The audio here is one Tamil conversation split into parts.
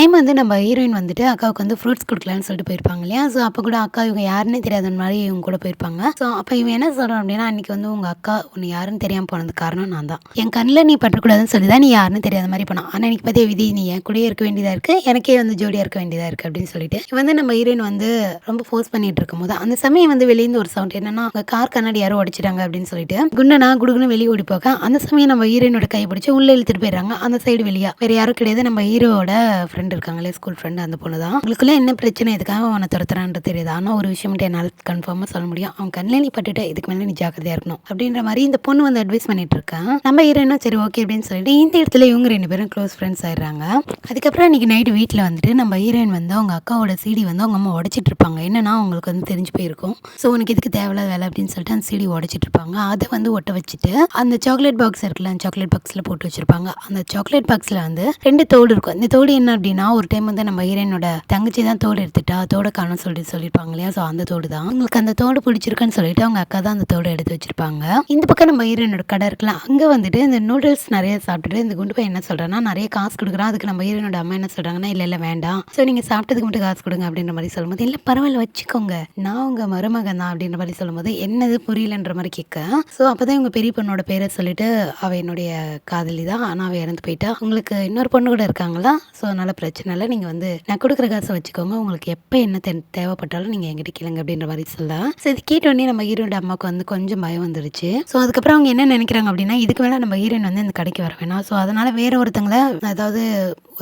டைம் வந்து நம்ம ஹீரோயின் வந்துட்டு அக்காவுக்கு வந்து ஃப்ரூட்ஸ் குடுக்கலான்னு சொல்லிட்டு போயிருப்பாங்க இல்லையா? ஸோ அப்ப கூட அக்கா இவங்க யாருன்னே தெரியாத மாரி இவங்க கூட போயிருப்பாங்க. ஸோ அப்ப இவன் என்ன சொல்றான் அப்டின்னா, "அன்னைக்கு வந்து உங்க அக்கா உன்ன யாருன்னு தெரியாம போனதுக்கு காரணம் நான் தான். என் கண்ல நீ பற்றக்கூடாதுன்னு சொல்லி தான் நீ யாருன்னு தெரியாத மாரி போனா. ஆனா இன்னைக்கு பாத்தியா விதி நீ என் கூடயே இருக்க வேண்டியதா இருக்கு. எனக்கே வந்து ஜோடியா இருக்க வேண்டியதா இருக்கு" அப்டின்னு சொல்லிட்டு இவன் வந்து நம்ம ஹீரோயின் வந்து ரொம்ப ஃபோர்ஸ் பண்ணிட்டு இருக்கும்போது, அந்த சமயம் வந்து வெளியிருந்து ஒரு சவுண்ட் என்னன்னா, "உங்க கார் கண்ணாடி யாரோ உடைச்சுட்டாங்க" அப்டின்னு சொல்லிட்டு குண்டனா குடுகுடுன்னு வெளிய ஓடி போக, அந்த சமயம் நம்ம ஹீரோயினோட கைய பிடிச்சு உள்ள இழுத்துட்டு போயிடுறாங்க. அந்த சைடு வெளிய. வேற யாரும் கிடையாது. நம்ம ஹீரோவோட ஃப்ரெண்ட் இருக்காங்களே ஸ்கூல் ஃப்ரெண்ட் அந்த பொண்ணு தான். உங்களுக்குள்ள என்ன பிரச்சனை? எதுக்காக அவன துரத்துறான்றது தெரியுது. ஆனா ஒரு விஷயம் மட்டும் என்னால கன்ஃபார்மா சொல்ல முடியும். அவன் கண்ல நீ பட்டுட்ட. இதுக்கு மேல நீ ஜாக்கிரதையா இருக்கணும். அப்படின்ற மாரி இந்த பொண்ணு வந்து அட்வைஸ் பண்ணிட்டு இருக்கா. நம்ம ஹீரோயினும் சரி ஓகே அப்படின்னு சொல்லிட்டு இந்த இடத்துல இவங்க 2 பேரும் க்ளோஸ் ஃப்ரெண்ட்ஸ் ஆயிடுறாங்க. அதுக்கப்புறம் அன்னைக்கு நைட் வீட்ல வந்துட்டு நம்ம ஹீரோயின் வந்து அவங்க அக்காவோட சிடி வந்து அவங்க அம்மா உடைச்சிட்டு இருப்பாங்க. என்னன்னா அவங்களுக்கு வந்து தெரிஞ்சு போயிருக்கும். ஸோ உனக்கு இதுக்கு தேவையில்லாத வேலை அப்படின்னு சொல்லிட்டு அந்த சிடி உடைச்சிட்டு இருப்பாங்க. அதை வந்து ஒட்ட வச்சுட்டு அந்த சாக்லேட் பாக்ஸ் இருக்குல்ல, அந்த சாக்லேட் பாக்ஸ்ல போட்டு வச்சிருப்பாங்க. அந்த சாக்லேட் பாக்ஸ்ல வந்து 2 தோடு இருக்கும். இந்த தோடு என்ன அப்படின்னா ஒரு டைம் வந்து நம்ம ஹீரோயினோட தங்கச்சி தான் தோடு எடுத்துட்டா, தோட காணோம்னு சொல்லியிருப்பாங்க இல்லையா? ஸோ அந்த தோடு தான். உங்களுக்கு அந்த தோடு பிடிச்சிருக்குன்னு சொல்லிட்டு அவங்க அக்கா தான் அந்த தோட எடுத்து வச்சிருப்பாங்க. இந்த பக்கம் நம்ம ஹீரோயினோட கடை இருக்குல்ல, அங்க வந்துட்டு இந்த நூடுல்ஸ் நிறைய சாப்பிட்டுட்டு இந்த குண்டு பையன் என்ன சொல்றான்னா, நிறைய காசு கொடுக்குறான். அதுக்கு நம்ம ஹீரோயினோட அம்மா என்ன சொல்றாங்கன்னா, இல்ல இல்ல வேண்டாம். ஸோ நீங்க சாப்பிட்டதுக்கு மட்டும் காசு கொடுங்க அப்படின்ற மாதிரி சொல்லும்போது, இல்ல பரவாயில்ல வச்சுக்கோங்க. நான் உங்க மருமகன் தான் அப்படின்ற மாதிரி சொல்லும்போது, என்னது புரியலன்ற மாதிரி கேட்க, ஸோ அப்பதான் இவங்க பெரிய பொண்ணோட பேரை சொல்லிட்டு அவ என்னுடைய காதலி தான். ஆனா அவ இறந்து போயிட்டா. உங்களுக்கு இன்னொரு பொண்ணு கூட இருக்காங்களா? ஸோ அதனால பிரச்சனை இல்லை. நீங்க வந்து நான் கொடுக்குற காசை வச்சுக்கோங்க. உங்களுக்கு எப்போ என்ன தேவைப்பட்டாலும் நீங்க என்கிட்ட கேளுங்க அப்படின்ற மாதிரி சொல்ல, ஸோ இது கேட்டோடனே நம்ம ஹீரோட அம்மாவுக்கு வந்து கொஞ்சம் பயம் வந்துருச்சு. ஸோ அதுக்கப்புறம் அவங்க என்ன நினைக்கிறாங்க அப்படின்னா, இதுக்கு மேலே நம்ம ஹீரோயின் வந்து இந்த கடைக்கு வர வேணாம். ஸோ அதனால வேற ஒருத்தங்கள அதாவது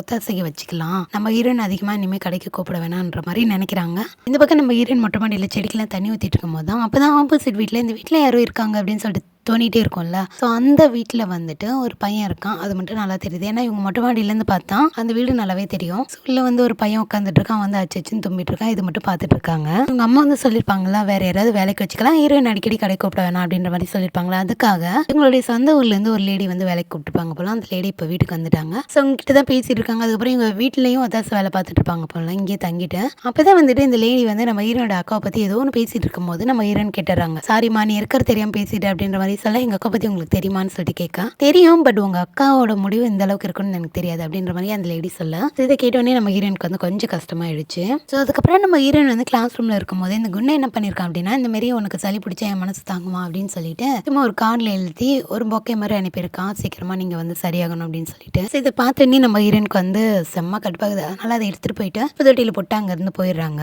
ஒத்தாசைக்கு வச்சுக்கலாம். நம்ம ஹீரோயின் அதிகமாக இனிமேல் கடைக்கு கூப்பிட வேணான்ற மாதிரி நினைக்கிறாங்க. இந்த பக்கம் நம்ம ஹீரோயின் மொட்டை மாடியில் செடிக்கெல்லாம் தண்ணி ஊற்றிட்டு இருக்கும்போது தான் அப்பதான் ஆப்போசிட் வீட்டில் இந்த வீட்டில் யாரும் இருக்காங்க அப்படின்னு சொல்லிட்டு தோணிட்டே இருக்கும்ல. ஸோ அந்த வீட்டில் வந்துட்டு ஒரு பையன் இருக்கான். அது மட்டும் நல்லா தெரியுது. ஏன்னா இவங்க மொட்டை மாடியிலேருந்து பார்த்தா அந்த வீடு நல்லாவே தெரியும். ஸோ உள்ள வந்து ஒரு பையன் உட்காந்துட்டு இருக்கான். வந்து அச்சுன்னு தும்பிட்டு இருக்கான். இது மட்டும் பார்த்துட்டு இருக்காங்க. உங்க அம்மா வந்து சொல்லியிருப்பாங்களா வேற யாராவது வேலைக்கு வச்சுக்கலாம், ஹீரோயின் அடிக்கடி கடை கூப்பிட வேணாம் அப்படின்ற மாதிரி சொல்லியிருப்பாங்களா. அதுக்காக இவங்களுடைய சொந்த ஊர்லேருந்து ஒரு லேடி வந்து வேலைக்கு கூப்பிட்டுப்பாங்க போல. அந்த லேடி இப்போ வீட்டுக்கு வந்துட்டாங்க. ஸோ உங்ககிட்ட தான் பேசிட்டு இருக்காங்க. அதுக்கப்புறம் இவங்க வீட்லேயும் அதாச்சும் வேலை பார்த்துட்டு இருப்பாங்க போல. இங்கேயே தங்கிட்டு அப்பதான் வந்துட்டு இந்த லேடி வந்து நம்ம ஹீரோட அக்காவை பற்றி ஏதோ ஒன்று பேசிட்டு இருக்கும்போது நம்ம ஹீரோன் கேட்டுறாங்க, சாரிம்மா நீ இருக்கிறது தெரியாமல் பேசிட்டு அப்படின்ற மாதிரி சொல்ல, எங்க அக்கா பத்தி உங்களுக்கு தெரியுமான்னு சொல்லிட்டு கேட்க, தெரியும் பட் உங்க அக்காவோட முடிவு இந்த அளவுக்கு இருக்குன்னு எனக்கு தெரியாது அப்படின்ற மாதிரி அந்த லேடி சொல்ல, இதை கேட்டோடனே நம்ம ஹீரோனுக்கு வந்து கொஞ்சம் கஷ்டமாயிடுச்சு. ஸோ அதுக்கப்புறம் நம்ம ஹீரோயின் வந்து கிளாஸ் ரூம்ல இருக்கும்போது இந்த குண்டை என்ன பண்ணிருக்கான் அப்படின்னா, இந்த மாதிரி உனக்கு சளி பிடிச்சா என் மனசு தாங்குமா அப்படின்னு சொல்லிட்டு சும்மா ஒரு கார்டில் எழுதி ஒரு பொக்கே மாதிரி அனுப்பியிருக்கான், சீக்கிரமா நீங்க வந்து சரியாகணும் அப்படின்னு சொல்லிட்டு. ஸோ இதை பார்த்தோன்னே நம்ம ஹீரோனுக்கு வந்து செம்ம கடுப்பாகுது. அதனால அதை எடுத்துட்டு போயிட்டு புதட்டியில் போட்டு அங்கேருந்து போயிடுறாங்க.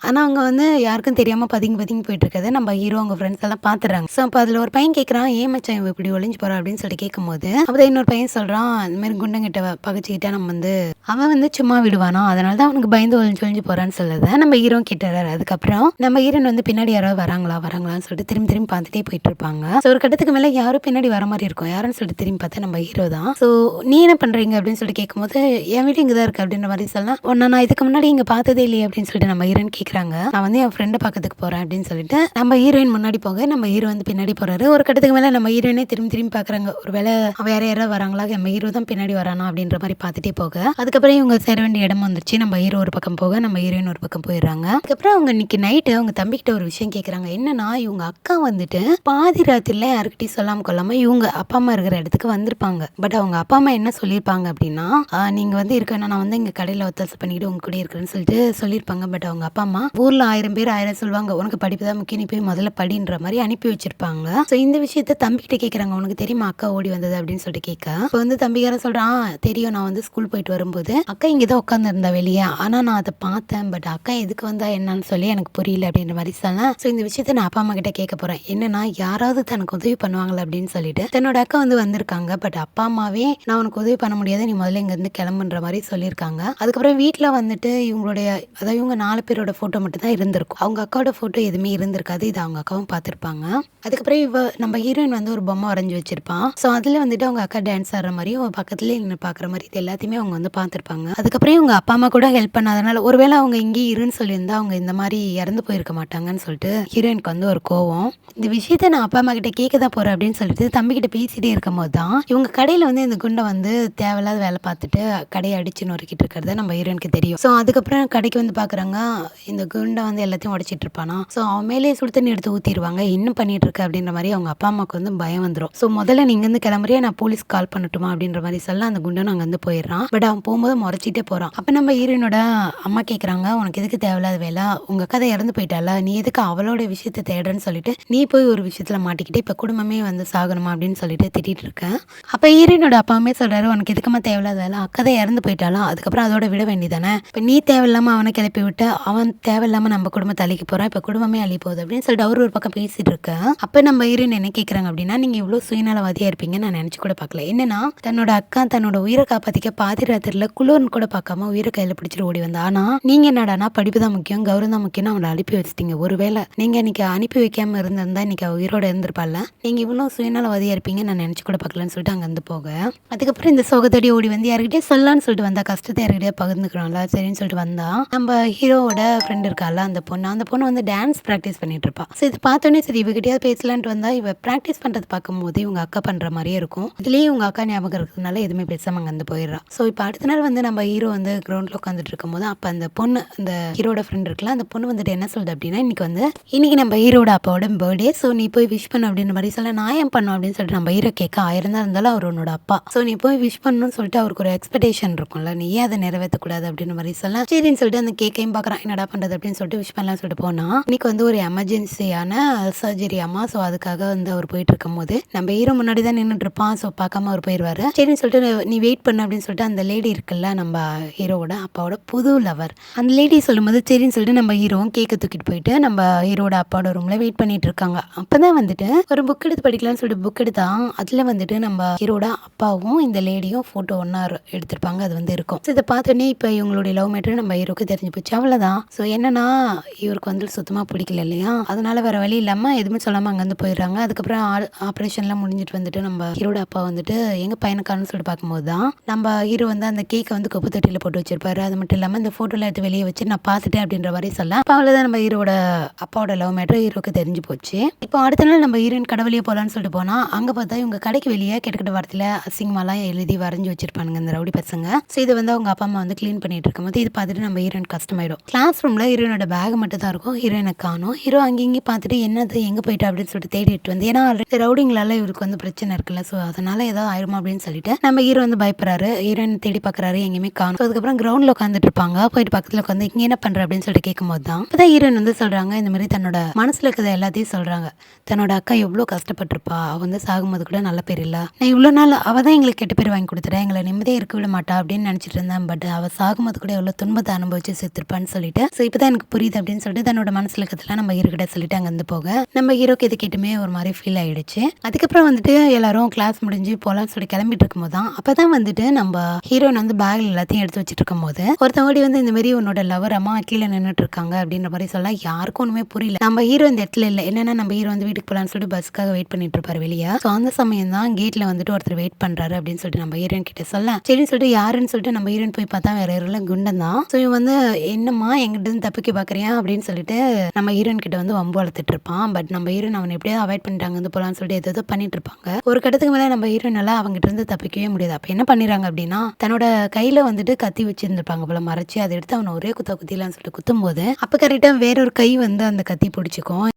ஆனால் அவங்க வந்து யாருக்கும் தெரியாமல் பதுங்கி பதுங்கி போயிட்டு இருக்கதை நம்ம ஹீரோ அவங்க ஃப்ரெண்ட்ஸ் எல்லாம் பார்த்துறாங்க. ஸோ அப்போ அதில் ஒரு பையன் கேட்குறான், ஏன் மச்சான் இவன் இப்படி ஒளிஞ்சு போகிறான் அப்படின்னு சொல்லி கேட்கும்போது, அப்போ இன்னொரு பையன் சொல்கிறான், இந்த மாதிரி குண்டங்கிட்ட பகச்சிக்கிட்டா நம்ம வந்து அவன் வந்து சும்மா விடுவானா, அதனால தான் அவனுக்கு பயந்து ஒளிஞ்சு போகிறான்னு சொல்லுது நம்ம ஹீரோ கிட்டுறாரு. அதுக்கப்புறம் நம்ம ஹீரோன் வந்து பின்னாடி யாராவது வராங்களான்னு சொல்லிட்டு திரும்பி திரும்பி பார்த்துட்டே போயிட்டு இருப்பாங்க. ஸோ ஒரு கட்டத்துக்கு மேலே யாரும் பின்னாடி வர மாதிரி இருக்கும். யாருன்னு சொல்லிட்டு திரும்பி பார்த்தா நம்ம ஹீரோ தான். ஸோ நீ என்ன பண்ணுறீங்க அப்படின்னு சொல்லிட்டு கேட்கும்போது, என் வீடு இங்கே தான் இருக்குது அப்படின்ற மாதிரி சொல்லலாம். ஒன்னா நான் இதுக்கு முன்னாடி இங்கே பார்த்ததே இல்லையே அப்படின்னு சொல்லிட்டு நம்ம ஹீரோயின் கேட்குறாங்க. நான் வந்து என் ஃப்ரெண்டை பார்க்கறதுக்கு போகிறேன் அப்படின்னு சொல்லிட்டு நம்ம ஹீரோயின் முன்னாடி போக நம்ம ஹீரோ வந்து பின்னாடி போகிறாரு. ஒரு கட்டத்துக்கு மேலே நம்ம ஹீரோயினே திரும்பி திரும்பி பார்க்குறாங்க. ஒரு வேளை வேற யாராவது வராங்களா, நம்ம ஹீரோ தான் பின்னாடி வரானா அப்படின்ற மாதிரி பார்த்துட்டே போக, அதுக்கப்புறம் இவங்க சேர வேண்டிய இடம் வந்துருச்சு. நம்ம ஹீரோ ஒரு பக்கம் போக நம்ம ஹீரோயின் ஒரு பக்கம் போயிடுறாங்க. அதுக்கப்புறம் அவங்க இன்னைக்கு நைட்டு அவங்க தம்பிக்கிட்ட ஒரு விஷயம் கேட்குறாங்க. என்னன்னா இவங்க அக்கா வந்துட்டு பாதி ராத்திரில யாருக்கிட்டையும் சொல்லாமல் கொள்ளாமல் இவங்க அப்பா அம்மா இருக்கிற இடத்துக்கு வந்திருப்பாங்க. பட் அவங்க அப்பா அம்மா என்ன சொல்லியிருப்பாங்க அப்படின்னா, நீங்க வந்து இருக்கணும், நான் வந்து இங்க கடையில் ஒத்தாசை பண்ணிக்கிட்டு உங்க கூட இருக்கிறேன்னு சொல்லிட்டு சொல்லியிருப்பாங்க. பட் அவங்க அப்பா அம்மா ஊர்ல 1000 பேர் 1000 சொல்லுவாங்க, உனக்கு படிப்பு தான் முக்கியம், நீ போய் முதல்ல படின்ற மாதிரி அனுப்பி வச்சிருப்பாங்க. ஸோ இந்த விஷயத்த தம்பிக்கிட்ட கேட்குறாங்க, உனக்கு தெரியுமா அக்கா ஓடி வந்தது அப்படின்னு சொல்லிட்டு கேட்க, இப்போ வந்து தம்பிக்கார சொல்றான், தெரியும் நான் வந்து ஸ்கூல் போயிட்டு வரும்போது அக்கா இங்கே தான் உட்காந்து இருந்தா வெளியே, ஆனா நான் அதை பார்த்தேன், பட் அக்கா எதுக்கு வந்தா என்னன்னு சொல்லி எனக்கு புரியல அப்படின்ற மாதிரி சொன்னேன். ஸோ இந்த விஷயத்த நான் அப்பா அம்மா கிட்ட கேட்க போறேன், என்னன்னா யாராவது தனக்கு உதவி பண்ணுவாங்களா அப்படின்னு சொல்லிட்டு தன்னோட அக்கா வந்து வந்திருக்காங்க. பட் அப்பா அம்மாவே நான் உனக்கு உதவி பண்ண முடியாது, நீ முதல்ல இங்க இருந்து கிளம்புன்ற மாதிரி சொல்லியிருக்காங்க. அதுக்கப்புறம் வீட்டில் வந்துட்டு இவங்களுடைய அதாவது இவங்க 4 பேரோட போட்டோ மட்டும் தான் இருந்திருக்கும். அவங்க அக்காவோட போட்டோ எதுவுமே இருந்திருக்காது. இது அவங்க அக்காவும் பார்த்துருப்பாங்க. அதுக்கப்புறம் நம்ம ஹீரோயின் வந்து ஒரு பொம்மை வரைஞ்சி வச்சிருப்பான். ஸோ அதுல வந்துட்டு அவங்க அக்கா டான்ஸ் ஆடுற மாதிரி பக்கத்துலேயே நின்று பார்க்குற மாதிரி இது எல்லாத்தையுமே அவங்க வந்து பார்த்துருப்பாங்க. அதுக்கப்புறம் இவங்க அப்பா அம்மா கூட ஹெல்ப் பண்ணாதனால ஒருவேளை அவங்க இங்கேயே இருன்னு சொல்லியிருந்தா அவங்க இந்த மாதிரி இறந்து போயிருக்க மாட்டாங்கன்னு சொல்லிட்டு ஹீரோயினுக்கு வந்து ஒரு கோவம். இந்த விஷயத்த நான் அப்பா அம்மா கிட்ட கேட்க தான் போறேன் அப்படின்னு சொல்லிட்டு தம்பிக்கிட்ட பேசிட்டே இருக்கும் போது தான் இவங்க கடையில் வந்து இந்த குண்டை வந்து தேவையில்லாத வேலை பார்த்துட்டு கடையை அடிச்சு நொறுக்கிட்டு இருக்கிறத நம்ம ஹீரோயினுக்கு தெரியும். ஸோ அதுக்கப்புறம் கடைக்கு வந்து பார்க்குறாங்க, இந்த குண்டை வந்து எல்லாத்தையும் உடைச்சிட்டு இருப்பானா. ஸோ அவன் மேலேயே சுடு தண்ணி எடுத்து ஊற்றிடுவாங்க, இன்னும் பண்ணிட்டு இருக்கு அப்படின்ற மாதிரி அவங்க அப்பா அப்பா அம்மாவுக்கு வந்து பயம் வந்துடும். ஸோ முதல்ல நீ இங்கேருந்து கிளம்புறியா, நான் போலீஸ் கால் பண்ணட்டுமா அப்படின்ற மாதிரி சொல்ல அந்த குண்டனும் அங்கேருந்து போயிடுறான். பட் அவன் போகும்போது முறைச்சிட்டே போகிறான். அப்போ நம்ம ஹீரோயினோட அம்மா கேட்குறாங்க, உனக்கு எதுக்கு தேவையில்லாத வேலை, உங்கள் கதை இறந்து போயிட்டால, நீ எதுக்கு அவளோட விஷயத்தை தேடுறேன்னு சொல்லிட்டு நீ போய் ஒரு விஷயத்தில் மாட்டிக்கிட்டு இப்போ குடும்பமே வந்து சாகணுமா அப்படின்னு சொல்லிட்டு திட்டிகிட்டு இருக்கேன். அப்போ ஹீரோயினோட அப்பாவுமே சொல்கிறாரு, உனக்கு எதுக்குமா தேவையில்லாத வேலை, அக்கதை இறந்து போயிட்டாலும் அதுக்கப்புறம் அதோட விட வேண்டியதானே, இப்போ நீ தேவையில்லாமல் அவனை கிளப்பி விட்டு அவன் தேவையில்லாமல் நம்ம குடும்பத்தை அழிக்க போகிறான், இப்போ குடும்பமே அழி போகுது அப்படின்னு சொல்லிட்டு அவர் ஒரு பக்கம் பேசிட்டு இருக்கேன். அப்போ நம்ம ஹீரோயின் என்ன கேட்குறாங்க அப்படின்னா, நீங்கள் இவ்வளோ சுயநலவாதியாக இருப்பீங்கன்னு நான் நினச்சி கூட பார்க்கல. என்னன்னா தன்னோட அக்கா தன்னோட உயிரை காப்பாற்றிக்க பாதி ராத்திரியில் குளிர்னு கூட பார்க்காம உயிரை கையில் பிடிச்சிட்டு ஓடி வந்தா. ஆனால் நீங்கள் என்னடானா படிப்பு தான் முக்கியம், கௌரவம் தான் முக்கியம்னு அவனை அனுப்பி வச்சிட்டீங்க. ஒருவேளை நீங்கள் இன்னைக்கு அனுப்பி வைக்காமல் இருந்திருந்தா இன்னைக்கு அவள் உயிரோட இருந்திருப்பாள். நீங்கள் இவ்வளோ சுயநலவாதியாக இருப்பீங்க நான் நினச்சி கூட பார்க்கலன்னு சொல்லிட்டு அங்கே வந்து போக, அதுக்கப்புறம் இந்த சோகத்தடி ஓடி வந்து யாருக்கிட்டே சொல்லலான்னு சொல்லிட்டு வந்தா, கஷ்டத்தை யாருக்கிட்டே பகிர்ந்துக்கிறோம்ல சரின்னு சொல்லிட்டு வந்தா, நம்ம ஹீரோவோட ஃப்ரெண்ட் இருக்கால அந்த பொண்ணு வந்து டான்ஸ் ப்ராக்டிஸ் பண்ணிட்டு இருப்பா. ஸோ இது பார்த்தோன்னே சரி இவகிட்டயாவது பேசலான்ட்டு வந்தா, இவ ப்ராக்டிஸ் பண்ணுறது பார்க்கும்போது இவங்க அக்கா பண்ணுற மாதிரியே இருக்கும். இதுலேயும் இவங்க அக்கா ஞாபகம் இருக்கிறதுனால எதுவுமே பேசாமல் அங்கே வந்து போயிடுறா. ஸோ இப்போ அடுத்த நாள் வந்து நம்ம ஹீரோ வந்து கிரவுண்டில் உட்காந்துட்டு இருக்கும் போது அப்போ அந்த பொண்ணு அந்த ஹீரோட ஃப்ரெண்ட் இருக்குல்ல அந்த பொண்ணு வந்துட்டு என்ன சொல்லுது அப்படின்னா, இன்னைக்கு நம்ம ஹீரோட அப்பாவோட பர்த்டே, ஸோ நீ போய் விஷ் பண்ணு அப்படின்ற மாதிரி சொல்ல, நான் ஏன் பண்ணும் அப்படின்னு சொல்லிட்டு நம்ம ஹீரோ கேட்க, 1000 தான் இருந்தாலும் அவர் உன்னோட அப்பா, ஸோ நீ போய் விஷ் பண்ணணும்னு சொல்லிட்டு அவருக்கு ஒரு எக்ஸ்பெக்டேஷன் இருக்கும்ல, நீ ஏன் அதை நிறைவேற்றக்கூடாது அப்படின்ற மாதிரி சொல்ல, சரின்னு சொல்லிட்டு அந்த கேக்கையும் பார்க்குறான், என்னடா பண்ணுறது அப்படின்னு சொல்லிட்டு விஷ் பண்ணலாம்னு சொல்லிட்டு போனா, இன்னைக்கு வந்து ஒரு எமர்ஜென்சியான சர்ஜரி அம்மா, ஸோ அதுக்காக வந்து அவர் போயிட்டு இருக்கும் போது நம்ம ஹீரோ முன்னாடி தான் நின்றுட்டு இருப்பான். ஸோ பார்க்காம அவர் போயிடுவாரு. சரின்னு சொல்லிட்டு நீ வெயிட் பண்ணு அப்படின்னு சொல்லிட்டு அந்த லேடி இருக்குல்ல நம்ம ஹீரோவோட அப்பாவோட புது லவர், அந்த லேடி சொல்லும்போது சரின்னு சொல்லிட்டு நம்ம ஹீரோவும் கேக்கை தூக்கிட்டு போயிட்டு நம்ம ஹீரோட அப்பாவோட ரூம்ல வெயிட் பண்ணிட்டு இருக்காங்க. அப்பதான் வந்துட்டு ஒரு புக் எடுத்து படிக்கலாம்னு சொல்லிட்டு புக் எடுத்தா அதுல வந்துட்டு நம்ம ஹீரோட அப்பாவும் இந்த லேடியும் போட்டோ ஒன்னா எடுத்திருப்பாங்க. அது வந்து இருக்கும். இதை பார்த்தோன்னே இப்போ இவங்களுடைய லவ் மேட்டர் நம்ம ஹீரோக்கு தெரிஞ்சு போச்சு. அவ்வளவுதான். ஸோ என்னன்னா இவருக்கு வந்து சுத்தமா பிடிக்கல இல்லையா, அதனால வேற வழி இல்லாம எதுவுமே சொல்லாம அங்க வந்து போயிடுறாங்க. அதுக்கப்புறம் ஆப்ரேஷன்லாம் முடிஞ்சிட்டு வந்துட்டு நம்ம ஹீரோட அப்பா வந்துட்டு எங்க பையனுக்கானு சொல்லிட்டு பார்க்கும்போது தான் நம்ம ஹீரோ வந்து அந்த கேக்கை வந்து குப்பை தொட்டியில போட்டு வச்சிருப்பாரு. அது மட்டும் இல்லாம இந்த போட்டோல எடுத்து வெளியே வச்சு நான் பார்த்துட்டேன் அப்படின்ற மாதிரி சொல்ல, அப்போ அவ்வளவுதான் நம்ம ஹீரோட அப்பாவோட லவ் மேட்டர் ஹீரோக்கு தெரிஞ்சு போச்சு. இப்போ அடுத்த நாள் நம்ம ஹீரோயின் கடை வெளியே போகலான்னு சொல்லிட்டு போனா அங்க பார்த்தா இவங்க கடைக்கு வெளியே கிட்டக்கிட்ட வாரத்தில் அசிங்கமாலாம் எழுதி வரைஞ்சி வச்சிருப்பானுங்க இந்த ரவுடி பசங்க. ஸோ இது வந்து அவங்க அப்பா அம்மா வந்து கிளீன் பண்ணிட்டு இருக்கும் போது இது பார்த்துட்டு நம்ம ஹீரோயின் கஷ்டமாயிடும். கிளாஸ் ரூம்ல ஹீரோனோட பேக் மட்டும் தான் இருக்கும். ஹீரோயினை காணும். ஹீரோ அங்கேயும் பார்த்துட்டு என்னது எங்க போயிட்டா அப்படின்னு சொல்லிட்டு தேடிட்டு வந்து, ஏன்னா ரவுடிங்களால இவருக்கு வந்து பிரச்சனை இருக்குல்ல, ஸோ அதனால ஏதாவது ஆயிருமா அப்படின்னு சொல்லிட்டு நம்ம ஹீரோ வந்து பயப்படுறாரு. ஹீரோயின் தேடி பார்க்குறாரு, எங்கேயுமே காணும். அதுக்கப்புறம் கிரவுண்ட்ல உட்காந்துட்டு இருப்பாங்க. போயிட்டு பக்கத்தில் உட்காந்து இங்கே என்ன பண்ற அப்படின்னு சொல்லிட்டு கேட்கும்போது தான் இப்போதான் ஹீரோயின் வந்து சொல்றாங்க, இந்த மாதிரி தன்னோட மனசுல இருக்கிறத எல்லாத்தையும் சொல்றாங்க. தன்னோட அக்கா எவ்வளோ கஷ்டப்பட்டிருப்பா, அவ வந்து சாகும்போது கூட நல்ல பேர் இல்ல, நான் இவ்வளோ நாள் அவ தான் எங்களுக்கு கெட்ட பேர் வாங்கி கொடுத்துட்டா, எங்களை நிம்மதியாக இருக்க விட மாட்டா அப்படின்னு நினைச்சிட்டு இருந்தேன். பட் அவ சாகும்போது கூட எவ்வளோ துன்பத்தை அனுபவிச்சு செத்துருப்பான்னு சொல்லிட்டு, ஸோ இப்போதான் எனக்கு புரியுது அப்படின்னு சொல்லிட்டு தன்னோட மனசுல இருக்கிறதுல நம்ம ஹீரோ கிட்ட சொல்லிட்டு அங்க வந்து போக நம்ம ஹீரோக்கு இது கேட்டுமே ஒரு மாதிரி ஃபீல் ஆயிடுச்சு. அதுக்கப்புறம் வந்துட்டு எல்லாரும் கிளாஸ் முடிஞ்சு போலான்னு சொல்லி கிளம்பிட்டு இருக்கும் போது தான் அப்பதான் வந்துட்டு நம்ம ஹீரோயின் வந்து பேக்ல எல்லாத்தையும் எடுத்து வச்சுட்டு இருக்கும் போது ஒருத்தவடி வந்து இந்த மாதிரி உன்னோட லவர் அம்மா கீழே நின்றுட்டு இருக்காங்க அப்படின்ற மாதிரி சொல்ல, யாருக்கும் ஒண்ணுமே புரியல. நம்ம ஹீரோ இந்த இடத்துல இல்லை. என்னன்னா நம்ம ஹீரோ வந்து வீட்டுக்கு போலான்னு சொல்லிட்டு பஸ்க்காக வெயிட் பண்ணிட்டு இருப்பாரு வெளியே. ஸோ அந்த சமயம் தான் கேட்ல வந்துட்டு ஒருத்தர் வெயிட் பண்றாரு அப்படின்னு சொல்லிட்டு நம்ம ஹீரோயின் கிட்ட சொல்ல, சரின்னு சொல்லிட்டு யாருன்னு சொல்லிட்டு நம்ம ஹீரோயின் போய் பார்த்தா வேற யாரும் குண்டன் தான். ஸோ இவன் வந்து என்னம்மா எங்கிட்ட இருந்து தப்பிக்க பாக்குறியா அப்படின்னு சொல்லிட்டு நம்ம ஹீரோயின் கிட்ட வந்து வம்பு வளர்த்துட்டு இருப்பான். பட் நம்ம ஹீரோயின் அவனை எப்படியாவது அவாய்ட் பண்ணிட்டாங்க வந்து போலான்னு சொல்லிட்டு ஏதோ பண்ணிட்டு இருப்பாங்க. ஒரு கட்டத்துக்கு மேலே நம்ம ஹீரோயினால அவங்ககிட்ட இருந்து தப்பிக்கவே முடியாது. அப்ப என்ன பண்ணிடுறாங்க அப்படின்னா தன்னோட கையில வந்துட்டு கத்தி வச்சிருந்திருப்பாங்க போல மறைச்சு, அதை எடுத்து அவனை ஒரே குத்திலான்னு சொல்லிட்டு குத்தும் போது அப்ப கரெக்டா வேறொரு கை வந்து அந்த கத்தி பிடிச்சிக்கும்.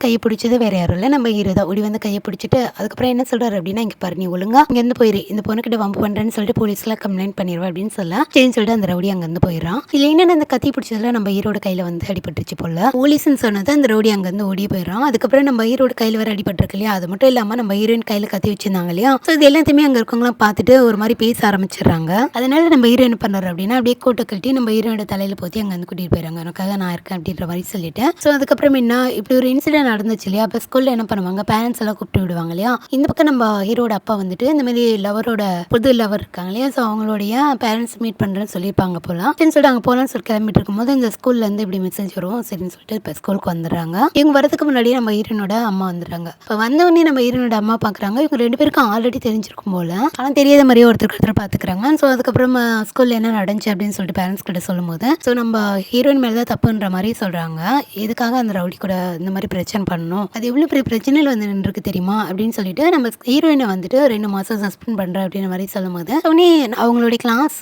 கையை பிடிச்சது வேற யாரும் இல்லை, நம்ம ஹீரோ தான். ஓடி வந்து கையை பிடிச்சிட்டு அதுக்கப்புறம் என்ன சொல்றாரு அப்படின்னா, இங்க பாரு நீ ஒழுங்கா இங்க இருந்து போயிரு, இந்த பொண்ணுக்கிட்ட வம்பு பண்றேன்னு சொல்லிட்டு போலீஸ்ல கம்ப்ளைண்ட் பண்ணிடுவா அப்படின்னு சொல்ல, சரின்னு சொல்லிட்டு அந்த ரவுடி அங்க இருந்து போயிடறான். இல்ல என்னன்னு அந்த கத்தி பிடிச்சதுல நம்ம ஹீரோட கையில வந்து அடிபட்டுச்சு போல. போலீஸ்ன்னு சொன்னது அந்த ரவுடி அங்க இருந்து ஓடி போயிடறான். அதுக்கப்புறம் நம்ம ஹீரோட கையில வேற அடிபட்டிருக்கு இல்லையா, அது மட்டும் இல்லாம நம்ம ஹீரோயின் கையில கத்தி வச்சிருந்தாங்க இல்லையா, ஸோ இது எல்லாத்தையுமே அங்க இருக்கவங்களாம் பார்த்துட்டு ஒரு மாதிரி பேச ஆரம்பிச்சிடுறாங்க. அதனால நம்ம ஹீரோ என்ன பண்றாரு அப்படின்னா அப்படியே கோட்டை கட்டி நம்ம ஹீரோட தலையில போத்தி அங்க வந்து கூட்டிட்டு போயிறாங்க, எனக்காக நான் இருக்கேன் அப்படின்ற மாதிரி சொல்லிட்டு. ஸோ அதுக்கப்புறம் என்ன இப்படி ஒரு இன்சிடென்ட் நடந்துச்சு இல்லையா, ஸ்கூல்ல என்ன பண்ணுவாங்க, பேரண்ட்ஸ் எல்லாம் கூப்பிட்டு விடுவாங்க இல்லையா. இந்த பக்கம் நம்ம ஹீரோட அப்பா வந்துட்டு இந்த மாதிரி லவரோட புது லவர் இருக்காங்க இல்லையா, ஸோ அவங்களுடைய பேரண்ட்ஸ் மீட் பண்றேன்னு சொல்லியிருப்பாங்க போலாம். அப்படின்னு சொல்லிட்டு அங்கே போகலான்னு சொல்லி கிளம்பிட்டு இருக்கும்போது இந்த ஸ்கூல்ல இருந்து இப்படி மெசேஜ் வரும். சரின்னு சொல்லிட்டு இப்போ ஸ்கூலுக்கு வந்துடுறாங்க. இவங்க வரதுக்கு முன்னாடியே நம்ம ஹீரோனோட அம்மா வந்துடுறாங்க. இப்போ வந்தவொடனே நம்ம ஹீரோனோட அம்மா பார்க்குறாங்க. இவங்க ரெண்டு பேருக்கும் ஆல்ரெடி தெரிஞ்சிருக்கும் போல, ஆனால் தெரியாத மாதிரியே ஒருத்தர் பார்த்துக்கிறாங்க. ஸோ அதுக்கப்புறம் ஸ்கூல்ல என்ன நடந்துச்சு அப்படின்னு சொல்லிட்டு பேரண்ட்ஸ் கிட்ட சொல்லும் போது ஸோ நம்ம ஹீரோயின் மேலே தான் தப்புன்ற மாதிரி சொல்றாங்க. எதுக்காக அந்த ரவுடி கூட இந்த மாதிரி பிரச்சனை ஆப்ரேஷன் பண்ணணும், அது எவ்வளோ பெரிய பிரச்சனையில் வந்து நின்றுருக்கு தெரியுமா அப்படின்னு சொல்லிட்டு நம்ம ஹீரோயினை வந்துட்டு 2 மாதம் சஸ்பெண்ட் பண்ணுறேன் அப்படின்ற மாதிரி சொல்லும்போது உடனே அவங்களுடைய கிளாஸ்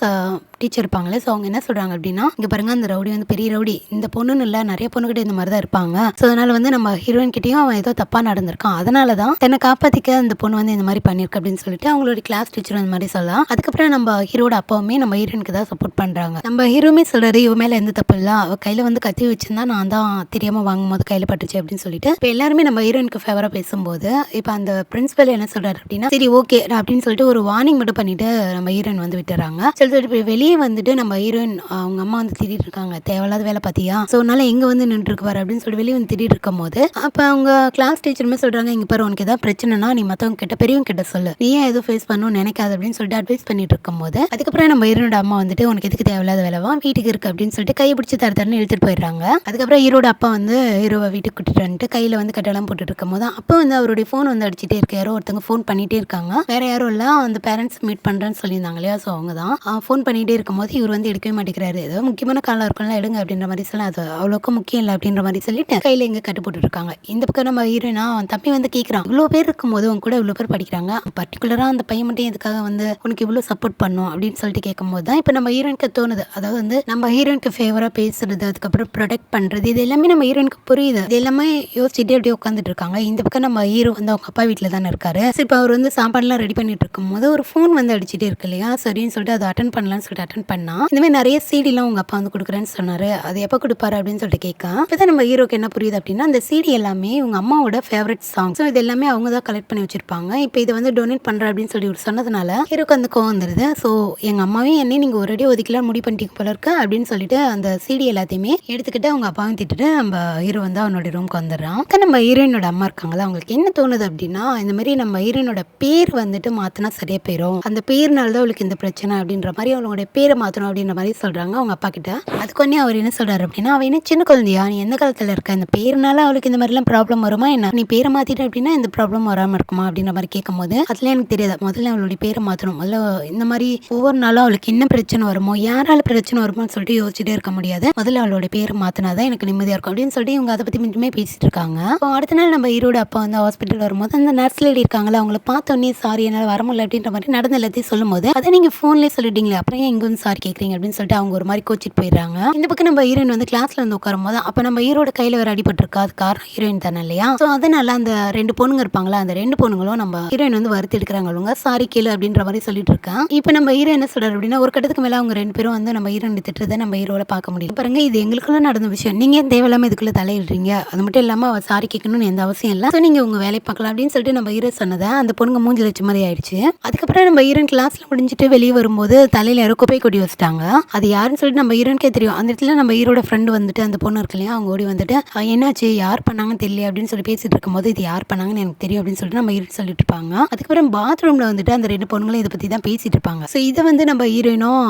டீச்சர் இருப்பாங்களே. ஸோ அவங்க என்ன சொல்கிறாங்க அப்படின்னா, இங்கே பாருங்க அந்த ரவுடி வந்து பெரிய ரவுடி, இந்த பொண்ணுன்னு இல்லை நிறைய பொண்ணுகிட்ட இந்த மாதிரி தான் இருப்பாங்க. ஸோ அதனால் வந்து நம்ம ஹீரோயின் கிட்டேயும் அவன் ஏதோ தப்பாக நடந்திருக்கான், அதனால தான் தன்னை காப்பாற்றிக்க அந்த பொண்ணு வந்து இந்த மாதிரி பண்ணியிருக்கு அப்படின்னு சொல்லிட்டு அவங்களோட கிளாஸ் டீச்சர் அந்த மாதிரி சொல்லலாம். அதுக்கப்புறம் நம்ம ஹீரோட அப்பாவுமே நம்ம ஹீரோயினுக்கு தான் சப்போர்ட் பண்ணுறாங்க. நம்ம ஹீரோமே சொல்கிறாரு, இவன் மேலே எந்த தப்பு இல்லை, அவள் கையில் வந்து கத்தி வச்சிருந்தா நான் தான் தெரியாமல் வாங்கும் போது கையில் பட்டுச்சு அப்படின்னு சொல்லிட்டு இப்போ எல்லாருமே நம்ம ஹீரோயினுக்கு ஃபேவராக பேசும்போது இப்போ அந்த பிரின்சிபல் என்ன சொல்கிறாரு அப்படின்னா, சரி ஓகே அப்படின்னு சொல்லிட்டு ஒரு வார்னிங் மட்டும் பண்ணிட்டு நம்ம ஹீரோயின் வந்து விட்டுறாங்க. சொல்லிட்டு இப்போ வெளியே வந்துட்டு நம்ம ஹீரோயின் அவங்க அம்மா வந்து திட்டிட்டு இருக்காங்க, தேவையில்லாத வேலை பார்த்தியா, ஸோ அதனால எங்கே வந்து நின்றுருக்கு பாரு அப்படின்னு சொல்லிட்டு வெளியே வந்து திட்டிட்டு இருக்கும் போது அப்போ அவங்க கிளாஸ் டீச்சருமே சொல்கிறாங்க, இங்கே பாரு உனக்கு ஏதாவது பிரச்சனைனா நீ மற்றவங்க கிட்ட பெரியவங்க கிட்ட சொல்லு, நீ ஏன் எதுவும் ஃபேஸ் பண்ணணும்னு நினைக்காது அப்படின்னு சொல்லிட்டு அட்வைஸ் பண்ணிட்டு இருக்கும் போது அதுக்கப்புறம் நம்ம ஹீரோட அம்மா வந்துட்டு உனக்கு எதுக்கு தேவையில்லாத வேலைவா வீட்டுக்கு இருக்கு அப்படின்னு சொல்லிட்டு கையை பிடிச்சி தரன்னு இழுத்துட்டு போயிடுறாங்க. அதுக்கப்புறம் ஹீரோட அப்பா வந்து ஹீரோவை வீட்டுக்கு கூட்டிட்டு வந்துட்டு கையில் வந்து கட்டெல்லாம் போட்டுட்டு இருக்கும் போது அப்போ வந்து அவருடைய ஃபோன் வந்து அடிச்சுட்டே இருக்கு, யாரோ ஒருத்தவங்க ஃபோன் பண்ணிகிட்டே இருக்காங்க, வேற யாரும் இல்லை அந்த பேரண்ட்ஸ் மீட் பண்ணுறேன்னு சொல்லியிருந்தாங்க இல்லையா. ஸோ அவங்க தான் ஃபோன் பண்ணிகிட்டே இருக்கும்போது இவர் வந்து எடுக்கவே மாட்டேங்கிறாரு, ஏதோ முக்கியமான காலம் இருக்கும்ல எடுங்க அப்படின்ற மாதிரி சொல்ல அது அவ்வளோக்கும் முக்கியம் இல்லை அப்படின்ற மாதிரி சொல்லிட்டு கையில் எங்கே கட்டு போட்டுருக்காங்க. இந்த பக்கம் நம்ம ஹீரோனா அவன் தம்பி வந்து கேட்குறான், இவ்வளோ பேர் இருக்கும்போது அவங்க கூட இவ்வளோ பேர் படிக்கிறாங்க, பர்டிகுலராக அந்த பையன் மட்டும் எதுக்காக வந்து உனக்கு இவ்வளோ சப்போர்ட் பண்ணும் அப்படின்னு சொல்லிட்டு கேட்கும்போது தான் இப்போ நம்ம ஹீரோனுக்கு தோணுது, அதாவது வந்து நம்ம ஹீரோனுக்கு ஃபேவராக பேசுறது அதுக்கப்புறம் ப்ரொடெக்ட் பண்ணுறது இது எல்லாமே நம்ம ஹீரோனுக்கு புரியுது, இது எல்லாமே யோசிச்சுட்டே அப்படியே உட்காந்துட்டு இருக்காங்க. இந்த பக்கம் நம்ம ஹீரோ வந்து அவங்க அப்பா வீட்டில் தானே இருக்காரு. ஸோ இப்போ அவர் வந்து சாப்பாடுலாம் ரெடி பண்ணிட்டு இருக்கும்போது ஒரு ஃபோன் வந்து அடிச்சுட்டே இருக்கு இல்லையா. சரின்னு சொல்லிட்டு அதை அட்டன் பண்ணலான்னு சொல்லிட்டு அட்டன் பண்ணா இந்த மாதிரி நிறைய சிடிலாம் உங்க அப்பா வந்து கொடுக்குறேன்னு சொன்னாரு, அது எப்போ கொடுப்பாரு அப்படின்னு சொல்லிட்டு கேட்க இப்போதான் நம்ம ஹீரோக்கு என்ன புரியுது அப்படின்னா அந்த சிடி எல்லாமே உங்க அம்மாவோட ஃபேவரட் சாங், ஸோ இது எல்லாமே அவங்க தான் கலெக்ட் பண்ணி வச்சிருப்பாங்க. இப்போ இதை வந்து டொனேட் பண்ற அப்படின்னு சொல்லி சொன்னதுனால ஹீரோக்கு அந்த கோவம் வந்துருது. ஸோ எங்க அம்மாவையும் என்னையும் நீங்க ஒரே ஒதுக்கலாம் முடிவு பண்ணிட்டீங்க போல இருக்க அப்படின்னு சொல்லிட்டு அந்த சிடி எல்லாத்தையுமே எடுத்துக்கிட்டு அவங்க அப்பாவும் திட்டுட்டு நம்ம ஹீரோ வந்து அவனோட ரூம்க்கு வந்துடுறான். நம்ம ஹீரோயினோட அம்மா இருக்காங்களா, அவங்களுக்கு என்ன தோணுது அப்படின்னா இந்த மாதிரி நம்ம ஹீரோயினோட பேர் வந்துட்டு மாத்தினா சரியா போயிடும், அந்த பேர்னால தான் அவளுக்கு இந்த பிரச்சனை அப்படின்ற மாதிரி அவங்களோட பேரை மாற்றணும் அப்படின்ற மாதிரி சொல்கிறாங்க அவங்க அப்பா கிட்ட. அதுக்கு ஒன்றே அவர் என்ன சொல்கிறார் அப்படின்னா, அவள் என்ன சின்ன குழந்தையா, நீ எந்த காலத்தில் இருக்க, இந்த பேருனால அவளுக்கு இந்த மாதிரிலாம் ப்ராப்ளம் வருமா என்ன, நீ பேரை மாற்றிட்ட அப்படின்னா இந்த ப்ராப்ளம் வராமல் இருக்குமா அப்படின்ற மாதிரி கேட்கும்போது அதெல்லாம் எனக்கு தெரியாது, முதல்ல அவளுடைய பேரை மாற்றணும், முதல்ல இந்த மாதிரி ஒவ்வொரு நாளும் அவளுக்கு என்ன பிரச்சனை வருமோ யாரால பிரச்சனை வருமோன்னு சொல்லிட்டு யோசிச்சுட்டே இருக்க முடியாது, முதல்ல அவளோட பேரை மாற்றினாதான் எனக்கு நிம்மதியாக இருக்கும் அப்படின்னு சொல்லிட்டு இவங்க அதை பற்றி மட்டுமே பேசிட்டு இருக்காங்க. இப்போ அடுத்த நாள் நம்ம ஹீரோட அப்பா வந்து ஹாஸ்பிட்டல் வரும்போது அந்த நர்ஸ் லேடி இருக்காங்களா அவங்கள பார்த்தோன்னே சாரி என்னால் வர முடியல அப்படின்ற மாதிரி நடந்த எல்லாத்தையும் சொல்லும் போது அதை நீங்கள் ஃபோன்லேயே சொல்லிட்டீங்களே அப்புறம் ஏன் இங்கே வந்து சாரி கேட்குறீங்க அப்படின்னு சொல்லிட்டு அவங்க ஒரு மாதிரி கோச்சிட்டு போயிடுறாங்க. இந்த பக்கம் நம்ம ஹீரோயின் வந்து கிளாஸ்ல வந்து உட்காரும் போது அப்போ நம்ம ஹீரோட கையில் வேற அடிபட்டிருக்கா, அது காரணம் ஹீரோயின் தானே இல்லையா. ஸோ அதனால அந்த 2 பொண்ணுங்க இருப்பாங்களா அந்த 2 பொண்ணுங்களும் நம்ம ஹீரோயின் வந்து வருத்தி எடுக்கிறாங்க, சாரி கேளு அப்படின்ற மாதிரி சொல்லிட்டு இருக்கான். இப்போ நம்ம ஹீரோ என்ன சொல்றாரு அப்படின்னா ஒரு கட்டத்துக்கு மேலே அவங்க 2 பேரும் வந்து நம்ம ஹீரோயின் திட்டுறதை நம்ம ஹீரோட பார்க்க முடியும். பாருங்க இது எங்களுக்குள்ள நடந்த விஷயம், நீங்க ஏன் தேவையில்லாம இதுக்குள்ள தலையிடுறீங்க, அது மட்டும் இல்லாமல் அவள் சாரி கேட்கணும்னு எந்த அவசியம் இல்லை, ஸோ நீங்கள் உங்கள் வேலையை பார்க்கலாம் அப்படின்னு சொல்லிட்டு நம்ம ஹீரோ சொன்னதை அந்த பொண்ணுங்க மூஞ்சி வச்ச மாதிரி ஆயிடுச்சு. அதுக்கப்புறம் நம்ம ஹீரோயின் கிளாஸ்ல முடிஞ்சிட்டு வெளியே வரும்போது தலையில யாரோ குப்பை கொட்டி வச்சுட்டாங்க, அது யாருன்னு சொல்லிட்டு நம்ம ஹீரோனுக்கே தெரியும். அந்த இடத்துல நம்ம ஹீரோட ஃப்ரெண்டு வந்துட்டு அந்த பொண்ணு இருக்கு இல்லையா அவங்க ஓடி வந்துட்டு என்னாச்சு யார் பண்ணாங்கன்னு தெரியல அப்படின்னு சொல்லி பேசிட்டு இருக்கும்போது இது யார் பண்ணாங்கன்னு எனக்கு தெரியும் அப்படின்னு சொல்லிட்டு நம்ம ஹீரோயின் சொல்லிட்டு இருப்பாங்க. அதுக்கப்புறம் பாத்ரூம்ல வந்துட்டு அந்த 2 பொண்ணுங்களும் இதை பற்றி தான் பேசிட்டு இருப்பாங்க. ஸோ இதை வந்து நம்ம ஹீரோயினும்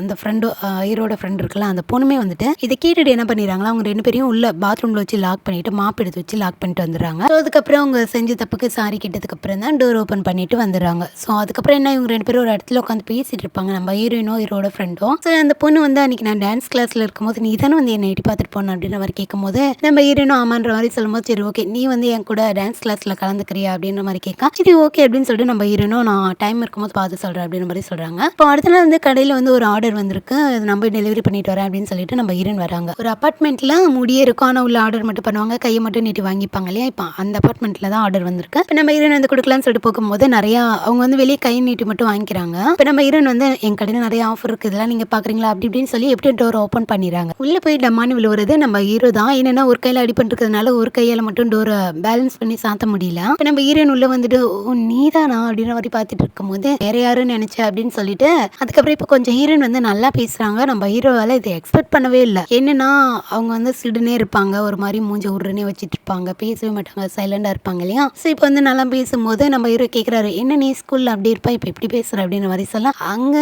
அந்த ஃப்ரெண்டு ஹீரோட ஃப்ரெண்ட் இருக்குல்ல அந்த பொண்ணுமே வந்துட்டு இதை கேட்டுட்டு என்ன பண்ணிடுறாங்களா அவங்க 2 பேரையும் உள்ள பாத்ரூம்ல வச்சு லாக் பண்ணிட்டு மாப் எடுத்து வச்சு லாக் பண்ணிட்டு வந்துடுறாங்க. ஸோ அதுக்கப்புறம் அவங்க செஞ்ச தப்புக்கு சாரி கேட்டதுக்கு அப்புறம் தான் டோர் ஓப்பன் பண்ணிட்டு வந்துடுறாங்க. ஸோ அதுக்கப்புறம் என்ன இவங்க 2 பேரும் ஒரு இடத்துல உட்காந்து பேசிட்டு இருப்பாங்க நம்ம ஹீரோயினோ ஹீரோட ஃப்ரெண்டும். ஸோ அந்த பொண்ணு வந்து அன்னைக்கு நான் டான்ஸ் கிளாஸ்ல இருக்கும்போது நீ தானே வந்து என்னை எட்டி பார்த்துட்டு போன அப்படின்ற மாதிரி கேட்கும்போது நம்ம ஹீரோயினோ ஆமான்ற மாதிரி சொல்லும்போது சரி ஓகே நீ வந்து என் கூட டான்ஸ் கிளாஸ்ல கலந்துக்கிறியா அப்படின்ற மாதிரி கேட்கா, சரி ஓகே அப்படின்னு சொல்லிட்டு நம்ம ஹீரோயினோ நான் டைம் இருக்கும்போது பார்த்து சொல்றேன் அப்படின்ற மாதிரி சொல்றாங்க. இப்போ அடுத்த நாள் வந்து கடையில் வந்து ஒரு ஆர்டர் வந்திருக்கு, அது நம்ம டெலிவரி பண்ணிட்டு வரேன் அப்படின்னு சொல்லிட்டு நம்ம ஹீரோயின் வராங்க. ஒரு அப்பார்ட்மெண்ட்ல முடியே இருக்கும் ஆனால் உள்ள ஆர்டர் மட்டும் பண்ணுவாங்க, கையை மட்டும் நீட்டி வாங்கிப்பாங்க இல்லையா. இப்போ அந்த அப்பார்ட்மெண்ட்ல தான் ஆர்டர் வந்திருக்கு. இப்போ நம்ம ஹீரோயின் வந்து கொடுக்கலான்னு சொல்லிட்டு போகும்போது நிறைய அவங்க வந்து வெளியே கை நீட்டி மட்டும் வாங்கிக்கிறாங்க. இப்போ நம்ம ஹீரோயின் வந்து என் கடையில் நிறைய ஆஃபர் இருக்கு இதெல்லாம் நீங்க பாக்குறீங்களா அப்படி இப்படின்னு சொல்லி எப்படி டோர் ஓப்பன் பண்ணிடுறாங்க. உள்ள போய் டம்மான்னு விழுவுறது நம்ம ஹீரோ தான். என்னன்னா ஒரு கையில அடிபட்டுருக்கிறதுனால ஒரு கையால மட்டும் டோரை பேலன்ஸ் பண்ணி சாத்த முடியல. இப்போ நம்ம ஹீரோயின் உள்ள வந்துட்டு ஓ நீதானா அப்படின்ற மாதிரி பார்த்துட்டு இருக்கும் போது வேற யாருன்னு நினைச்சேன் அப்படின்னு சொல்லிட்டு அதுக்கப்புறம் இப்போ கொஞ்சம் ஹீரோயின் வந்து நல்லா பேசுறாங்க. நம்ம ஹீரோவால இதை எக்ஸ்பெக்ட் பண்ணவே இல்லை. என்னன்னா அவங்க வந்து சிடுனே இருப்பாங்க, ஒரு மாதிரி மூஞ்ச உருனே வச்சுட்டு இருப்பாங்க, பேசவே மாட்டாங்க, சைலண்டா இருப்பாங்க இல்லையா. ஸோ இப்போ வந்து நல்லா பேசும்போது நம்ம ஹீரோ கேட்குறாரு என்ன நீ ஸ்கூல்ல அப்படி இருப்பா இப்போ இப்படி பேசுற அப்படின்னு மாதிரி சொல்லலாம். அங்க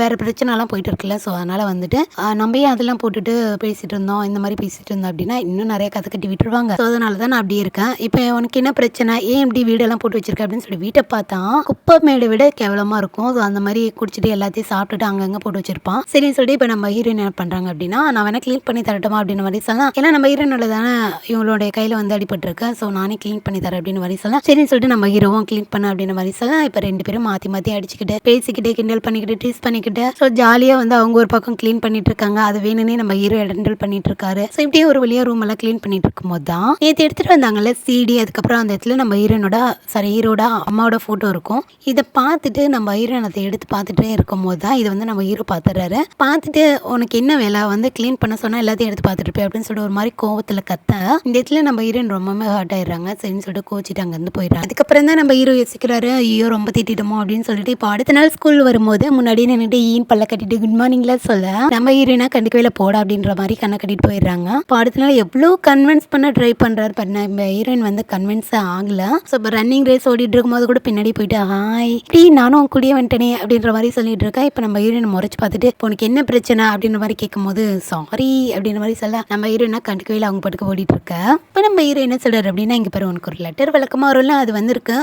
வேற பிரச்சனைலாம் போயிட்டு இருக்குல்ல. ஸோ அதனால வந்துட்டு நம்ம ஏன் அதெல்லாம் போட்டுட்டு பேசிட்டு இருந்தோம் இந்த மாதிரி பேசிட்டு இருந்தோம் அப்படின்னா இன்னும் நிறைய கதை கட்டி விட்டுருவாங்க. ஸோ அதனால தான் நான் அப்படியே இருக்கேன். இப்போ உனக்கு என்ன பிரச்சனை, ஏன் இப்படி வீடெல்லாம் போட்டு வச்சிருக்க அப்படின்னு சொல்லி வீட்டை பார்த்தா குப்பை மேடை விட கேவலமா இருக்கும். ஸோ அந்த மாதிரி குடிச்சிட்டு எல்லாத்தையும் சாப்பிட்டுட்டு அங்கங்க போட்டு வச்சிருப்பான். சரின்னு சொல்லிட்டு இப்போ நம்ம ஹீரோயின் என்ன பண்றாங்க அப்படின்னா நான் வேணா கிளீன் பண்ணி தரட்டுமா அப்படின்னு மாதிரி சொல்லலாம். ஏன்னா நம்ம ஹீரோயினோட தானே இவங்களோட என்னுடைய கையில் வந்து அடிபட்டிருக்கு, ஸோ நானே க்ளீன் பண்ணி தரேன் அப்படின்னு மாதிரி சொல்ல, சரின்னு சொல்லிட்டு நம்ம ஹீரோவும் க்ளீன் பண்ண அப்படின்னு மாதிரி சொல்ல, இப்போ 2 பேரும் மாற்றி மாற்றி அடிச்சுக்கிட்டு பேசிக்கிட்டு கிண்டல் பண்ணிக்கிட்டு டீஸ் பண்ணிக்கிட்டு ஸோ ஜாலியாக வந்து அவங்க ஒரு பக்கம் க்ளீன் பண்ணிட்டு இருக்காங்க. அது வேணும்னே நம்ம ஹீரோ ஹேண்டில் பண்ணிட்டு இருக்காரு. ஸோ இப்படியே ஒரு வழியாக ரூம் எல்லாம் க்ளீன் பண்ணிட்டு இருக்கும்போது தான் நேற்று எடுத்துகிட்டு வந்தாங்கல்ல சிடி, அதுக்கப்புறம் அந்த இடத்துல நம்ம ஹீரோட அம்மாவோட ஃபோட்டோ இருக்கும். இதை பார்த்துட்டு நம்ம ஹீரோன் அதை எடுத்து பார்த்துட்டே இருக்கும்போது தான் இதை வந்து நம்ம ஹீரோ பார்த்துறாரு. பார்த்துட்டு உனக்கு என்ன வேலை வந்து க்ளீன் பண்ண சொன்னால் எல்லாத்தையும் எடுத்து பார்த்துட்டு இருப்பேன் அப்படின்னு சொல்லிட்டு ஒரு மாதிரி கோவத்தில் கத்த, இந்த இடத்துல நம்ம ஹீரோயின் ரொம்பவே ஹர்ட் ஆயிடுறாங்க. சரின்னு சொல்லிட்டு கோச்சிட்டு அங்கேருந்து போயிடுறாங்க. அதுக்கப்புறம் தான் நம்ம ஹீரோ யோசிக்கிறாரு, ஐயோ ரொம்ப திட்டிட்டோமோ அப்படின்னு சொல்லிட்டு இப்போ அடுத்த நாள் ஸ்கூல் வரும்போது முன்னாடி நின்றுட்டு ஈன் பல்ல கட்டிட்டு குட் மார்னிங்லாம் சொல்ல, நம்ம ஹீரோயினா கண்டுக்கவே போட அப்படின்ற மாதிரி கண்ணை கட்டிட்டு போயிடுறாங்க. இப்போ அடுத்த நாள் எவ்வளோ கன்வின்ஸ் பண்ண ட்ரை பண்ணுறாரு பாருங்க, நம்ம ஹீரோயின் வந்து கன்வின்ஸ் ஆகல. ஸோ இப்போ ரன்னிங் ரேஸ் ஓடிட்டு இருக்கும்போது கூட பின்னாடி போயிட்டு ஹாய் டீ நானும் கூடிய வந்துட்டேனே அப்படின்ற மாதிரி சொல்லிட்டு இருக்கா. இப்போ நம்ம ஹீரோயின் முறைச்சு பார்த்துட்டு இப்போ உனக்கு என்ன பிரச்சனை அப்படின்ற மாதிரி கேட்கும்போது சாரி அப்படின்ற மாதிரி சொல்ல, நம்ம ஹீரோயினா கண்டுக்கவே அவங்க பட்டுக்கு ஓடிட்டு இருக்க. இப்போ நம்ம ஹீரோ என்ன சொல்றாரு அப்படின்னா, இங்கே பாரு உனக்கு ஒரு லெட்டர் வழக்கமாக வரும்ல, அது வந்துருக்கு,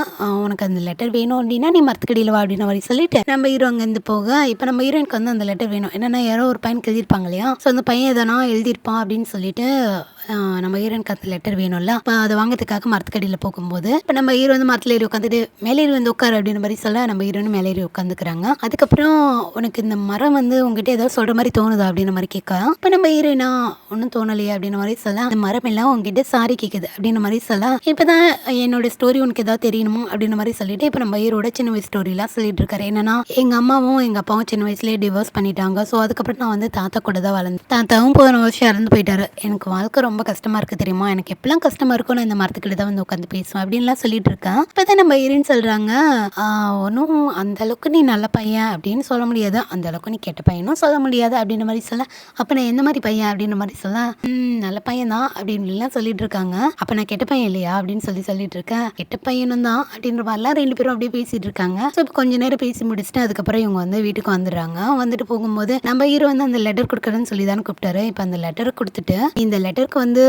உனக்கு அந்த லெட்டர் வேணும் அப்படின்னா நீ மரத்துக்கடியில் வா அப்படின்ற மாதிரி சொல்லிட்டு நம்ம ஹீரோ அங்கேருந்து போக, இப்போ நம்ம ஹீரோயினுக்கு வந்து அந்த லெட்டர் வேணும். என்னன்னா யாரோ ஒரு பையன் எழுதியிருப்பாங்க இல்லையா, ஸோ அந்த பையன் எதனா எழுதியிருப்பான் அப்படின்னு சொல்லிட்டு நம்ம ஹீரோனுக்கு அந்த லெட்டர் வேணும்ல, இப்போ அதை வாங்கிறதுக்காக மரத்துக்கடியில் போகும்போது இப்போ நம்ம ஹீரோ வந்து மரத்தில் ஏறி உட்காந்துட்டு மேலே ஏறி வந்து உட்காரு அப்படின்ற மாதிரி சொல்ல, நம்ம ஹீரோனும் மேலே ஏறி உட்காந்துக்கிறாங்க. அதுக்கப்புறம் உனக்கு இந்த மரம் வந்து உங்ககிட்ட ஏதோ சொல்கிற மாதிரி தோணுதா அப்படின்ற மாதிரி கேட்க, இப்போ நம்ம ஹீரோயினா ஒன்றும் தோணலையே அப்படின்ற மாதிரி சொல்ல, அந்த மரம் எல்லாம் உங்ககிட்ட சாரி கேட்குது அப்படின்ற மாதிரி சொல்ல, இப்போ தான் என்னோட ஸ்டோரி உனக்கு ஏதாவது தெரியணுமோ அப்படின்ற மாதிரி சொல்லிட்டு இப்போ நம்ம ஹீரோட சின்ன வயசு ஸ்டோரிலாம் சொல்லிட்டு இருக்காரு. என்னன்னா எங்கள் அம்மாவும் எங்கள் அப்பாவும் சின்ன வயசுலேயே டிவோர்ஸ் பண்ணிட்டாங்க. ஸோ அதுக்கப்புறம் நான் வந்து தாத்தா கூட தான் வளர்ந்தேன். தாத்தாவும் போன வருஷம் இறந்து போயிட்டாரு. எனக்கு வாழ்க்கை ரொம்ப கஷ்டமாக இருக்குது தெரியுமா, எனக்கு எப்பெல்லாம் கஷ்டமாக இருக்கும் நான் இந்த மரத்துக்கிட்ட தான் வந்து உட்காந்து பேசுவேன் அப்படின்லாம் சொல்லிட்டு இருக்கேன். இப்போ தான் நம்ம ஹீரோன்னு சொல்கிறாங்க, ஒன்றும் அந்த அளவுக்கு நீ நல்ல பையன் அப்படின்னு சொல்ல முடியாது, அந்த அளவுக்கு நீ கெட்ட பையனும் சொல்ல முடியாது அப்படின்ற மாதிரி சொல்ல, அப்போ நான் எந்த மாதிரி பையன் அப்படின்ற மாதிரி சொல்ல, நல்ல பையன் தான் அப்படின்லாம் சொல்லிட்டு இருக்காங்க. அப்போ நான் கெட்ட பையன் இல்லையா அப்படின்னு சொல்லிட்டு இருக்கேன். கெட்ட பையனும் தான் அப்படின்ற மாதிரிலாம் 2 பேரும் அப்படியே பேசிட்டு இருக்காங்க. ஸோ இப்போ கொஞ்ச நேரம் பேசி முடிச்சுட்டு அதுக்கப்புறம் இவங்க வந்து வீட்டுக்கு வந்துடுறாங்க. வந்துட்டு போகும்போது நம்ம ஹீரோ வந்து அந்த லெட்டர் கொடுக்குறேன்னு சொல்லி தானே கூப்பிட்டாரு. இப்போ அந்த லெட்டரை கொடுத்துட்டு இந்த லெட்டருக்கு வந்து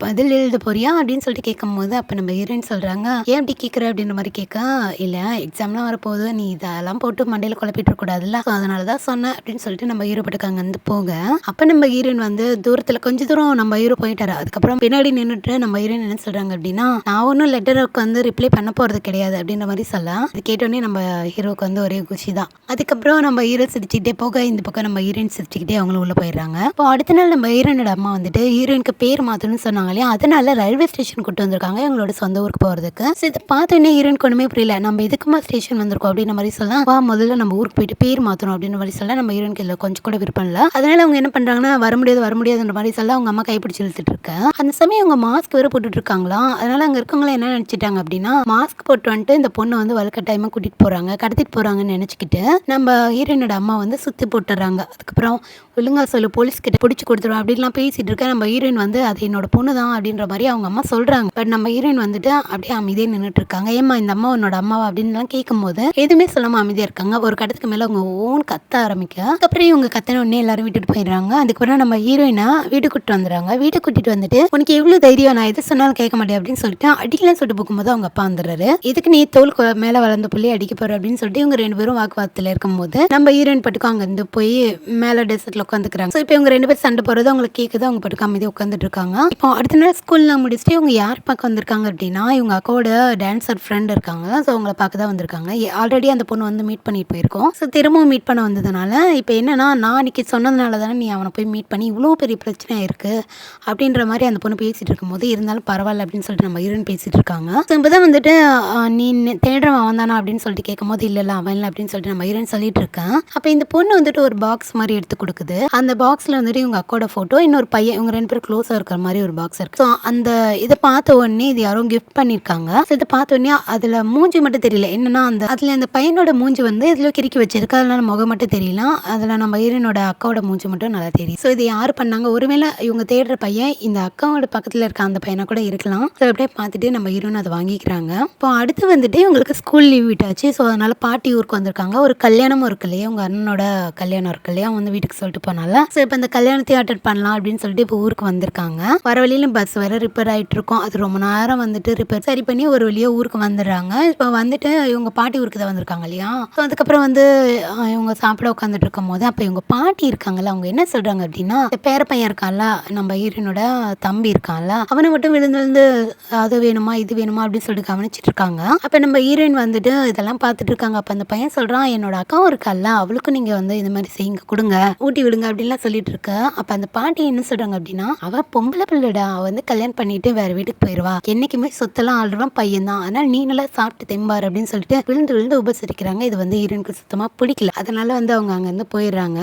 பதில் எழுத போறியா அப்படின்னு சொல்லிட்டு கேட்கும்போது அப்போ நம்ம ஹீரோயின் சொல்கிறாங்க, ஏன் அப்படி கேட்குற அப்படின்ற மாதிரி கேட்க, இல்லை எக்ஸாம்லாம் வரப்போகுது, நீ இதெல்லாம் போட்டு மண்டையில் குழப்பிட்டு இருக்கக்கூடாதுல்ல, ஸோ அதனால தான் சொன்னேன் அப்படின்னு சொல்லிட்டு நம்ம ஹீரோ பட்டுக்காங்க வந்து போக, அப்போ நம்ம ஹீரோயின் வந்து தூரத்தில் கொஞ்சம் தூரம் நம்ம ஹீரோ போயிட்டாரு. அதுக்கப்புறம் பின்னாடி நின்றுட்டு நம்ம ஹீரோயின் என்ன சொல்கிறாங்க அப்படின்னா, நான் ஒன்றும் லெட்டருக்கு வந்து ரிப்ளை பண்ண போகிறது கிடையாது அப்படின்ற மாதிரி சொல்ல, அது கேட்டோடனே நம்ம ஹீரோவுக்கு வந்து ஒரே குஷி தான். அதுக்கப்புறம் நம்ம ஹீரோ சிரிச்சுக்கிட்டே போக இந்த பக்கம் நம்ம ஹீரோயின் சிரிச்சுக்கிட்டே அவங்களும் உள்ளே போயிடுறாங்க. இப்போ அடுத்த நாள் நம்ம ஹீரோயினோட அம்மா வந்துட்டு ஹீரோயினுக்கு பேர் மாற்றணும்னு சொன்னாங்க இல்லையா, அதனால ரயில்வே ஸ்டேஷன் கூட்டு வந்திருக்காங்க எங்களோட சொந்த ஊருக்கு போகிறதுக்கு. ஸோ இதை பார்த்தோன்னே ஹீரோயினுக்கு ஒன்றுமே புரியல, நம்ம இதுக்குமா ஸ்டேஷன் வந்திருக்கோம் அப்படின்ற மாதிரி சொல்லலாம், வா முதல்ல நம்ம ஊருக்கு போயிட்டு பேர் மாற்றணும் அப்படின்ற மாதிரி சொல்ல, நம்ம ஹீரோயினுக்கு இல்லை கொஞ்சம் கூட விருப்பம் இல்லை. அதனால அவங்க என்ன பண்ணுறாங்கன்னா வர முடியாதுன்ற மாதிரி சொல்ல அவங்க அம்மா கைப்பிடிச்சு இழுத்துட்டு இருக்கேன். அந்த சமயம் அவங்க மாஸ்க் வேறு போட்டுட்டு இருக்காங்களா, அதனால அங்கே இருக்கவங்களாம் என்ன நினச்சிட்டாங்க அப்படின்னா, மாஸ்க் போட்டு வந்துட்டு இந்த பொண்ணை வந்து வலுக்கட்டாயமாக கூட்டிகிட்டு போகிறாங்க, கடத்திட்டு போகிறாங்கன்னு நினச்சிக்கிட்டு நம்ம ஹீரோயினோட அம்மா வந்து சுற்றி போட்டுறாங்க. அதுக்கப்புறம் ஒழுங்கா சொல்லு போலீஸ் கிட்ட பிடிச்சி கொடுத்துருவோம் அப்படின்லாம் பேசிட்டு இருக்க, நம்ம ஹீரோயின் வந்து அது என்னோட பொண்ணு தான் அப்படின்ற மாதிரி அவங்க அம்மா சொல்கிறாங்க. பட் நம்ம ஹீரோயின் வந்துட்டு அப்படியே அமைதியே நின்றுட்டு இருக்காங்க. ஏமா இந்த அம்மா உன்னோட அம்மாவா அப்படின்லாம் கேட்கும்போது எதுவுமே சொல்லாமல் அமைதியாக இருக்காங்க. ஒரு கட்டத்துக்கு மேலே அவங்க ஓன் கத்த ஆரம்பிக்க, அதுக்கப்புறம் இவங்க கத்தன உடனே எல்லாரும் விட்டுட்டு போயிடுறாங்க. அதுக்கப்புறம் நம்ம ஹீரோயினா வீட்டுக்கு கூட்டிட்டு வந்துடுறாங்க. வீட்டுக்கு கூட்டிட்டு வந்துட்டு உனக்கு எவ்வளோ தைரியம், நான் எது சொன்னாலும் கேட்க மாட்டேன் அப்படின்னு சொல்லிட்டு அடிக்கலாம் சொல்லிட்டு போகும்போது அவங்க அப்பா வந்துடுறாரு. இதுக்கு நீ தோல் மேலே வளர்ந்த புள்ளி அடிக்க போற அப்படின்னு சொல்லிட்டு இவங்க 2 பேரும் வாக்குவாதத்தில் இருக்கும்போது நம்ம ஹீரோயின் பட்டுக்கும் அங்கே இருந்து போய் மேலே டெசர்ட்ல உட்காந்துக்கிறாங்க. ஸோ இப்போ இவங்க 2 பேரும் சண்டை போகிறது அவங்களுக்கு கேட்குது, அவங்க பட்டுக்கு அமைதியாக உட்காந்துட்டு இருக்காங்க. இப்போ அடுத்த நாள் ஸ்கூல்லாம் முடிச்சுட்டு இவங்க யார் பார்க்க வந்திருக்காங்க அப்படின்னா, இவங்க அக்காவோட டான்ஸர் ஃப்ரெண்ட் இருக்காங்க. ஸோ அவங்கள பார்க்க தான் வந்திருக்காங்க. ஆல்ரெடி அந்த பொண்ணு வந்து மீட் பண்ணிட்டு போயிருக்கோம். ஸோ திரும்பவும் மீட் பண்ண வந்ததுனால இப்போ என்னன்னா, நான் அன்றைக்கி சொன்னதுனால தானே நீ அவனை போய் மீட் பண்ணி இவ்வளோ பெரிய பிரச்சனை இருக்குது அப்படின்ற மாதிரி அந்த பொண்ணு பேசிகிட்டு இருக்கும்போது, இருந்தாலும் பரவாயில்ல அப்படின்னு சொல்லிட்டு நம்ம ஹீரோயின் பேசிகிட்டு இருக்காங்க. ஸோ இப்போ தான் வந்துட்டு நீ தேடுறவன் அவன் தானா அப்படின்னு சொல்லிட்டு கேட்கும்போது இல்லை அவன் இல்லை அப்படின்னு சொல்லிட்டு நம்ம ஹீரோயின் சொல்லிட்டு இருக்கேன். அப்போ இந்த பொண்ணு வந்துட்டு ஒரு பாக்ஸ் மாதிரி எடுத்து கொடுக்குது. அந்த பாக்ஸில் வந்துட்டு இவங்க அக்கோட ஃபோட்டோ, இன்னொரு பையன், இவங்க 2 பேரும் க்ளோஸாக இருக்கிற மாதிரி ஒரு பாக்ஸ் இருக்குது. ஸோ அந்த இதை பார்த்த உடனே இது யாரும் கிஃப்ட் பண்ணியிருக்காங்க. ஸோ இதை பார்த்த உடனே அதில் மூஞ்சி மட்டும் தெரியல, என்னன்னா அதில் அந்த பையனோட மூஞ்சி வந்து இதில் கிறுக்கி வச்சிருக்கு, அதனால முகம் மட்டும் தெரியல. அதில் நம்ம ஹீரோனோட அக்காவோட மூஞ்சி மட்டும் நல்லா தெரியும். ஸோ இது யார் பண்ணாங்க, ஒருவேளை இவங்க தேடுற பையன் இந்த அக்காவோட பக்கத்தில் இருக்க அந்த பையனை கூட இருக்கலாம். ஸோ அப்படியே பார்த்துட்டு நம்ம ஹீரோன் அதை வாங்கிக்கிறாங்க. இப்போ அடுத்து வந்துட்டு இவங்களுக்கு ஸ்கூல் லீவ் விட்டாச்சு. ஸோ அதனால பாட்டி ஊருக்கு வந்திருக்காங்க. ஒரு கல்யாணமும் இருக்கு இல்லையா, உங்கள் அண்ணனோட கல்யாணம் இருக்கு இல்லையா, அவங்க வந்து வீட்டுக்கு சொல்லிட்டு போனால. ஸோ இப்போ இந்த கல்யாணத்தையும் அட்டெண்ட் பண்ணலாம் அப்படின்னு சொல்லிட்டு இப்போ ஊருக்கு வந்திருக்காங்க. இருக்காங்க. வர வழியில பஸ் வேற ரிப்பேர் ஆயிட்டு இருக்கும். அது ரொம்ப நேரம் வந்துட்டு ரிப்பேர் சரி பண்ணி ஒரு வழியா ஊருக்கு வந்துடுறாங்க. இப்போ வந்துட்டு இவங்க பாட்டி ஊருக்கு தான் வந்திருக்காங்க இல்லையா? ஸோ அதுக்கப்புறம் வந்து இவங்க சாப்பிட உட்காந்துட்டு இருக்கும்போது அப்போ இவங்க பாட்டி இருக்காங்கல்ல, அவங்க என்ன சொல்றாங்க அப்படின்னா, இந்த பேர பையன் இருக்கான்ல, நம்ம ஹீரோனோட தம்பி இருக்கான்ல, அவனை மட்டும் விழுந்து விழுந்து அது வேணுமா இது வேணுமா அப்படின்னு சொல்லிட்டு கவனிச்சிட்டு இருக்காங்க. அப்ப நம்ம ஹீரோயின் வந்துட்டு இதெல்லாம் பார்த்துட்டு இருக்காங்க. அப்ப அந்த பையன் சொல்றான், என்னோட அக்காவும் இருக்கால்ல, அவளுக்கும் நீங்க வந்து இந்த மாதிரி செய்யுங்க, கொடுங்க, ஊட்டி விடுங்க அப்படின்லாம் சொல்லிட்டு இருக்க. அப்ப அந்த பாட்டி என்ன சொல்றாங்க அப்படின்னா, அவ பொம்பளை பிள்ளைடா, அவ வந்து கல்யாணம் பண்ணிட்டு வேற வீட்டுக்கு போயிருவா, என்னைக்குமே சொத்தெல்லாம் ஆள்றவன் பையன் தான், அதனால நீ நல்லா சாப்பிட்டு தெம்பாரு அப்படின்னு சொல்லிட்டு விழுந்து விழுந்து உபசரிக்கிறாங்க. இது வந்து ஹீரோனுக்கு சுத்தமா பிடிக்கல. அதனால வந்து அவங்க அங்க இருந்து போயிடுறாங்க.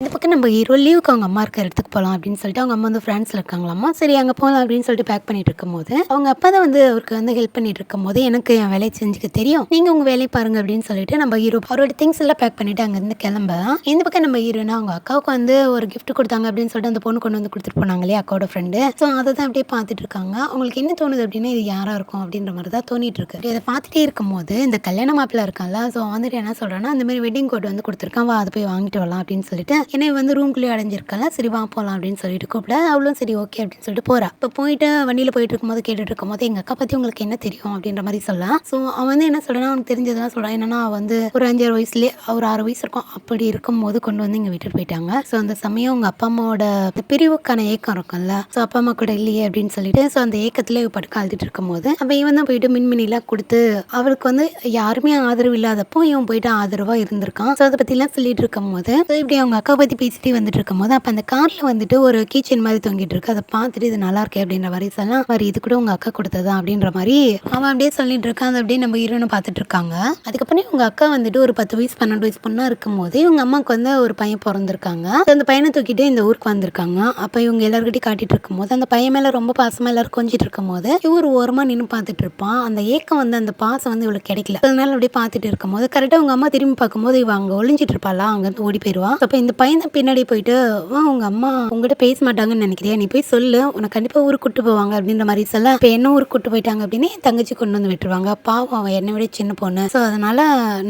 இந்த பக்கம் நம்ம ஹீரோ லீவுக்கு அவங்க அம்மா இருக்கிற இடத்துக்கு போகலாம் அப்படின்னு சொல்லிட்டு அவங்க அம்மா வந்து ஃப்ரான்ஸில் இருக்காங்களாம்மா. சரி அங்கே போகலாம் அப்படின்னு சொல்லிட்டு பேக் பண்ணிட்டு இருக்கும்போது அவங்க அப்பா தான் வந்து அவருக்கு வந்து ஹெல்ப் பண்ணிட்டு இருக்கும்போது, எனக்கு என் வேலையை செஞ்சுக்க தெரியும், நீங்கள் உங்கள் வேலையை பாருங்க அப்படின்னு சொல்லிட்டு நம்ம ஹீரோ அவரோட திங்ஸ் எல்லாம் பேக் பண்ணிட்டு அங்கேருந்து கிளம்ப. இந்த பக்கம் நம்ம ஹீரோனா அவங்க அக்காவுக்கு வந்து ஒரு கிஃப்ட் கொடுத்தாங்க அப்படின்னு சொல்லிட்டு அந்த பொண்ணு கொண்டு வந்து கொடுத்துட்டு போனாங்க இல்லையா, அக்காவோட ஃப்ரெண்டு. ஸோ அதை தான் அப்படியே பார்த்துட்டு இருக்காங்க. அவங்களுக்கு என்ன தோணுது அப்படின்னா, இது யாராக இருக்கும் அப்படின்ற மாதிரி தான் தோணிட்டு இருக்கு. இதை பார்த்துட்டே இருக்கும்போது இந்த கல்யாண மாப்பிள்ள இருக்கான்ல, ஸோ வந்துட்டு என்ன சொல்கிறான்னா, அந்த மாதிரி வெட்டிங் கோட் வந்து கொடுத்துருக்கான், வா அதை போய் வாங்கிட்டு வரலாம் அப்படின்னு சொல்லிட்டு என்னை வந்து ரூம்குள்ளேயே அடைஞ்சிருக்கல, சரி வா போகலாம் அப்படின்னு சொல்லிட்டு கூப்பிட, அவளும் சரி ஓகே அப்படின்னு சொல்லிட்டு போறா. இப்போ போயிட்டு வண்டியில் போயிட்டு இருக்கும்போது கேட்டுட்டு இருக்கும்போது, எங்கள் அக்கா பற்றி உங்களுக்கு என்ன தெரியும் அப்படின்ற மாதிரி சொல்லலாம். ஸோ அவன் வந்து என்ன சொல்றான்னா, அவனுக்கு தெரிஞ்சதெல்லாம் சொல்கிறான். என்னன்னா வந்து ஒரு 5-6 வயசுலேயே ஒரு 6 வயசு இருக்கும், அப்படி இருக்கும்போது கொண்டு வந்து இங்கே விட்டுட்டு போயிட்டாங்க. ஸோ அந்த சமயம் உங்கள் அப்பா அம்மாவோட பிரிவுக்கான ஏக்கம் இருக்கும்ல, ஸோ அப்பா அம்மா கூட இல்லையே அப்படின்னு சொல்லிட்டு ஸோ அந்த ஏக்கத்தில் படுக்க அழுதுட்டு இருக்கும்போது அப்போ இவன் தான் போயிட்டு மின்மினிலாம் கொடுத்து அவளுக்கு வந்து யாருமே ஆதரவு இல்லாதப்போ இவன் போயிட்டு ஆதரவாக இருந்திருக்கான். ஸோ அதை பற்றிலாம் சொல்லிட்டு இருக்கும்போது ஸோ இப்படி அவங்க அக்கா பற்றி பேசிட்டு வந்துட்டு இருக்கும்போது அப்போ அந்த காரில் வந்துட்டு ஒரு கீச்சன் மாதிரி தொங்கிட்டு இருக்கு. அதை பார்த்துட்டு இது நல்லா இருக்கே அப்படின்ற மாதிரி சொல்லலாம், வரி இது கூட உங்கள் அக்கா கொடுத்ததா அப்படின்ற மாதிரி அவன் அப்படியே சொல்லிட்டு இருக்கான். அதை அப்படியே நம்ம ஹீரோனை பார்த்துட்டு இருக்காங்க. அதுக்கப்புறம் உங்கள் அக்கா வந்துட்டு ஒரு 10 வயசு 12 வயசு பொண்ணாக இருக்கும்போது இவங்க அம்மாவுக்கு வந்து ஒரு பையன் பிறந்திருக்காங்க. அந்த பையனை தூக்கிட்டு இந்த ஊருக்கு வந்திருக்காங்க. அப்போ இவங்க எல்லாருக்கிட்டையும் காட்டிட்டு இருக்கும்போது அந்த பையன் மேலே ரொம்ப பாசமாக எல்லாரும் கொஞ்சிட்டு இருக்கும்போது இவர் ஓரமாக நின்று பார்த்துட்டு இருப்பான். அந்த ஏக்கம் வந்து அந்த பாசம் வந்து இவளுக்கு கிடைக்கல. அதனால அப்படியே பார்த்துட்டு இருக்கும்போது கரெக்டாக உங்கள் அம்மா திரும்பி பார்க்கும்போது இவ அங்கே ஒளிஞ்சிட்டு இருப்பாளா, அங்கேருந்து ஓடி போயிடுவா. அப்போ இந்த பையன் தான் பின்னாடி போயிட்டு உங்க அம்மா உங்ககிட்ட பேச மாட்டாங்கன்னு நினைக்கிறியா, நீ போய் சொல்லு, உனக்கு கண்டிப்பாக ஊருக்கு கூட்டு போவாங்க அப்படின்ற மாதிரி சொல்ல. இப்போ என்ன ஊருக்கு கூட்டு போயிட்டாங்க அப்படின்னு என் தங்கச்சி கொண்டு வந்து விட்டுருவாங்க. பாவம் அவன் என்னை விட சின்ன பொண்ணு, ஸோ அதனால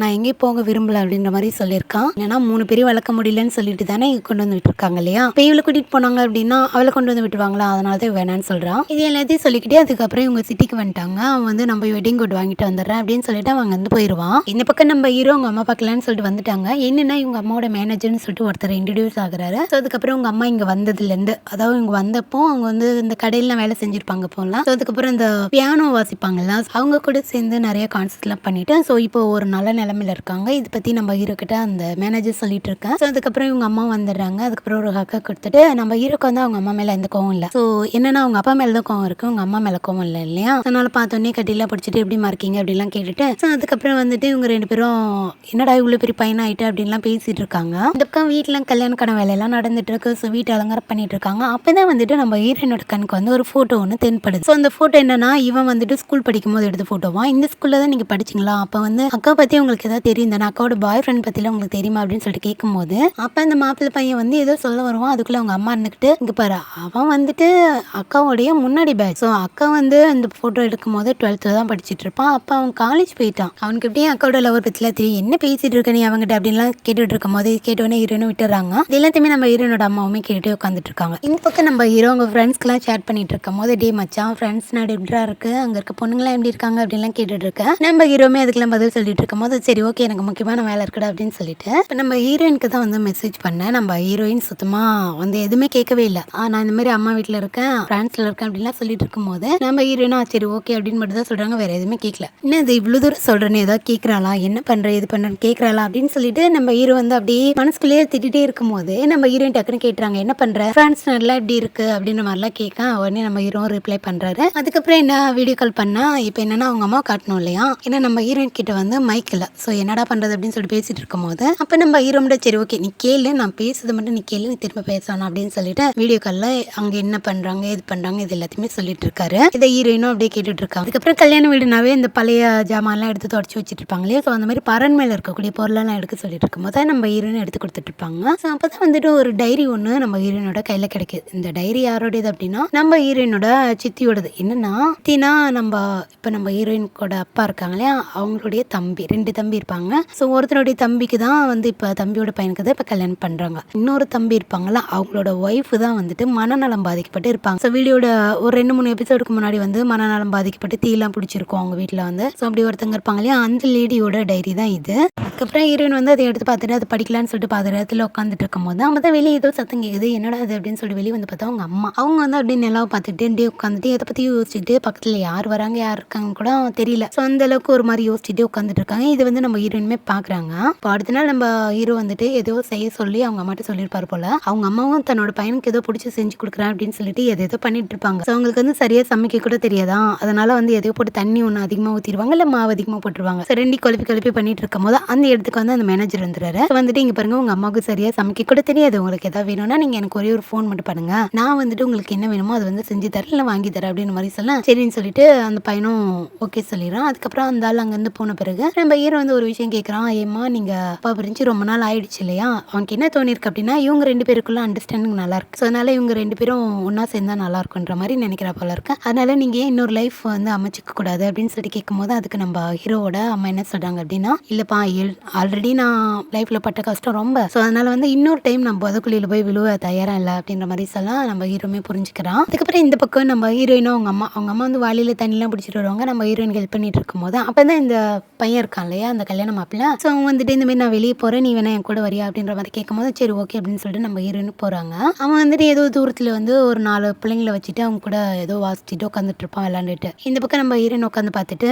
நான் எங்கேயும் போக விரும்பல அப்படின்ற மாதிரி சொல்லியிருக்கான். ஏன்னா 3 பேரையும் வளர்க்க முடியலன்னு சொல்லிட்டு தானே கொண்டு வந்து விட்டுருக்காங்க இல்லையா. இப்போ இவளை கூட்டிட்டு போனாங்க அப்படின்னா அவளை கொண்டு வந்து விட்டுருவாங்களா, அதனால தான் வேணான்னு சொல்றான். இது எல்லாத்தையும் சொல்லிக்கிட்டே அதுக்கப்புறம் இவங்க சிட்டிக்கு வந்துட்டாங்க. அவன் வந்து நம்ம வெட்டிங் கோட் வாங்கிட்டு வந்துடுறேன் அப்படின்னு சொல்லிட்டு அவங்க வந்து போயிடுவான். இந்த பக்கம் நம்ம ஹீரோ அவங்க அம்மா பார்க்கலான்னு சொல்லிட்டு வந்துட்டாங்க. என்னன்னா இவங்க அம்மாவோட மேனேஜர்னு சொல்லிட்டு ஒருத்தர் இன்ட்ரடியூஸ் ஆகுறாரு. ஸோ அதுக்கப்புறம் உங்க அம்மா இங்க வந்ததுலேருந்து, அதாவது இங்க வந்தப்போ அவங்க வந்து இந்த கடையில வேலை செஞ்சிருப்பாங்க போலாம். ஸோ அதுக்கப்புறம் இந்த பியானோ வாசிப்பாங்கல்ல, அவங்க கூட சேர்ந்து நிறைய கான்சர்ட்லாம் பண்ணிட்டு ஸோ இப்போ ஒரு நல்ல நிலைமையில இருக்காங்க. இதை பத்தி நம்ம ஹீரோ கிட்ட அந்த மேனேஜர் சொல்லிட்டு இருக்கேன். ஸோ அதுக்கப்புறம் இவங்க அம்மா வந்துடுறாங்க. அதுக்கப்புறம் ஒரு ஹக்கை கொடுத்துட்டு நம்ம ஹீரோக்கு வந்து அவங்க அம்மா மேல எந்த கோவம் இல்லை. ஸோ என்னன்னா அவங்க அப்பா மேல தான் கோவம் இருக்கு, உங்க அம்மா மேல கோவம் இல்லை இல்லையா. அதனால பார்த்தோன்னே கட்டிலாம் படிச்சுட்டு எப்படிமா இருக்கீங்க அப்படிலாம் கேட்டுட்டு ஸோ அதுக்கப்புறம் வந்துட்டு இவங்க 2 பேரும் என்னடா இவ்வளோ பெரிய பையனா ஆயிட்டு அப்படின்லாம் பேசிட்டு இருக்காங்க. இந்த பக்கம் வீட்டில் கல்யாணக்கான வேலையெல்லாம் நடந்துட்டு இருக்கு. ஸோ வீட்டை அலங்காரம் பண்ணிட்டு இருக்காங்க. அப்பதான் வந்துட்டு நம்ம ஹீரோனோட கண்ணுக்கு வந்து ஒரு போட்டோ ஒன்று தென்படுது. ஸோ அந்த போட்டோ என்னன்னா இவன் வந்துட்டு ஸ்கூல் படிக்கும் போது எடுத்த போட்டோவா, இந்த ஸ்கூல்ல தான் நீங்க படிச்சிங்களா, அப்போ வந்து அக்கா பத்தி உங்களுக்கு ஏதாவது தெரியும் தானே, அக்காவோட பாய் ஃப்ரெண்ட் பத்திலாம் உங்களுக்கு தெரியுமா அப்படின்னு சொல்லிட்டு கேட்கும்போது அப்போ அந்த மாப்பிள்ளை பையன் வந்து ஏதோ சொல்ல வருவான். அதுக்குள்ள அவங்க அம்மா இருந்துக்கிட்டு இங்க பாரு, அவன் வந்துட்டு அக்காவோடைய முன்னாடி பேட்ச். ஸோ அக்கா வந்து அந்த போட்டோ எடுக்கும் போது 12th தான் படிச்சுட்டு இருப்பான். அப்போ அவன் காலேஜ் போயிட்டான். அவனுக்கு எப்படியும் அக்காவோட லவர் பத்திலாம் தெரியும். என்ன பேசிட்டு இருக்க நீ அவங்ககிட்ட அப்படின்லாம் கேட்டுட்டு இருக்கும் போது கேட்டோடனே ஹீரோனும் விட்டுறாங்க. இது எல்லாத்தையுமே நம்ம ஹீரோனோட அம்மாவுமே கேட்டுட்டு உட்காந்துட்டு இருக்காங்க. இந்த பக்கம் நம்ம ஹீரோ அவங்க ஃப்ரெண்ட்ஸ்க்குலாம் சேட் பண்ணிட்டு இருக்கும் போது டே மச்சான் ஃப்ரெண்ட்ஸ் நாடு எப்படியா இருக்கு, அங்க இருக்க பொண்ணுங்களாம் எப்படி இருக்காங்க அப்படின்லாம் கேட்டுட்டு இருக்கேன். நம்ம ஹீரோமே அதுக்கெல்லாம் பதில் சொல்லிட்டு இருக்கும் போது சரி ஓகே எனக்கு முக்கியமான வேலை இருக்குடா அப்படின்னு சொல்லிட்டு இப்போ நம்ம ஹீரோயினுக்கு தான் வந்து மெசேஜ் பண்ணேன். நம்ம ஹீரோயின் சுத்தமா வந்து எதுவுமே கேட்கவே இல்லை. நான் இந்த மாதிரி அம்மா வீட்டில் இருக்கேன், ஃப்ரான்ஸ்ல இருக்கேன் அப்படின்லாம் சொல்லிட்டு இருக்கும் போது நம்ம ஹீரோயினா சரி ஓகே அப்படின்னு மட்டும் தான் சொல்றாங்க, வேற எதுவுமே கேட்கல. என்ன இது இவ்வளவு தூரம் சொல்றேன்னு ஏதாவது கேட்கறாளா, என்ன பண்ற இது பண்றேன்னு கேட்கறாளா அப்படின்னு சொல்லிட்டு நம்ம ஹீரோ வந்து அப்படியே மனசுக்குள்ளேயே திட்டிகிட்டே இருக்கும் போது நம்ம ஹீரோயின் டக்குன்னு கேட்டுறாங்க என்ன பண்ற, ஃப்ரான்ஸ் நல்லா எப்படி இருக்கு அப்படின்ற மாதிரிலாம் கேட்க உடனே நம்ம ஹீரோ ரிப்ளை பண்றாரு. அதுக்கப்புறம் என்ன வீடியோ கால் பண்ணா இப்போ என்னன்னா அவங்க அம்மா காட்டணும் இல்லையா, ஏன்னா நம்ம ஹீரோயின் கிட்ட வந்து மைக் இல்லை. ஸோ என்னடா பண்றது அப்படின்னு சொல்லிட்டு பேசிட்டு இருக்கும் போது அப்போ நம்ம ஹீரோ மட்டும் சரி ஓகே நீ கேளு, நான் பேசுறது மட்டும் நீ கேளு, நீ திரும்ப பேசணும் அப்படின்னு சொல்லிட்டு வீடியோ கால்ல அங்க என்ன பண்றாங்க இது பண்றாங்க இது எல்லாத்தையுமே சொல்லிட்டு இருக்காரு. இதை ஹீரோயினும் அப்படியே கேட்டுட்டு இருக்காங்க. அதுக்கப்புறம் கல்யாண வீடுனாவே இந்த பழைய ஜாமான்லாம் எடுத்து தொடச்சி வச்சுட்டு இருப்பாங்க இல்லையா. ஸோ அந்த மாதிரி பரன் மேல இருக்கக்கூடிய பொருளெல்லாம் எடுக்க சொல்லிட்டு இருக்கும் போது நம்ம ஹீரோயின் எடுத்து கொடுத்துட்டு இருப்பாங்க. இருப்பாங்க. ஸோ அப்பதான் வந்துட்டு ஒரு டைரி ஒன்று நம்ம ஹீரோயினோட கையில கிடைக்குது. இந்த டைரி யாரோடையது அப்படின்னா நம்ம ஹீரோயினோட சித்தியோடது. என்னன்னா சித்தினா நம்ம ஹீரோயினோட அப்பா இருக்காங்க இல்லையா, அவங்களுடைய தம்பி 2 தம்பி இருப்பாங்க. ஸோ ஒருத்தருடைய தம்பிக்கு தான் வந்து இப்போ தம்பியோட பையனுக்கு தான் இப்போ கல்யாணம் பண்றாங்க. இன்னொரு தம்பி இருப்பாங்கல்ல, அவங்களோட ஒய்ஃப் தான் வந்துட்டு மனநலம் பாதிக்கப்பட்டு இருப்பாங்க. ஸோ வீடியோட ஒரு 2-3 எபிசோடுக்கு முன்னாடி வந்து மனநலம் பாதிக்கப்பட்டு தீலாம் பிடிச்சிருக்கும் அவங்க வீட்டில் வந்து. ஸோ அப்படி ஒருத்தங்க இருப்பாங்க இல்லையா, அந்த லேடியோட டைரி தான் இது. அதுக்கப்புறம் ஹீரோயின் வந்து அதை எடுத்து பார்த்துட்டு அதை படிக்கலான்னு சொல்லிட்டு பார்த்த இடத்துல உட்காந்துட்டு இருக்கும் போது நம்ம தான் வெளியே ஏதோ சத்தம் கேட்குது, என்னடா அது அப்படின்னு சொல்லி வெளியே வந்து பார்த்தா அவங்க அம்மா. அவங்க வந்து அப்படியே நிலாவை பார்த்துட்டு அப்படியே உட்காந்துட்டு எதை பற்றி யோசிச்சுட்டு பக்கத்தில் யார் வராங்க யார் இருக்காங்க கூட தெரியல. ஸோ அந்த அளவுக்கு ஒரு மாதிரி யோசிச்சுட்டு உட்காந்துட்டு இருக்காங்க. இது வந்து நம்ம ஹீரோயினுமே பார்க்குறாங்க. இப்போ அடுத்த நாள் நம்ம ஹீரோ வந்துட்டு ஏதோ செய்ய சொல்லி அவங்க அம்மாட்ட சொல்லியிருப்பாரு போல. அவங்க அம்மாவும் தன்னோட பையனுக்கு ஏதோ பிடிச்சி செஞ்சு கொடுக்குறேன் அப்படின்னு சொல்லிட்டு எதோ பண்ணிட்டு இருப்பாங்க. ஸோ அவங்களுக்கு வந்து சரியா சமைக்க கூட தெரியாதா, அதனால வந்து எதையோ போட்டு தண்ணி ஒன்று அதிகமாக ஊற்றிடுவாங்க, இல்லை மாவு அதிகமாக போட்டுருவாங்க. ஸோ 2 குழப்பி பண்ணிட்டு இருக்கும் போது அந்த இடத்துக்கு வந்து அந்த மேனேஜர் வந்துடுறாரு. வந்துட்டு இங்க பாருங்க, உங்க அம்மாவுக்கு சரியா சமைக்க கூட தெரியாது, உங்களுக்கு ஏதாவது வேணும்னா நீங்க எனக்கு ஒரே ஒரு ஃபோன் மட்டும் பண்ணுங்க, நான் வந்துட்டு உங்களுக்கு என்ன வேணுமோ அதை வந்து செஞ்சு தரேன் இல்லை வாங்கி தரேன் அப்படின்னு மாதிரி சொல்ல சரின்னு சொல்லிட்டு அந்த பையனும் ஓகே சொல்லிடுறான். அதுக்கப்புறம் அந்த ஆள் அங்கேருந்து போன பிறகு நம்ம ஹீரோ வந்து ஒரு விஷயம் கேட்குறான். ஏமா நீங்க அப்பா பிரிஞ்சு ரொம்ப நாள் ஆயிடுச்சு இல்லையா, அவனுக்கு என்ன தோணிருக்கு அப்படின்னா இவங்க 2 பேருக்குள்ள அண்டர்ஸ்டாண்டிங் நல்லா இருக்கு, ஸோ அதனால இவங்க 2 பேரும் ஒன்னா சேர்ந்தா நல்லா இருக்குன்ற மாதிரி நினைக்கிறா போல இருக்கு. அதனால நீங்க இன்னொரு லைஃப் வந்து அமைச்சிக்க கூடாது அப்படின்னு சொல்லி கேட்கும் போது அதுக்கு நம்ம ஹீரோவோட அம்மா என்ன சொல்றாங்க அப்படின்னா, இல்லப்பா ஆல்ரெடி நான் லைஃப்ல பட்ட கஷ்டம் ரொம்ப, ஸோ அதனால வந்து இன்னொரு டைம் நம்ம புதக்குழியில போய் விழுவ தயாரா இல்லை அப்படின்ற மாதிரி சொல்லலாம் நம்ம ஹீரோமே புரிஞ்சுக்கிறான். அதுக்கப்புறம் இந்த பக்கம் நம்ம ஹீரோயினும் அவங்க அம்மா வந்து வாளியில தண்ணிலாம் பிடிச்சிட்டு வருவாங்க. நம்ம ஹீரோயின் ஹெல்ப் பண்ணிட்டு இருக்கும் போது அப்பதான் இந்த பையன் இருக்கான் இல்லையா, அந்த கல்யாண மாப்பிள்ள, ஸோ அவங்க வந்துட்டு இந்த மாதிரி நான் வெளியே போறேன், நீ வேணா என் கூட வரியா அப்படின்ற மாதிரி கேட்கும் போது சரி ஓகே அப்படின்னு சொல்லிட்டு நம்ம ஹீரோயின் போறாங்க. அவன் வந்துட்டு ஏதோ தூரத்துல வந்து ஒரு 4 பிள்ளைங்களை வச்சுட்டு அவங்க கூட ஏதோ வாசிச்சுட்டு உட்காந்துட்டு இருப்பான் விளையாண்டுட்டு. இந்த பக்கம் நம்ம ஹீரோயின் உட்காந்து பார்த்துட்டு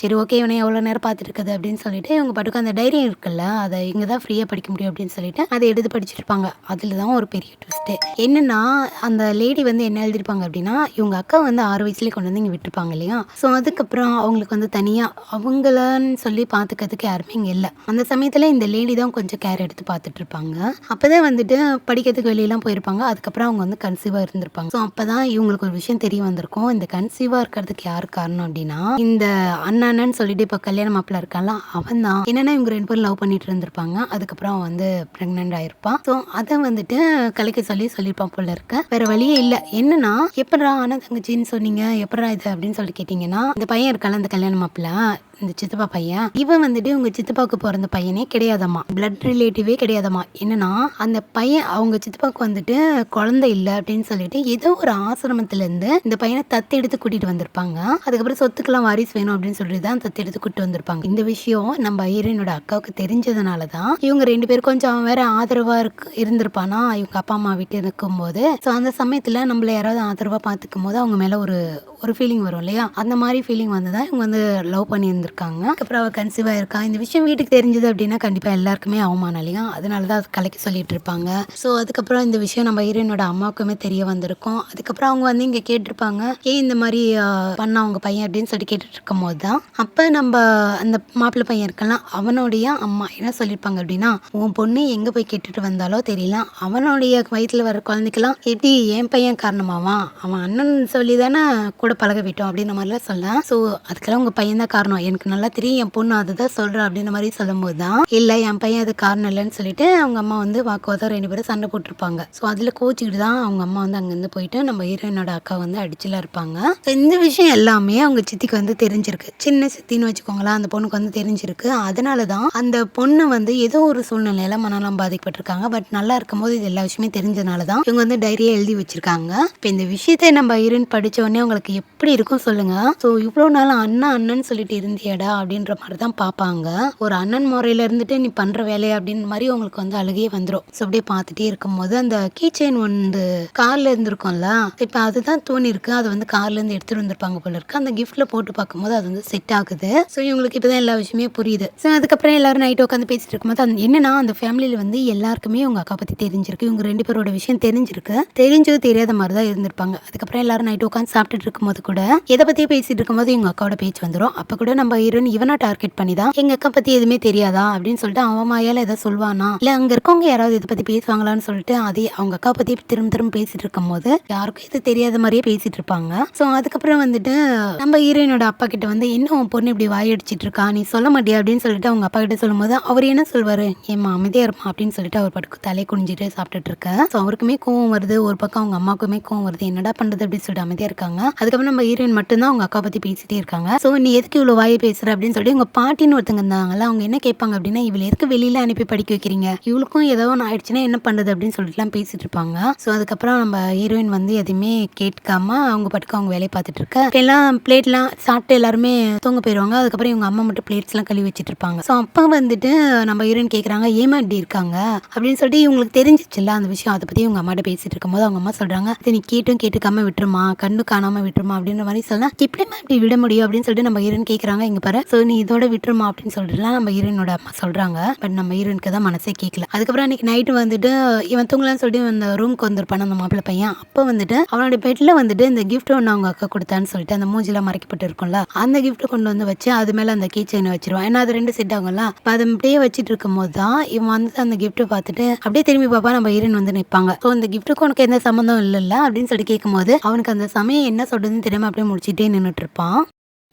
சரி ஓகே இவனை எவ்வளோ நேரம் பார்த்துட்டு இருக்குது அப்படின்னு சொல்லிட்டு இவங்க பாட்டுக்கு அந்த டைரி இருக்குல்ல, அதை இங்கே தான் ஃப்ரீயாக படிக்க முடியும் அப்படின்னு சொல்லிட்டு அதை எடுத்து படிச்சுட்டு இருப்பாங்க. அதில் தான் ஒரு பெரிய ட்விஸ்ட்டு என்னன்னா, அந்த லேடி வந்து என்ன எழுதிருப்பாங்க அப்படின்னா, இவங்க அக்கா வந்து 6 வயசுலேயே கொண்டு வந்து இங்கே விட்டுருப்பாங்க இல்லையா, ஸோ அதுக்கப்புறம் அவங்களுக்கு வந்து தனியாக அவங்களன்னு சொல்லி பார்த்துக்கிறதுக்கு யாருமே இங்கே இல்லை. அந்த சமயத்தில் இந்த லேடி தான் கொஞ்சம் கேர் எடுத்து பார்த்துட்டு இருப்பாங்க. அப்போ தான் வந்துட்டு படிக்கிறதுக்கு வெளியெல்லாம் போயிருப்பாங்க. அதுக்கப்புறம் அவங்க வந்து கன்சீவாக இருந்திருப்பாங்க. ஸோ அப்போ தான் இவங்களுக்கு ஒரு விஷயம் தெரிய வந்திருக்கும், இந்த கன்சீவாக இருக்கிறதுக்கு யார் காரணம் அப்படின்னா இந்த அண்ணன்னு சொல்லிட்டு இப்போ கல்யாண மாப்பிள்ள இருக்கான்ல அவன் தான். என்னன்னா இவங்க 2 பேரும் லவ் பண்ணிட்டு இருந்திருப்பாங்க. அதுக்கப்புறம் அவன் வந்து பிரெக்னென்ட் ஆயிருப்பான். ஸோ அதை வந்துட்டு கலைக்க சொல்லியிருப்பான் போல இருக்க. வேற வழியே இல்லை. என்னன்னா எப்படா அண்ணன் தங்கச்சின்னு சொன்னீங்க, எப்படா இது அப்படின்னு சொல்லி கேட்டீங்கன்னா, இந்த பையன் இருக்கால இந்த கல்யாண மாப்பிள்ள, இந்த சித்தப்பா பையன், இவன் வந்துட்டு உங்க சித்தப்பாவுக்கு பிறந்த பையனே கிடையாதம்மா, பிளட் ரிலேட்டிவே கிடையாதம்மா. என்னன்னா அந்த பையன் அவங்க சித்தப்பாவுக்கு வந்துட்டு குழந்தை இல்லை அப்படின்னு சொல்லிட்டு ஏதோ ஒரு ஆசிரமத்துல இருந்து இந்த பையனை தத்து எடுத்து கூட்டிட்டு வந்திருப்பாங்க. அதுக்கப்புறம் சொத்துக்கெல்லாம் வாரிசு வேணும் அப்படின்னு சொல்லிட்டு தான் தத்து எடுத்து கூட்டு வந்திருப்பாங்க. இந்த விஷயம் நம்ம ஹீரோயினோட அக்காவுக்கு தெரிஞ்சதுனாலதான் இவங்க 2 பேரும் கொஞ்சம் அவன் வேற ஆதரவா இருந்திருப்பானா இவங்க அப்பா அம்மா வீட்டு இருக்கும் போது. ஸோ அந்த சமயத்துல நம்மள யாராவது ஆதரவா பார்த்துக்கும் போது அவங்க மேல ஒரு ஃபீலிங் வரும் இல்லையா, அந்த மாதிரி ஃபீலிங் வந்துதான் இவங்க வந்து லவ் பண்ணி இருந்திருக்காங்க. அதுக்கப்புறம் அவள் கன்சீவா இருக்கா. இந்த விஷயம் வீட்டுக்கு தெரிஞ்சது அப்படின்னா கண்டிப்பா எல்லாருக்குமே அவமானம் இல்லையா, அதனாலதான் அது கலைக்க சொல்லிட்டு இருப்பாங்க. ஸோ அதுக்கப்புறம் இந்த விஷயம் நம்ம ஹீரோயினோட அம்மாவுக்குமே தெரிய வந்திருக்கும். அதுக்கப்புறம் அவங்க வந்து இங்க கேட்டிருப்பாங்க, ஏன் இந்த மாதிரி பண்ண அவங்க பையன் அப்படின்னு சொல்லி கேட்டுட்டு இருக்கும் போதுதான் அப்ப நம்ம அந்த மாப்பிள்ளை பையன் இருக்கலாம் அவனுடைய அம்மா என்ன சொல்லியிருப்பாங்க அப்படின்னா, உன் பொண்ணு எங்க போய் கேட்டுட்டு வந்தாலோ தெரியல, அவனுடைய வயிற்றுல வர குழந்தைக்கெல்லாம் எப்படி என் பையன் காரணமாவான், அவன் அண்ணன் சொல்லி தானே கூட பழக விட்டோம் அப்படின்ற மாதிரிலாம் சொல்லலாம். ஸோ அதுக்கெல்லாம் உங்க பையன் தான் காரணம், எனக்கு நல்லா தெரியும் என் பொண்ணு அதுதான் சொல்றேன் அப்படின்ற மாதிரி சொல்லும் போதுதான் இல்லை என் பையன் அது காரணம் இல்லைன்னு சொல்லிட்டு அவங்க அம்மா வந்து வாக்குவாதம் 2 பேரும் சண்டை போட்டிருப்பாங்க. ஸோ அதுல கோச்சிக்கிட்டு தான் அவங்க அம்மா வந்து அங்கிருந்து போயிட்டு நம்ம ஹீரோயினோட அக்கா வந்து அடிச்சுலாம் இருப்பாங்க. ஸோ இந்த விஷயம் எல்லாமே அவங்க சித்திக்கு வந்து தெரிஞ்சிருக்கு, சின்ன சித்தின்னு வச்சுக்கோங்களேன், அந்த பொண்ணுக்கு வந்து தெரிஞ்சிருக்கு. அதனாலதான் அந்த பொண்ணு வந்து ஏதோ ஒரு சூழ்நிலையில மனநலம் பாதிக்கப்பட்டிருக்காங்க. பட் நல்லா இருக்கும் போது இது எல்லா விஷயமே தெரிஞ்சதுனாலதான் இவங்க வந்து டைரியை எழுதி வச்சிருக்காங்க. இப்போ இந்த விஷயத்தை நம்ம ஹீரோயின் படிச்ச உடனே உங்களுக்கு எப்படி இருக்கும் சொல்லுங்க. ஸோ இவ்வளோ நாள் அண்ணன் சொல்லிட்டு இருந்தியடா அப்படின்ற மாதிரி தான் பார்ப்பாங்க. ஒரு அண்ணன் முறையில இருந்துட்டு நீ பண்ற வேலையை அப்படின்னு மாதிரி உங்களுக்கு வந்து அழுகையே வந்துடும். ஸோ அப்படியே பார்த்துட்டே இருக்கும் போது அந்த கீ செயின் வந்து கார்ல இருந்திருக்கும்ல, இப்போ அதுதான் தோணி இருக்கு, அதை வந்து கார்ல இருந்து எடுத்துட்டு வந்திருப்பாங்க போல இருக்கு. அந்த கிஃப்ட்ல போட்டு பார்க்கும்போது அது வந்து செட் ஆகுது. ஸோ இவங்களுக்கு இப்பதான் எல்லா விஷயமே புரியுது. ஸோ அதுக்கப்புறம் எல்லாரும் நைட் உட்காந்து பேசிட்டு இருக்கும்போது என்னன்னா அந்த ஃபேமிலியில வந்து எல்லாருக்குமே உங்க அக்கா பத்தி தெரிஞ்சிருக்கு, இவங்க 2 பேரோட விஷயம் தெரிஞ்சது தெரியாத மாதிரி தான் இருந்திருப்பாங்க. அதுக்கப்புறம் எல்லாரும் நைட் உட்காந்து சாப்பிட்டுட்டு இருக்கும்போது கூட எதை பத்தியே பேசிட்டு இருக்கும்போது இவங்க அக்காவோட பேச்சு வந்துடும். அப்ப கூட நம்ம நம்ம ஹீரோயின் இவனை டார்கெட் பண்ணி தான் எங்க அக்கா பத்தி எதுவுமே தெரியாதா அப்படின்னு சொல்லிட்டு அவன் மாயால ஏதாவது சொல்வானா இல்ல அங்க இருக்கவங்க யாராவது இதை பத்தி பேசுவாங்களான்னு சொல்லிட்டு அதே அவங்க அக்கா பத்தி திரும்ப திரும்ப பேசிட்டு இருக்கும் போது யாருக்கும் இது தெரியாத மாதிரியே பேசிட்டு இருப்பாங்க. ஸோ அதுக்கப்புறம் வந்துட்டு நம்ம ஹீரோயினோட அப்பா கிட்ட வந்து என்ன உன் பொண்ணு இப்படி வாய் அடிச்சிட்டு இருக்கா நீ சொல்ல மாட்டியா அப்படின்னு சொல்லிட்டு அவங்க அப்பா கிட்ட சொல்லும்போது அவர் என்ன சொல்வாரு ஏமா அமைதியா இருமா அப்படின்னு சொல்லிட்டு அவர் படுக்கு தலையை குனிஞ்சிட்டு சாப்பிட்டுட்டு இருக்க. ஸோ அவருக்குமே கோவம் வருது, ஒரு பக்கம் அவங்க அம்மாவுக்குமே கோவம் வருது, என்னடா பண்றது அப்படின்னு சொல்லிட்டு அமைதியா இருக்காங்க. அதுக்கப்புறம் நம்ம ஹீரோயின் மட்டும்தான் அவங்க அக்கா பத்தி பேசிட்டே இருக்காங்க. ஸோ நீ எதுக்கு இவ்வளவு வாயை பேசுற அப்படின்னு சொல்லி உங்க பாட்டின்னு ஒருத்தங்க இருந்தாங்கல்ல அவங்க என்ன கேட்பாங்க அப்படின்னா இவளை எதுக்கு வெளியில அனுப்பி படிக்க வைக்கிறீங்க, இவளுக்கும் ஏதோ ஒன்று ஆயிடுச்சுன்னா என்ன பண்றது அப்படின்னு சொல்லிட்டுலாம் பேசிட்டு இருப்பாங்க. ஸோ அதுக்கப்புறம் நம்ம ஹீரோயின் வந்து எதுவுமே கேட்காம அவங்க பாட்டுக்கு அவங்க வேலையை பார்த்துட்டு இருக்க. எல்லாம் பிளேட்லாம் சாப்பிட்டு எல்லாருமே தூங்க போயிடுவாங்க. அதுக்கப்புறம் இவங்க அம்மா மட்டும் பிளேட்ஸ்லாம் கழுவி வச்சுட்டு இருப்பாங்க. ஸோ அப்போ வந்துட்டு நம்ம ஹீரோயின் கேட்குறாங்க ஏமா இப்படி இருக்காங்க அப்படின்னு சொல்லிட்டு இவங்களுக்கு தெரிஞ்சிச்சுல்ல அந்த விஷயம். அதை பற்றி இவங்க அம்மாட்ட பேசிட்டு இருக்கும்போது அவங்க அம்மா சொல்றாங்க இது நீ கேட்டும் கேட்டுக்காம விட்டுருமா, கண்ணு காணாம விட்டுருமா அப்படின்ற மாதிரி சொல்லலாம். இப்படிமா இப்படி விட முடியும் அப்படின்னு சொல்லிட்டு நம்ம ஹீரோயின் கேட்குறாங்க. இங்க பாரு ஸோ நீ இதோட விட்டுருமா அப்படின்னு சொல்லிட்டுலாம் நம்ம ஹீரோயினோட அம்மா சொல்றாங்க. பட் நம்ம ஹீரோயினுக்கு தான் மனசே கேட்கல. அதுக்கப்புறம் அன்னைக்கு நைட்டு வந்துட்டு இவன் தூங்கலான்னு சொல்லிட்டு அந்த ரூமுக்கு வந்திருப்பான அந்த மாப்பிள்ளை பையன். அப்போ வந்துட்டு அவனோட பெட்ல வந்துட்டு இந்த கிஃப்ட் ஒன்று அவங்க அக்கா கொடுத்தான்னு சொல்லிட்டு அந்த மூஞ்சில மறைக்கப்பட்டு இருக்கும்ல அந்த கிஃப்ட் கொண்டு வந்து வச்சு அது மேல அந்த கீ செயினை வச்சிருவான். ஏன்னா அது 2 செட் ஆகும்ல. அதை அப்படியே வச்சிட்டு இருக்கும் போது தான் இவன் வந்து அந்த கிஃப்ட் பார்த்துட்டு அப்படியே திரும்பி பாப்பா நம்ம ஹீரோயின் வந்து நிற்பாங்க. ஸோ இந்த கிஃப்ட்டுக்கு உனக்கு எந்த சம்மந்தம் இல்லைல்ல அப்படின்னு சொல்லி கேட்கும் போது அவனுக்கு அந்த சமயம் என்ன சொல்றதுன்னு தெரியாம அப்படியே முடிச்சுட்டே நின்றுட்டு இருப்பான்.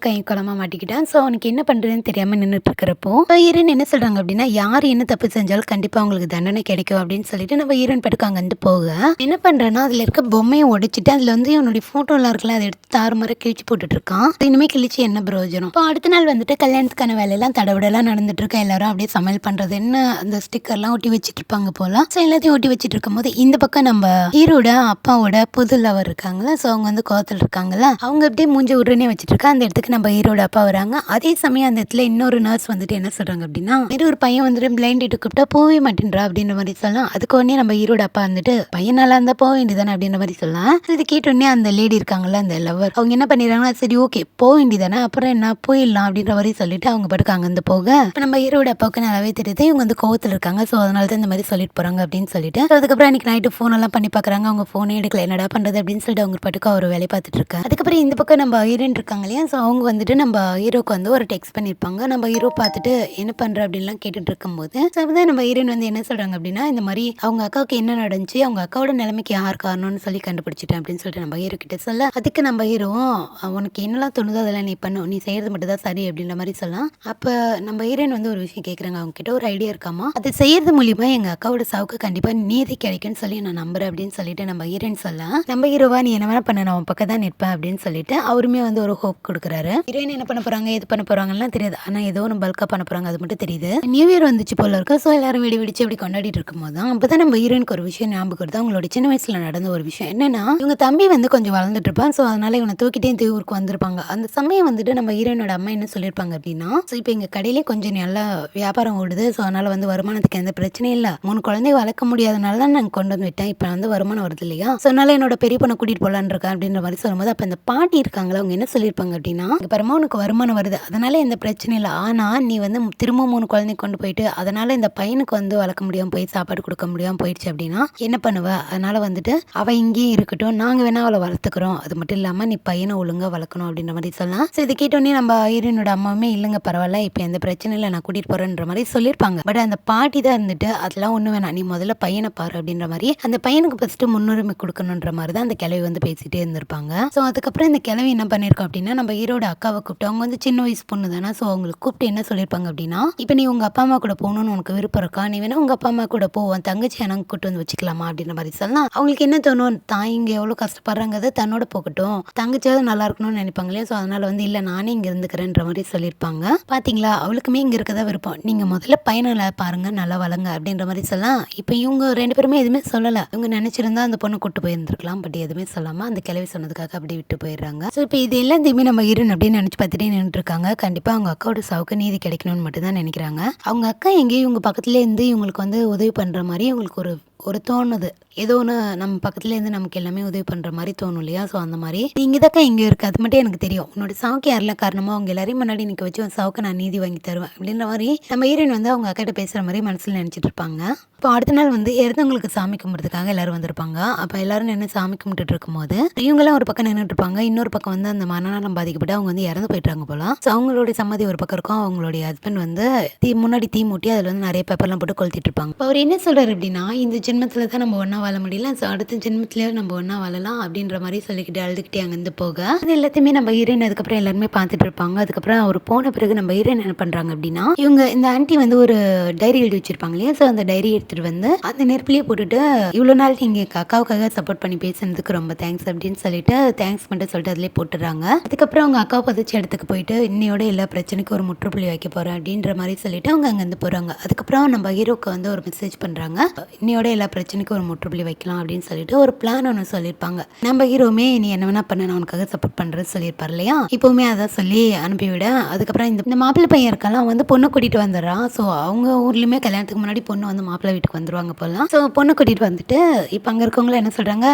கை குளமா மாட்டிக்கிட்டான். ஸோ அவனுக்கு என்ன பண்ணுறதுன்னு தெரியாமல் நின்றுட்டு இருக்கிறப்போ ஹீரோயின் என்ன சொல்கிறாங்க அப்படின்னா யார் என்ன தப்பு செஞ்சாலும் கண்டிப்பாக அவங்களுக்கு தண்டனை கிடைக்கும் அப்படின்னு சொல்லிட்டு நம்ம ஹீரோயின் படுக்க அங்கேருந்து போக என்ன பண்ணுறேன்னா அதில் இருக்க பொம்மையை உடைச்சிட்டு அதில் வந்து இவனுடைய ஃபோட்டோலாம் இருக்குல்ல அதை எடுத்து தாறுமாற கிழிச்சு போட்டுட்டு இருக்கான். இனிமேல் கிழிச்சு என்ன பிரயோஜனம். இப்போ அடுத்த நாள் வந்துட்டு கல்யாணத்துக்கான வேலையெல்லாம் தடவிடலாம் நடந்துட்டு இருக்கா. எல்லாரும் அப்படியே சமையல் பண்ணுறது என்ன அந்த ஸ்டிக்கர்லாம் ஒட்டி வச்சுட்டு இருப்பாங்க போல. ஸோ எல்லாத்தையும் ஒட்டி வச்சுட்டு இருக்கும் போது இந்த பக்கம் நம்ம ஹீரோட அப்பாவோட புது லவர் இருக்காங்களா. ஸோ அவங்க வந்து கோவத்தில் இருக்காங்களா. அவங்க அப்படியே மூஞ்சி உடனே வச்சுட்டு இருக்கா. அந்த இடத்துக்கு நம்ம ஹீரோட அப்பா வராங்க. அதே சமயம் அந்த இடத்துல இன்னொரு நர்ஸ் வந்துட்டு என்ன சொல்றாங்க அப்படின்னா ஒரு பையன் வந்துட்டு பிளைண்ட் டேட் கூப்பிட்டா போவே மாட்டேன்றா அப்படின்ற மாதிரி சொல்லலாம். அதுக்கு உடனே நம்ம ஹீரோட அப்பா வந்துட்டு பையன் நல்லா இருந்தா போக வேண்டியதானே அப்படின்ற மாதிரி சொல்லலாம். இது கேட்டோடனே அந்த லேடி இருக்காங்கல்ல அந்த லவர் அவங்க என்ன பண்ணிடுறாங்கன்னா சரி ஓகே போக வேண்டியதானே அப்புறம் என்ன போயிடலாம் அப்படின்ற மாதிரி சொல்லிட்டு அவங்க பாட்டுக்கு அங்கேருந்து போக நம்ம ஹீரோட அப்பாவுக்கு நல்லாவே தெரியுது இவங்க வந்து கோவத்தில் இருக்காங்க. ஸோ அதனால தான் இந்த மாதிரி சொல்லிட்டு போறாங்க அப்படின்னு சொல்லிட்டு அதுக்கப்புறம் அன்னைக்கு நைட்டு ஃபோன் எல்லாம் பண்ணி பார்க்குறாங்க. அவங்க ஃபோனே எடுக்கல என்னடா பண்றது அப்படின்னு சொல்லிட்டு அவங்க பாட்டுக்கு அவர் வேலையை பார்த்துட்டு இருக்காங்க. அதுக்கப்புறம் இந்த பக்கம் நம்ம ஹீரோயின் இருக்காங்க இல்லையா. ஸோ அவங்க வந்துட்டு நம்ம ஹீரோக்கு வந்து ஒரு டெக்ஸ்ட் பண்ணியிருப்பாங்க. நம்ம ஹீரோ பார்த்துட்டு என்ன பண்ற அப்படின்லாம் கேட்டுட்டு இருக்கும்போது நம்ம ஹீரோயின் வந்து என்ன சொல்றாங்க அப்படின்னா இந்த மாதிரி அவங்க அக்காவுக்கு என்ன நடந்துச்சு அவங்க அக்காவோட நிலைமைக்கு யார் காரணம்னு சொல்லி கண்டுபிடிச்சிட்டேன் அப்படின்னு சொல்லிட்டு நம்ம ஹீரோ கிட்ட சொல்ல அதுக்கு நம்ம ஹீரோ உனக்கு என்னெல்லாம் தோணுதோ அதெல்லாம் நீ பண்ணும் நீ செய்யறது மட்டும் தான் சரி அப்படின்ற மாதிரி சொல்லலாம். அப்ப நம்ம ஹீரோயின் வந்து ஒரு விஷயம் கேட்குறாங்க அவங்க கிட்ட ஒரு ஐடியா இருக்காமா அதை செய்யறது மூலியமா எங்க அக்காவோட சாவுக்கு கண்டிப்பா நீதி கிடைக்கும்னு சொல்லி நான் நம்புறேன் அப்படின்னு சொல்லிட்டு நம்ம ஹீரோயின் சொல்லலாம். நம்ம ஹீரோவா நீ என்ன வேணா பண்ண நான் உன் பக்கம் தான் நிற்பேன் அப்படின்னு சொல்லிட்டு அவருமே வந்து ஒரு ஹோப் கொடுக்குறாரு. ஹீரோயின் என்ன பண்ண போறாங்க எது பண்ண போறாங்கலாம் தெரியாது. ஆனா ஏதோ ஒன்று பல்கா பண்ண போறாங்க அது மட்டும் தெரியுது. நியூ இயர் வந்துச்சு போல இருக்கு. ஸோ எல்லாரும் வெடி வெடிச்சு அப்படி கொண்டாடிட்டு இருக்கும் போது தான் அப்பதான் நம்ம ஹீரோயினுக்கு ஒரு விஷயம் ஞாபகம் வருது. அவங்களோட சின்ன வயசுல நடந்த ஒரு விஷயம் என்னன்னா இவங்க தம்பி வந்து கொஞ்சம் வளர்ந்துட்டு இருப்பான். ஸோ அதனால இவனை தூக்கிட்டே இந்த ஊருக்கு வந்திருப்பாங்க. அந்த சமயம் வந்துட்டு நம்ம ஹீரோயினோட அம்மா என்ன சொல்லியிருப்பாங்க அப்படின்னா ஸோ இப்போ எங்க கடையிலே கொஞ்சம் நல்லா வியாபாரம் ஓடுது. ஸோ அதனால வந்து வருமானத்துக்கு எந்த பிரச்சனையும் இல்லை. 3 குழந்தைய வளர்க்க முடியாதனால தான் நான் கொண்டு வந்து விட்டேன். இப்போ வந்து வருமானம் வருது இல்லையா. ஸோ அதனால என்னோட பெரிய பொண்ணை கூட்டிட்டு போலான்னு இருக்கேன் அப்படின்ற மாதிரி சொல்லும்போது அப்ப அந்த பாட்டி இருக்காங்களா அவங்க என்ன சொல்லியிருப்பாங்க அப்படின்னா பரமா உனக்கு வருமானம் வருது அதனால எந்த பிரச்சனை இல்லை. ஆனா நீ வந்து திரும்ப 3 குழந்தை கொண்டு போயிட்டு அதனால இந்த பையனுக்கு வந்து வளர்க்க முடியாம போய் சாப்பாடு கொடுக்க முடியாம போயிடுச்சு அப்படின்னா என்ன பண்ணுவ. அதனால வந்துட்டு அவ இங்கேயும் இருக்கட்டும் நாங்க வேணா அவளை வளர்த்துக்கிறோம். அது மட்டும் இல்லாம நீ பையனை ஒழுங்கா வளர்க்கணும் அப்படின்ற மாதிரி சொல்லலாம். ஸோ இது கேட்டோடனே நம்ம ஹீரோயினோட அம்மாவுமே இல்லைங்க பரவாயில்ல இப்போ எந்த பிரச்சனை இல்லை நான் கூட்டிட்டு போறேன்ற மாதிரி சொல்லியிருப்பாங்க. பட் அந்த பாட்டி தான் இருந்துட்டு அதெல்லாம் ஒண்ணு வேணாம் நீ முதல்ல பையனை பாரு அப்படின்ற மாதிரி அந்த பையனுக்கு ஃபர்ஸ்ட் முன்னுரிமை கொடுக்கணுன்ற மாதிரி தான் அந்த கிழவி வந்து பேசிட்டே இருந்திருப்பாங்க. ஸோ அதுக்கப்புறம் இந்த கிழவி என்ன பண்ணிருக்கோம் அப்படின்னா நம்ம ஹீரோட அக்காவை கூப்பிட்டு அவங்க வந்து சின்ன வயசு பொண்ணு தானே. ஸோ அவங்களுக்கு கூப்பிட்டு என்ன சொல்லியிருப்பாங்க அப்படின்னா இப்போ நீ உங்க அப்பா அம்மா கூட போகணும்னு உனக்கு விருப்பம் இருக்கா நீ வேணா உங்க அப்பா அம்மா கூட போவோம் தங்கச்சி எனக்கு கூட்டு வந்து வச்சுக்கலாமா அப்படின்ற மாதிரி சொல்லலாம். அவங்களுக்கு என்ன தோணும் தான் இங்க எவ்வளவு கஷ்டப்படுறாங்கிறத தன்னோட போகட்டும் தங்கச்சியாவது நல்லா இருக்கணும்னு நினைப்பாங்க இல்லையா. ஸோ அதனால வந்து இல்லை நானே இங்க இருந்துக்கிறேன்ற மாதிரி சொல்லியிருப்பாங்க. பாத்தீங்களா அவளுக்குமே இங்க இருக்கதா விருப்பம் நீங்க முதல்ல பையனை பாருங்க நல்லா வளங்க அப்படின்ற மாதிரி சொல்லலாம். இப்போ இவங்க 2 பேருமே எதுவுமே சொல்லல. இவங்க நினைச்சிருந்தா அந்த பொண்ணு கூட்டு போயிருந்திருக்கலாம். பட் எதுவுமே சொல்லாம அந்த கிழவி சொன்னதுக்காக அப்படி விட்டு போயிடுறாங்க. ஸோ இப்போ இது எல்லாத்தையுமே நம்ம ஹீரோயின் அப்படின்னு நினைச்சு பார்த்துட்டே நின்றுட்டு இருக்காங்க. கண்டிப்பா அவங்க அக்காவோட சாவுக்கு நீதி கிடைக்கணும்னு மட்டும் தான் நினைக்கிறாங்க. அவங்க அக்கா எங்கேயும் இவங்க பக்கத்துல இருந்து இவங்களுக்கு வந்து உதவி பண்ற மாதிரி இவங்களுக்கு ஒரு தோணுது. ஏதோ ஒண்ணு நம்ம பக்கத்துல இருந்து நமக்கு எல்லாமே உதவி பண்ற மாரி தோணும் இல்லையா? ஸோ அந்த மாரி. "நீ இங்க தான்க்கா இங்க இருக்க. அது மட்டும் எனக்கு தெரியும். உன்னோட சாவுக்கு யாரெல்லாம் காரணமோ அவங்க எல்லாரையும் முன்னாடி நிக்க வச்சு உன் சாவுக்கு நான் நீதி வாங்கி தருவேன்." அப்படின்ற மாரி நம்ம ஹீரோயின் வந்து அவங்க அக்காட்ட பேசுற மாரி மனசுல நெனச்சிட்டு இருப்பாங்க. இப்போ அடுத்த நாள் வந்து இறந்தவங்களுக்கு சாமி கும்பிடுறதுக்காக எல்லாரும் வந்திருப்பாங்க. அப்ப எல்லாரும் நின்னு சாமி கும்பிட்டுட்டு இருக்கும்போது, இவங்கலாம் ஒரு பக்கம் நின்னுட்டு இருப்பாங்க. இன்னொரு பக்கம் வந்து அந்த மனநலம் பாதிக்கப்பட்டு அவங்க வந்து இறந்து போயிட்டாங்க போல. ஸோ அவங்களுடைய சமாதி ஒரு பக்கம் இருக்கும். அவங்களுடைய ஹஸ்பண்ட் வந்து முன்னாடி தீ மூட்டி அதில வந்து நெறைய பேப்பர்லாம் போட்டு கொளுத்திட்டு இருப்பாங்க. இப்ப அவரு என்ன சொல்றாரு அப்படின்னா, "இந்த ஜென்மத்தில தான் நம்ம ஒண்ணா வாழ முடியல. ஸோ அடுத்த ஜென்மத்திலயாவது நம்ம ஒண்ணா வாழலாம்." அப்படின்ற மாரி சொல்லிக்கிட்டு அழுதுகிட்டே அங்கருந்து போக, அது எல்லாத்தையுமே நம்ம ஹீரோயின் அதுக்கப்புறம் எல்லாருமே பார்த்துட்டு இருப்பாங்க. அதுக்கப்புறம் அவரு போன பிறகு நம்ம ஹீரோயின் என்ன பண்றாங்க அப்படின்னா, இவங்க இந்த ஆன்டி வந்து ஒரு டைரி எழுதி வச்சிருப்பாங்க இல்லையா? ஸோ அந்த டைரி எடுத்துட்டு வந்து அந்த நெருப்புலயே போட்டுட்டு, "இவ்வளோ நாள் நீங்க எங்க அக்காவுக்காக சப்போர்ட் பண்ணி பேசுனதுக்கு ரொம்ப தேங்க்ஸ்." அப்படின்னு சொல்லிட்டு தேங்க்ஸ் மட்டும் சொல்லிட்டு அதிலயே போட்டுறாங்க. அதுக்கப்புறம் அவங்க அக்காவ புதைச்ச இடத்துக்கு போயிட்டு, "இன்னையோட எல்லா பிரச்சனைக்கும் ஒரு முற்றுப்புள்ளி வைக்க போறேன்." அப்படின்ற மாரி சொல்லிட்டு அவங்க அங்கருந்து போறாங்க. அதுக்கப்புறம் நம்ம ஹீரோக்கு வந்து ஒரு மெசேஜ் பண்றாங்க. "இன்னையோட எல்லா பிரச்சனைக்கும் ஒரு முற்றுப்புள்ளி வைக்கலாம்." அப்படின்னு சொல்லிட்டு ஒரு பிளான் ஒண்ணு சொல்லியிருப்பாங்க. நம்ம ஹீரோவுமே "நீ என்ன வேணா பண்ணு, நான் உனக்காக சப்போர்ட் பண்றேன்னு" சொல்லியிருப்பாரு இல்லையா? இப்பவுமே அதான் சொல்லி அனுப்பிவிட, அதுக்கப்புறம் இந்த மாப்பிள்ளை பையன் இருக்கான்ல, அவன் வந்து பொண்ணு கூட்டிட்டு வந்துடுறான். ஸோ அவங்க ஊர்லயுமே கல்யாணத்துக்கு முன்னாடி பொண்ணு வந்து மாப்பிள்ளை வீட்டுக்கு வந்துருவாங்க போல. ஸோ பொண்ணு கூட்டிட்டு வந்துட்டு, இப்ப அங்க இருக்கவங்கலாம் என்ன சொல்றாங்க,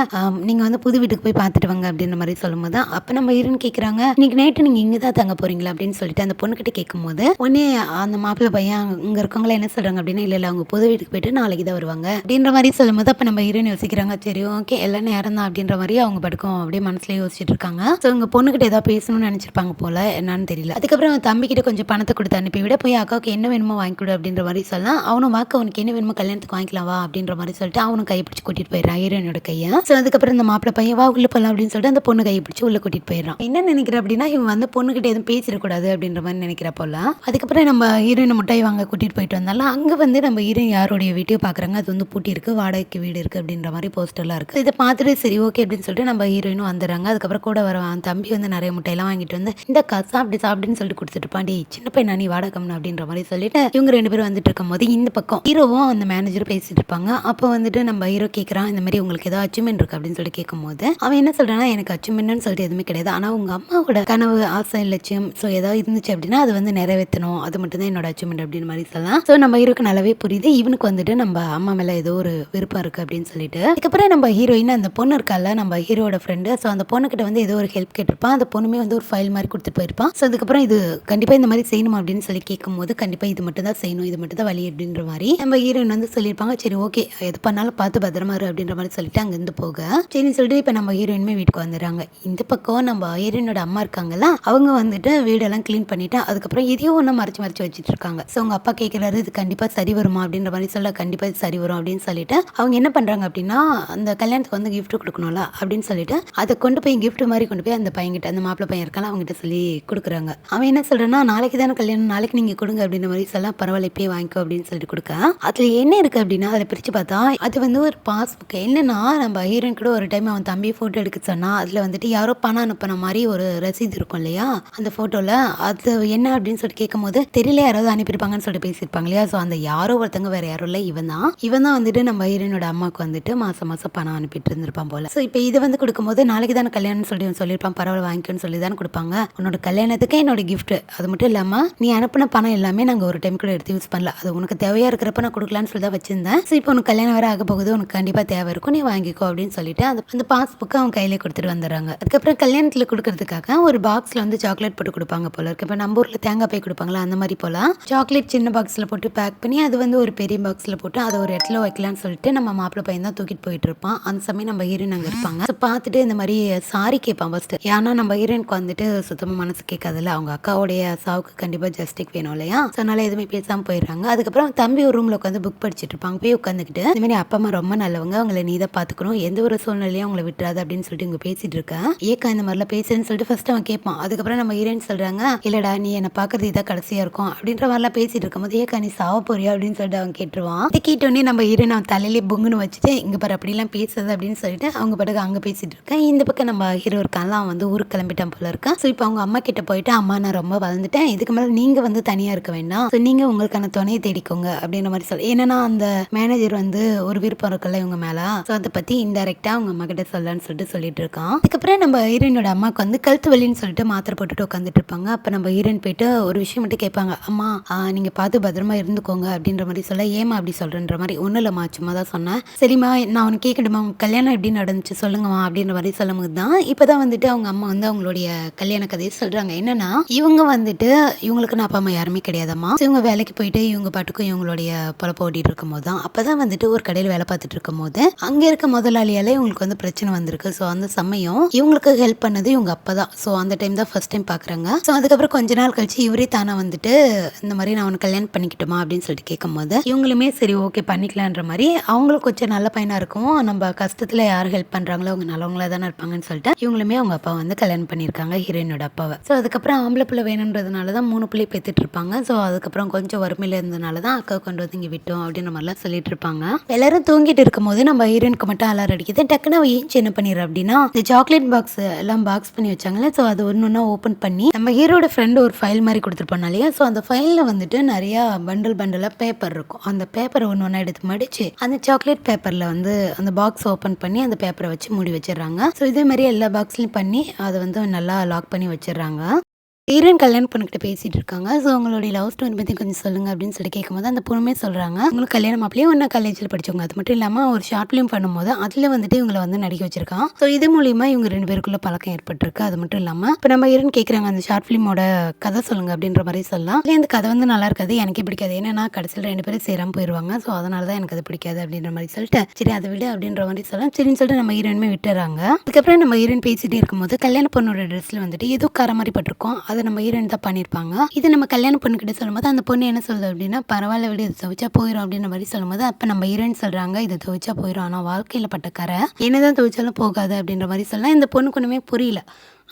"நீங்க வந்து புது வீட்டுக்கு போய் பார்த்துட்டு வாங்க." அப்படின்ற மாரி சொல்லும்போது, அப்ப நம்ம ஹீரோயின் கேட்குறாங்க, "இன்னைக்கு நைட்டு நீங்க இங்க தான் தங்க போறீங்களா?" அப்படின்னு சொல்லிட்டு அந்த பொண்ணுகிட்ட கேட்கும்போது, உடனே அந்த மாப்பிள்ளை பையன் அங்க இருக்கவங்கலாம் என்ன சொல்றாங்க அப்படின்னா, "இல்ல, இல்ல அவங்க புது வீட்டுக்கு போயிட்டு நாளைக்கு தான் வருவாங்க." அப்படின்ற மாரி சொல்லும்போது, அப்ப நம்ம ஹீரோயின் யோசிக்கிறாங்க, சரி ஓகே எல்லாம் நேரம் தான் அப்படின்ற மாரி அவங்க பாட்டுக்கும் அப்படியே மனசுலயே யோசிச்சுட்டு இருக்காங்க. ஸோ இவங்க பொண்ணுகிட்ட ஏதாவது பேசணும்னு நினைச்சிருப்பாங்க போல, என்னன்னு தெரியல. அதுக்கப்புறம் அவன் தம்பிக்கிட்ட கொஞ்சம் பணத்தை கொடுத்து அனுப்பிவிட, "போய் அக்காவுக்கு என்ன வேணுமோ வாங்கி கொடு." அப்படின்ற மாரி சொல்லலாம். அவனும் "வாக்கு உனக்கு என்ன வேணுமோ கல்யாணத்துக்கு வாங்கிக்கலாம் வா." அப்படின்ற மாரி சொல்லிட்டு அவனும் கையை பிடிச்சு கூட்டிட்டு போயிடுறான் ஹீரோயினோட கையை. ஸோ அதுக்கப்புறம் இந்த மாப்பிள்ளை பையன் "வா உள்ள போலாம்." அப்படின்னு சொல்லிட்டு அந்த பொண்ணு கையை பிடிச்சு உள்ள கூட்டிட்டு போயிடுறான். என்ன நினைக்கிற அப்படின்னா, இவன் வந்து பொண்ணுகிட்ட எதுவும் பேசிடக்கூடாது அப்படின்ற மாதிரி நினைக்கிற போல. அதுக்கப்புறம் நம்ம ஹீரோயினை முட்டாய் வாங்க கூட்டிட்டு போயிட்டு வந்தாலும் அங்க வந்து நம்ம ஹீரோயின் யாருடைய வீட்டையும் பாக்குறாங்க. அது வந்து பூட்டி இருக்கு, வாடகைக்கு வீடு இருக்கு அப்படின்ற மாதிரி போஸ்டர்லாம் இருக்கு. இதை பார்த்துட்டு சரி ஓகே அப்படின்னு சொல்லிட்டு நம்ம ஹீரோயினும் வந்துடுறாங்க. அதுக்கப்புறம் கூட வர தம்பி வந்து நிறைய முட்டையெல்லாம் வாங்கிட்டு வந்து இந்தக்கா சாப்பிடுன்னு சொல்லிட்டு கொடுத்துட்டு இருப்பான். "டேய் சின்ன பையனா நீ வாடகை கம்னு." அப்படின்ற மாதிரி சொல்லிட்டு இவங்க 2 பேரும் வந்துட்டு இருக்கும்போது இந்த பக்கம் ஹீரோவும் அந்த மேனேஜரும் பேசிட்டு இருப்பாங்க. அப்போ வந்துட்டு நம்ம ஹீரோ கேட்குறான், "இந்த மாதிரி உங்களுக்கு ஏதாவது அச்சீவ்மெண்ட் இருக்கு?" அப்படின்னு சொல்லி கேட்கும்போது அவன் என்ன சொல்றான்னா, "எனக்கு அச்சீவ்மெண்ட்னு சொல்லிட்டு எதுவுமே கிடையாது. ஆனா உங்க அம்மாவோட கனவு, ஆசை, லட்சியம் ஸோ ஏதாவது இருந்துச்சு அப்படின்னா அது வந்து நிறைவேற்றணும். அது மட்டும் தான் என்னோட அச்சீவ்மெண்ட்." அப்படின்னு மாதிரி சொல்லலாம். ஸோ நம்ம ஹீரோக்கு நல்லாவே புரியுது, இவனுக்கு வந்துட்டு நம்ம அம்மா மேல ஏதோ ஒரு விருப்பம் இருக்கு அப்படின்னு சொல்லிட்டு. அதுக்கப்புறம் நம்ம ஹீரோயின் அந்த பொண்ணு இருக்கால, நம்ம ஹீரோட ஃப்ரெண்டு. ஸோ அந்த பொண்ணுகிட்ட வந்து ஏதோ ஒரு ஹெல்ப் கேட்டிருப்பான். அந்த பொண்ணுமே வந்து ஒரு ஃபைல் மாதிரி கொடுத்துட்டு போயிருப்பான். ஸோ அதுக்கப்புறம் இது கண்டிப்பா இந்த மாதிரி செய்யணும் அப்படின்னு சொல்லி கேட்கும்போது, கண்டிப்பா இது மட்டும் தான் செய்யணும், இது மட்டும் தான் வழி அப்படின்ற மாதிரி நம்ம ஹீரோயின் வந்து சொல்லியிருப்பாங்க. சரி ஓகே எது பண்ணாலும் பார்த்து பத்திரமா இரு அப்படின்ற மாதிரி சொல்லிட்டு அங்கிருந்து போக, சரின்னு சொல்லிட்டு இப்போ நம்ம ஹீரோயினுமே வீட்டுக்கு வந்துடுறாங்க. இந்த பக்கம் நம்ம ஹீரோயினோட அம்மா இருக்காங்கல்ல, அவங்க வந்துட்டு வீடெல்லாம் க்ளீன் பண்ணிட்டு அதுக்கப்புறம் எதையோ ஒன்று மறைச்சு வச்சுட்டு இருக்காங்க. ஸோ அவங்க அப்பா கேட்குறாரு, "இது கண்டிப்பா சரி வருமா?" அப்படின்ற மாதிரி சொல்ல, "கண்டிப்பா இது சரி வரும்." அப்படின்னு சொல்லிட்டு அவங்க என்ன பண்றாங்க அப்படின்னா, அந்த கல்யாணத்துக்கு வந்து கிஃப்ட் கொடுக்கணும்ல அப்படின்னு சொல்லிட்டு அதை கொண்டு போய் கிஃப்ட் மாதிரி கொண்டு போய் அந்த பையன்கிட்ட, அந்த மாப்பிள்ளை பையன் இருக்கால அவங்ககிட்ட சொல்லி கொடுக்குறாங்க. அவன் என்ன சொல்றான்னா, "நாளைக்கு தானே கல்யாணம், நாளைக்கு நீங்க கொடுங்க." அப்படின்ற மாதிரி சொல்ல, "பரவாயில்ல இப்பயே வாங்கிக்கோ." அப்படின்னு சொல்லிட்டு கொடுக்க, அதுல என்ன இருக்கு அப்படின்னா, அதில் பிரிச்சு பார்த்தா அது வந்து ஒரு பாஸ்புக். என்னன்னா நம்ம ஹீரோயின் கூட ஒரு டைம் அவன் தம்பி போட்டோ எடுக்க சொன்னா, அதுல வந்துட்டு யாரோ பணம் அனுப்பின மாதிரி ஒரு ரசீது இருக்கும் இல்லையா அந்த போட்டோல, அது என்ன அப்படின்னு சொல்லிட்டு கேட்கும்போது, "தெரியல யாராவது அனுப்பியிருப்பாங்கன்னு சொல்லிட்டு பேசியிருப்பாங்க இல்லையா." ஸோ அந்த யாரோ ஒருத்தங்க வேற யாரும் இல்லை, இவன் தான் வந்துட்டு நம்ம ஹீரோயினோட அம்மாவுக்கு வந்துட்டு மாசம் மாசம் பணம் அனுப்பிட்டு இருந்திருப்பான் போல. ஸோ இப்போ இது வந்து கொடுக்கும்போது, நாளைக்கு தானே கல்யாணம்னு சொல்லி சொல்லியிருப்பான், பரவாயில்ல வாங்கிக்கோன்னு சொல்லி தானே கொடுப்பாங்க. உன்னோட கல்யாணத்துக்கு என்னோட கிஃப்ட், அது மட்டும் இல்லாம நீ அனுப்பின பணம் எல்லாமே நாங்க ஒரு டைம் கூட எடுத்து யூஸ் பண்ணல, அது உனக்கு தேவையா இருக்கிறப்ப நான் கொடுக்கலான்னு சொல்லி தான் வச்சிருந்தேன். ஸோ இப்போ உனக்கு கல்யாணம் வேற ஆக போகுது, உனக்கு கண்டிப்பா தேவை இருக்கும், நீ வாங்கிக்கோ அப்படின்னு சொல்லிட்டு அந்த பாஸ்புக்கை அவன் கையிலே கொடுத்துட்டு வந்துடுறாங்க. அதுக்கப்புறம் கல்யாணத்துல கொடுக்கறதுக்காக ஒரு பாக்ஸ்ல வந்து சாக்லேட் போட்டு கொடுப்பாங்க போல இருக்கு. இப்போ நம்ம ஊர்ல தேங்காய் பை கொடுப்பாங்களா அந்த மாதிரி போல சாக்லேட் சின்ன பாக்ஸ்ல போட்டு பேக் பண்ணி அது வந்து ஒரு பெரிய பாக்ஸ்ல போட்டு அதை ஒரு இடத்துல வைக்கலாம்னு சொல்லிட்டு நம்ம மாப்பிள்ளை பையன் தான் தூக்கிட்டு போயிட்டு இருப்பான். அந்த சமயம் நம்ம ஹீரோயின் அங்க இருப்பாங்க. பார்த்துட்டு இந்த மாதிரி சாரி கேட்பான் ஃபர்ஸ்ட். ஏன்னா நம்ம ஹீரோயினுக்கு வந்துட்டு சுத்தமா மனசு கேட்காதுல்ல, அவங்க அக்காவுடைய சாவுக்கு கண்டிப்பா ஜஸ்டிக் வேணும் இல்லையா. ஸோ அதனால எதுவுமே பேசாம போயிடுறாங்க. அதுக்கப்புறம் தம்பி ஒரு ரூம்ல உட்காந்து புக் படிச்சுட்டு இருப்பாங்க. போய் உட்காந்துக்கிட்டு இந்த மாதிரி அப்பா அம்மா ரொம்ப நல்லவங்க, அவங்களை நீ தான் பாத்துக்கணும், எந்த ஒரு சூழ்நிலையும் அவங்களை விட்டுறாது அப்படின்னு சொல்லிட்டு இங்க பேசிட்டு இருக்கேன். ஏக்கா இந்த மாதிரிலாம் பேசுறேன்னு சொல்லிட்டு ஃபர்ஸ்ட் அவன் கேட்பான். அதுக்கப்புறம் நம்ம ஹீரோயின் சொல்றாங்க, "இல்லடா நீ என்ன பாக்குறது இதான் கடைசியா இருக்கும்." அப்படின்ற மாதிரிலாம் பேசிட்டு இருக்கும்போது, "ஏக்கா நீ சாவ போறியா?" அப்படின்னு சொல்லிட்டு அவன் கேட்டுருவான். இதை கேட்டோடனே நம்ம ஹீரோயின் அவன் தலையிலே பொங்குன்னு வச்சுட்டு, "இங்க பாரு அப்படிலாம் பேசுறது" அப்படின்னு சொல்லிட்டு அவங்க பாட்டுக்கு அங்க பேசிட்டு இருக்கேன். இந்த பக்கம் நம்ம ஹீரோ இருக்கான்ல, அவன் வந்து ஊருக்கு கிளம்பிட்டான் போல இருக்கான். ஸோ இப்போ அவங்க அம்மா கிட்ட போயிட்டு, "அம்மா நான் ரொம்ப வளர்ந்துட்டேன், இதுக்கு மேல நீங்க வந்து தனியா இருக்க வேண்டாம், ஸோ நீங்க உங்களுக்கான துணையை தேடிக்கோங்க." அப்படின்ற மாதிரி சொல்லி, ஏன்னா அந்த மேனேஜர் வந்து ஒரு விருப்பம் இருக்குல்ல இவங்க மேல, ஸோ அதை பத்தி இன்டெரக்டா அவங்க அம்மா கிட்ட சொல்லலான்னு சொல்லிட்டு இருக்கான். அதுக்கப்புறம் நம்ம ஹீரோயினோட அம்மாவுக்கு வந்து கழுத்து வலின்னு சொல்லிட்டு மாத்திரை போட்டுட்டு உட்காந்துட்டு இருப்பாங்க. அப்ப நம்ம ஹீரோயின் போயிட்டு ஒரு விஷயம் மட்டும் கேட்பாங்க, "அம்மா நீங்க பார்த்து பத்திரமா இருந்துக்கோங்க." அப்படின்ற மாதிரி சொல்ல, "ஏமா அப்படி சொல்றன்ற?" மாதிரி, "ஒன்றும் இல்லைம்மா சும்மா தான் சொன்னேன். சரிம்மா நான் ஒன்று கேட்கட்டுமா, உங்க கல்யாணம் எப்படி நடந்துச்சு சொல்லுங்கம்மா அப்படின்ற மாதிரி சொல்லும்போது தான் இப்போ தான் வந்துட்டு அவங்க அம்மா வந்து அவங்களுடைய கல்யாண கதையை சொல்கிறாங்க. என்னன்னா இவங்க வந்துட்டு இவங்களுக்கு நான் அப்பா அம்மா யாருமே கிடையாதம்மா. ஸோ இவங்க வேலைக்கு போயிட்டு இவங்க பாட்டுக்கும் இவங்களுடைய பொழப்ப ஓட்டிட்டு இருக்கும்போது தான் அப்போ தான் வந்துட்டு ஒரு கடையில் வேலை பார்த்துட்டு இருக்கும்போது அங்கே இருக்க முதலாளியால் இவங்களுக்கு வந்து பிரச்சனை வந்திருக்கு. ஸோ அந்த சமயம் இவங்களுக்கு ஹெல்ப் பண்ணது இவங்க அப்பா தான். ஸோ அந்த டைம் தான் ஃபர்ஸ்ட் டைம் பார்க்குறாங்க. ஸோ அதுக்கப்புறம் கொஞ்ச நாள் கழிச்சு இவரே தானே வந்துட்டு இந்த மாதிரி நான் உனக்கு கல்யாணம் பண்ணிக்கிட்டோமா அப்படின்னு சொல்லிட்டு கேட்கும்போது இவங்களுமே சரி ஓகே பண்ணிக்கலான்ற மாதிரி அவங்களுக்கு கொஞ்சம் நல்ல பையனாக இருக்கும். நம்ம கஷ்டத்தில் யார் ஹெல்ப் பண்ணுறாங்களோ அவங்க நல்லவங்களா தானே இருப்பாங்கன்னு சொல்லிட்டு இவங்களுமே அவங்க அப்பா வந்து கல்யாணம் பண்ணியிருக்காங்க, ஹீரோயினோட அப்பாவை. ஸோ அதுக்கப்புறம் ஆம்பளை பிள்ளை வேணுன்றதுனால தான் 3 பிள்ளை பெற்றுட்டு இருப்பாங்க. ஸோ அதுக்கப்புறம் கொஞ்சம் வறுமையில் இருந்ததுனால தான் அக்கா கொண்டு வந்து இங்கே விட்டோம் அப்படின்ற மாதிரிலாம் சொல்லிட்டு இருப்பாங்க. எல்லாரும் தூங்கிட்டு இருக்கும்போது நம்ம ஹீரோயினுக்கு மட்டும் அலாரம் அடிக்குது. டக்குன்னு அவ ஏஞ்சி என்ன பண்ணிடுற அப்படின்னா இந்த சாக்லேட் பாக்ஸ் எல்லாம் பாக்ஸ் பண்ணி வச்சாங்களே, ஸோ அது ஒன்று ஒன்றா ஓப்பன் பண்ணி நம்ம ஹீரோட ஃப்ரெண்டு ஒரு ஃபைல் மாதிரி கொடுத்துருப்பாங்க இல்லையா, ஸோ அந்த ஃபைலில் வந்துட்டு நிறையா பண்டலாக பேப்பர் இருக்கும். அந்த பேப்பரை ஒன்று ஒன்றா எடுத்து மடிச்சு அந்த சாக்லேட் பேப்பரில் வந்து அந்த பாக்ஸ் ஓப்பன் பண்ணி அந்த பேப்பரை வச்சு மூடி வச்சிடுறாங்க. ஸோ இதே மாதிரி எல்லா பாக்ஸ்லையும் பண்ணி அதை வந்து நல்லா லாக் பண்ணி வச்சிடுறாங்க. ஹீரோயின் கல்யாணம் பொண்ணுக்கிட்ட பேசிட்டு இருக்காங்க. ஸோ உங்களுடைய லவ் ஸ்டோரி பற்றி கொஞ்சம் சொல்லுங்க அப்படின்னு சொல்லி கேட்கும்போது அந்த பொண்ணுமே சொல்கிறாங்க, உங்களுக்கு கல்யாணம் அப்படியே ஒன்றா காலேஜில் படிச்சவங்க. அது மட்டும் இல்லாமல் ஒரு ஷார்ட் ஃபிலிம் பண்ணும்போது அதில் வந்துட்டு இவங்களை வந்து நடிக்க வச்சிருக்கான். ஸோ இது மூலியமா இவங்க 2 பேருக்குள்ள பழக்கம் ஏற்பட்டிருக்கு. அது மட்டும் இல்லாமல் இப்போ நம்ம ஹீரோயின் கேட்குறாங்க அந்த ஷார்ட் ஃபிலிமோட கதை சொல்லுங்க அப்படின்ற மாதிரி சொல்லலாம். இல்லை இந்த கதை வந்து நல்லா இருக்காது, எனக்கே பிடிக்காது, ஏன்னா கடைசியில் 2 பேரும் சேராமல் போயிடுவாங்க. ஸோ அதனால தான் எனக்கு அது பிடிக்காது அப்படின்ற மாதிரி சொல்லிட்டு சரி அதை விட அப்படின்ற மாதிரி சொல்லலாம். சரின்னு சொல்லிட்டு நம்ம ஹீரோயினுமே விட்டுறாங்க. அதுக்கப்புறம் நம்ம ஹீரோயின் பேசிட்டே இருக்கும்போது கல்யாண பொண்ணோட ட்ரெஸ்ல வந்துட்டு ஏதோ கரை மாதிரி பட்டிருக்கும். அதை நம்ம ஹீரோயின் தான் பண்ணியிருப்பாங்க. இது நம்ம கல்யாண பொண்ணுக்கிட்ட சொல்லும்போது அந்த பொண்ணு என்ன சொல்லுது அப்படின்னா பரவாயில்ல விட இது துவைச்சா போயிடும் அப்படின்ற மாதிரி சொல்லும்போது அப்போ நம்ம ஹீரோயின் சொல்கிறாங்க இது துவைச்சா போயிடும், ஆனால் வாழ்க்கையில் பட்ட கரை என்னதான் துவைச்சாலும் போகாது அப்படின்ற மாதிரி சொல்லலாம். இந்த பொண்ணுக்கு ஒன்றுமே புரியல.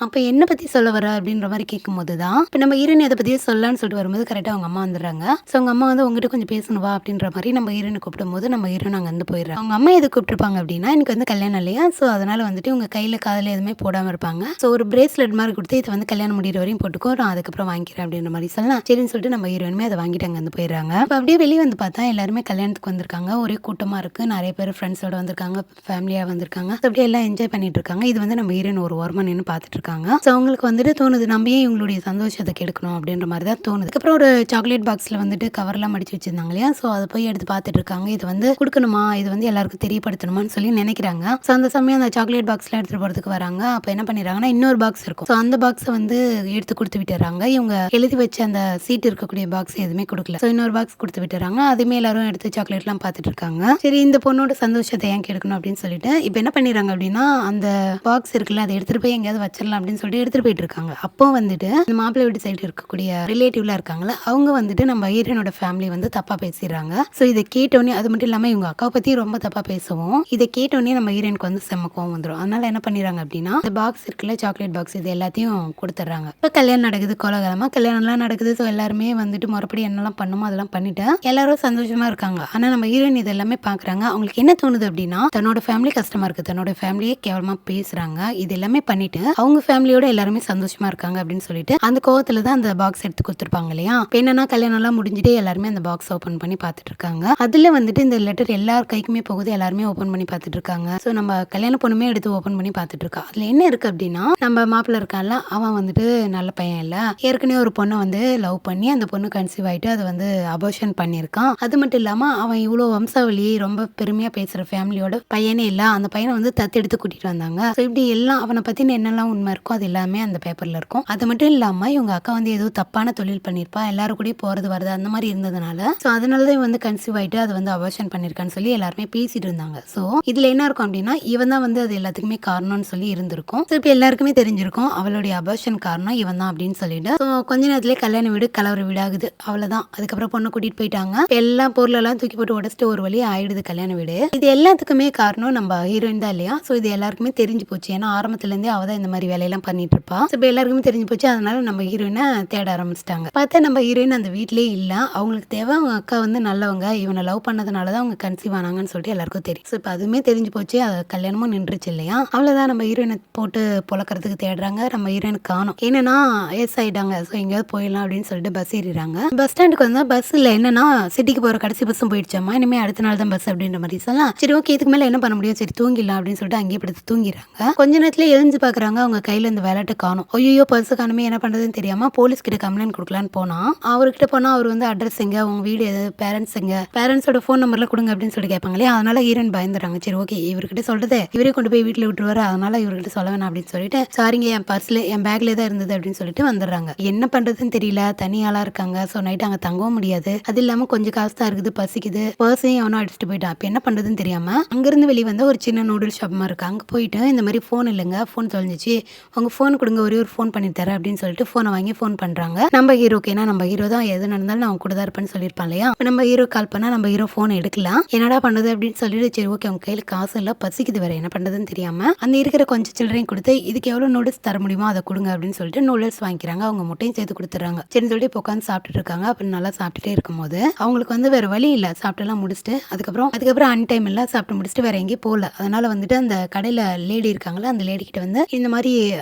அப்போ என்ன பற்றி சொல்ல வர அப்படின்ற மாதிரி கேட்கும்போது தான் இப்போ நம்ம ஹீரோயின் அதை பற்றியே சொல்லலான்னு சொல்லிட்டு வரும்போது கரெக்டாக அவங்க அம்மா வந்துடுறாங்க. ஸோ அவங்க அம்மா வந்து உங்ககிட்ட கொஞ்சம் பேசணும் வா அப்படின்ற மாதிரி நம்ம ஹீரோயினை கூப்பிடும்போது நம்ம ஹீரோயின் அங்கே வந்து போயிடுறாங்க. அவங்க அம்மா எது கூப்பிட்டுருப்பாங்க அப்படின்னா எனக்கு வந்து கல்யாணம் இல்லையா, ஸோ அதனால் வந்துட்டு உங்கள் கையில் காதில் எதுவுமே போடாமல் இருப்பாங்க. ஸோ ஒரு பிரேஸ்லெட் மாதிரி கொடுத்து இதை வந்து கல்யாணம் முடிகிற வரையும் போட்டுக்கோ, நான் அதுக்கப்புறம் வாங்கிக்கிறேன் அப்படின்ற மாதிரி சொல்லலாம். சரின்னு சொல்லிட்டு நம்ம ஹீரோயினுமே அதை வாங்கிட்டு அங்கே வந்து போயிடுறாங்க. இப்போ அப்படியே வெளியே வந்து பார்த்தா எல்லாருமே கல்யாணத்துக்கு வந்திருக்காங்க. ஒரே கூட்டமாக இருக்குது. நிறைய பேர் ஃப்ரெண்ட்ஸோட வந்திருக்காங்க, ஃபேமிலியாக வந்திருக்காங்க. ஸோ அப்படியே எல்லாம் என்ஜாய் பண்ணிட்டு இருக்காங்க. இது வந்து நம்ம ஹீரோயின் ஒரு ஓரமாக நின்று பார்த்துட்டு இருக்காங்க. ஸோ அவங்களுக்கு வந்துட்டு தோணுது நம்ம ஏன் இவங்களுடைய சந்தோஷத்தை கெடுக்கணும் அப்படின்ற மாதிரி தான் தோணுது. அதுக்கப்புறம் ஒரு சாக்லேட் பாக்ஸில் வந்துட்டு கவர்லாம் மடிச்சு வச்சிருந்தாங்க இல்லையா, ஸோ அதை போய் எடுத்து பார்த்துட்டு இருக்காங்க. இது வந்து கொடுக்கணுமா, இது வந்து எல்லாருக்கும் தெரியப்படுத்தணுமான்னு சொல்லி நினைக்கிறாங்க. ஸோ அந்த சமயம் அந்த சாக்லேட் பாக்ஸ்லாம் எடுத்துகிட்டு போகிறதுக்கு வராங்க. அப்போ என்ன பண்ணிடுறாங்கன்னா இன்னொரு பாக்ஸ் இருக்கும். ஸோ அந்த பாக்ஸை வந்து எடுத்து கொடுத்து விட்டுறாங்க. இவங்க எழுதி வச்ச அந்த சீட் இருக்கக்கூடிய பாக்ஸ் எதுவுமே கொடுக்கல. ஸோ இன்னொரு பாக்ஸ் கொடுத்து விட்டுறாங்க. அதுமே எல்லாரும் எடுத்து சாக்லேட்லாம் பார்த்துட்டு இருக்காங்க. சரி இந்த பொண்ணோட சந்தோஷத்தை ஏன் கெடுக்கணும் அப்படின்னு சொல்லிட்டு இப்போ என்ன பண்ணிடுறாங்க அப்படின்னா அந்த பாக்ஸ் இருக்குல்ல அதை எடுத்துகிட்டு போய் எங்கேயாவது வச்சிடலாம் அப்படின்னு சொல்லிட்டு எடுத்துகிட்டு போயிட்டு இருக்காங்க. அப்போ வந்துட்டு இந்த மாப்பிள்ளை வீட்டு சைடு இருக்கக்கூடிய ரிலேட்டிவ்லாம் இருக்காங்களா, அவங்க வந்துட்டு நம்ம ஹீரோனோட ஃபேமிலி வந்து தப்பா பேசிடுறாங்க. ஸோ இதை கேட்டோன்னே அது மட்டும் இல்லாமல் இவங்க அக்காவை பற்றி ரொம்ப தப்பா பேசுவோம். இதை கேட்டோன்னே நம்ம ஹீரோனுக்கு வந்து செம்ம கோவம் வந்துடும். அதனால என்ன பண்ணிடுறாங்க அப்படின்னா இந்த பாக்ஸ் இருக்குல்ல சாக்லேட் பாக்ஸ் இது எல்லாத்தையும் கொடுத்துட்றாங்க. இப்போ கல்யாணம் நடக்குது, கோலாகலமாக கல்யாணம்லாம் நடக்குது. ஸோ எல்லாருமே வந்துட்டு மறுபடியும் என்னெல்லாம் பண்ணுமோ அதெல்லாம் பண்ணிட்டு எல்லாரும் சந்தோஷமா இருக்காங்க. ஆனால் நம்ம ஹீரோயின் இது எல்லாமே பார்க்குறாங்க. அவங்களுக்கு என்ன தோணுது அப்படின்னா தன்னோட ஃபேமிலி கஷ்டமா இருக்கு, தன்னோட ஃபேமிலியே கேவலமா பேசுறாங்க, இது எல்லாமே பண்ணிட்டு அவங்க ஃபேமிலியோட எல்லாருமே சந்தோஷமா இருக்காங்க அப்படின்னு சொல்லிட்டு அந்த கோவத்துல தான் அந்த பாக்ஸ் எடுத்து கொடுத்துருப்பாங்க இல்லையா. என்னன்னா கல்யாணம் எல்லாம் முடிஞ்சுட்டு எல்லாருமே அந்த பாக்ஸ் ஓபன் பண்ணி பார்த்துட்டு இருக்காங்க. அதுல வந்துட்டு இந்த லெட்டர் எல்லார் கைக்குமே போகுது, எல்லாருமே ஓபன் பண்ணி பார்த்துட்டு இருக்காங்க. ஸோ நம்ம கல்யாண பொண்ணுமே எடுத்து ஓபன் பண்ணி பார்த்துட்டு இருக்கா. அதுல என்ன இருக்கு அப்படின்னா நம்ம மாப்பிள்ள இருக்கான்ல அவன் வந்துட்டு நல்ல பையன் இல்ல, ஏற்கனவே ஒரு பொண்ணை வந்து லவ் பண்ணி அந்த பொண்ணு கன்சீவ் ஆயிட்டு அதை வந்து அபோர்ஷன் பண்ணியிருக்கான். அது மட்டும் இல்லாம அவன் இவ்வளவு வம்சாவளி ரொம்ப பெருமையா பேசுற ஃபேமிலியோட பையனே இல்ல, அந்த பையனை வந்து தத்தெடுத்து கூட்டிட்டு வந்தாங்க. ஸோ இப்படி எல்லாம் அவனை பத்தின என்னெல்லாம் உண்மை இருக்கோ அது எல்லாமே அந்த பேப்பர்ல இருக்கும். அது மட்டும் இல்லாம இவங்க அக்கா வந்து ஏதோ தப்பான தொழில் பண்ணிருப்பா, எல்லாரும் கூட போறது வருது அந்த மாதிரி இருந்ததுனால ஸோ அதனாலதான் வந்து கன்சீவ் ஆயிட்டு அதை வந்து அபார்ஷன் பண்ணிருக்கான்னு சொல்லி எல்லாருமே பேசிட்டு இருந்தாங்க. ஸோ இதுல என்ன இருக்கும் அப்படின்னா இவன் தான் வந்து அது எல்லாத்துக்குமே காரணம்னு சொல்லி இருந்திருக்கும். ஸோ இப்போ எல்லாருக்குமே தெரிஞ்சிருக்கும் அவளுடைய அபார்ஷன் காரணம் இவன் தான் அப்படின்னு சொல்லிட்டு ஸோ கொஞ்ச நேரத்திலே கல்யாண வீடு கலவர வீடாகுது. அவ்வளவுதான். அதுக்கப்புறம் பொண்ணை கூட்டிட்டு போயிட்டாங்க. எல்லா பொருளெல்லாம் தூக்கி போட்டு உடச்சிட்டு ஒரு வழி ஆயிடுது கல்யாண வீடு. இது எல்லாத்துக்குமே காரணம் நம்ம ஹீரோயின் தான் இல்லையா. ஸோ இது எல்லாருக்குமே தெரிஞ்சு போச்சு. ஏன்னா ஆரம்பத்துல இருந்தே அவ தான் இந்த மாதிரி வேலையெல்லாம் பண்ணிட்டு இருப்பா. இப்போ எல்லாருக்குமே தெரிஞ்சு போச்சு. அதனால நம்ம ஹீரோயினை தேட ஆரம்பிச்சிட்டாங்க. பார்த்தா நம்ம ஹீரோயின் அந்த வீட்லயே இல்ல. அவங்களுக்கு தேவை அவங்க அக்கா வந்து நல்லவங்க, இவனை லவ் பண்ணதுனாலதான் அவங்க கன்சீவ் ஆனாங்கன்னு சொல்லிட்டு எல்லாருக்கும் தெரியும். ஸோ இப்போ அதுவுமே தெரிஞ்சு போச்சு. அது கல்யாணமும் நின்றுச்சு இல்லையா. அவ்வளவுதான். நம்ம ஹீரோயினை போட்டு பொழக்கிறதுக்கு தேடுறாங்க. நம்ம ஹீரோயின் காணும். என்னன்னா ஏஸ் ஆயிட்டாங்க. ஸோ எங்கேயாவது போயிடலாம் அப்படின்னு சொல்லிட்டு பஸ் ஏறிடுறாங்க. பஸ் ஸ்டாண்டுக்கு வந்தா பஸ் இல்லை. என்னன்னா சிட்டிக்கு போற கடைசி பஸ்ஸும் போயிடுச்சாமா, இனிமே அடுத்த நாள் தான் பஸ் அப்படின்ற மாதிரி சொல்லலாம். சரி ஓகே இதுக்கு மேல என்ன பண்ண முடியும், சரி தூங்கிடலாம் அப்படின்னு சொல்லிட்டு அங்கேயே படுத்து தூங்கிடுறாங்க. கொஞ்ச நேரத்துல எழுந்து பாக்குறாங்க அவங்க கையில இந்த வேலட்டை காணும். ஐயோ பர்ஸ் காணுமே, என்ன பண்றதுன்னு தெரியாம போலீஸ் கிட்ட கம்ப்ளைண்ட் கொடுக்கலான்னு போனா, அவர்கிட்ட போனா அவர் வந்து அட்ரஸ் எங்க, உங்க வீடு எது, பேரண்ட்ஸ் எங்க, பேரண்ட்ஸோட ஃபோன் நம்பர்லாம் கொடுங்க அப்படின்னு சொல்லி கேட்பாங்க இல்லையா. அதனால ஹீரோயின் பயந்துறாங்க. சரி ஓகே, இவர்கிட்ட சொல்றது இவரே கொண்டு போய் வீட்டுல விட்டுருவாரு, அதனால இவர்கிட்ட சொல்ல வேணாம் அப்படின்னு சொல்லிட்டு, சாரிங்க என் பர்ஸ்ல என் பேக்ல தான் இருந்தது அப்படின்னு சொல்லிட்டு வந்துடுறாங்க. என்ன பண்றதுன்னு தெரியல, தனி ஆளா இருக்காங்க. ஸோ நைட் அங்கே தங்கவும் முடியாது. அது இல்லாம கொஞ்சம் காசு தான் இருக்குது, பசிக்குது, பர்ஸையும் அவனும் அடிச்சுட்டு போயிட்டான். அப்ப என்ன பண்றதுன்னு தெரியாம அங்கிருந்து வெளியே வந்து ஒரு சின்ன நூடுல்ஸ் ஷாப் மாதிரி இருக்கு. அங்க போயிட்டு இந்த மாதிரி ஃபோன் இல்லைங்க, ஃபோன் தொலைஞ்சிச்சு, உங்க ஃபோன் கொடுங்க, ஒரே ஒரு ஃபோன் பண்ணி தரேன் அப்படின்னு சொல்லிட்டு ஃபோனை வாங்கி ஃபோன் பண்றாங்க. நம்ம ஹீரோக்கு, ஏன்னா நம்ம ஹீரோ தான் எது நடந்தாலும் நான் கூட தான் இருப்பேன்னு சொல்லியிருப்பான் இல்லையா. நம்ம ஹீரோ கால் பண்ணா நம்ம ஹீரோ ஃபோன் எடுக்கலாம். என்னடா பண்றது அப்படின்னு சொல்லிட்டு, சரி ஓகே அவங்க கையில காசு இல்லை, பசிக்குது வேற, என்ன பண்றதுன்னு தெரியாம அந்த இருக்கிற கொஞ்சம் சில்லறையும் கொடுத்து இதுக்கு எவ்வளவு நூடுல்ஸ் தர முடியுமோ அதை கொடுங்க அப்படின்னு சொல்லிட்டு நூடுல்ஸ் வாங்கிக்கிறாங்க. அவங்க முட்டையும் சேர்த்து கொடுத்துறாங்க. சரின்னு சொல்லிட்டு இப்போ உட்காந்து சாப்பிட்டுட்டு இருக்காங்க. அப்புறம் நல்லா சாப்பிட்டுட்டே இருக்கும்போது அவங்களுக்கு வந்து வேற வழி இல்லை, சாப்பிட்டுலாம் முடிச்சுட்டு அதுக்கப்புறம் அன்டைம் எல்லாம் சாப்பிட்டு முடிச்சுட்டு வேற எங்கேயும் போகல. அதனால வந்துட்டு அந்த கடையில லேடி இருக்காங்களா, அந்த லேடி கிட்ட வந்து இந்த மாதிரி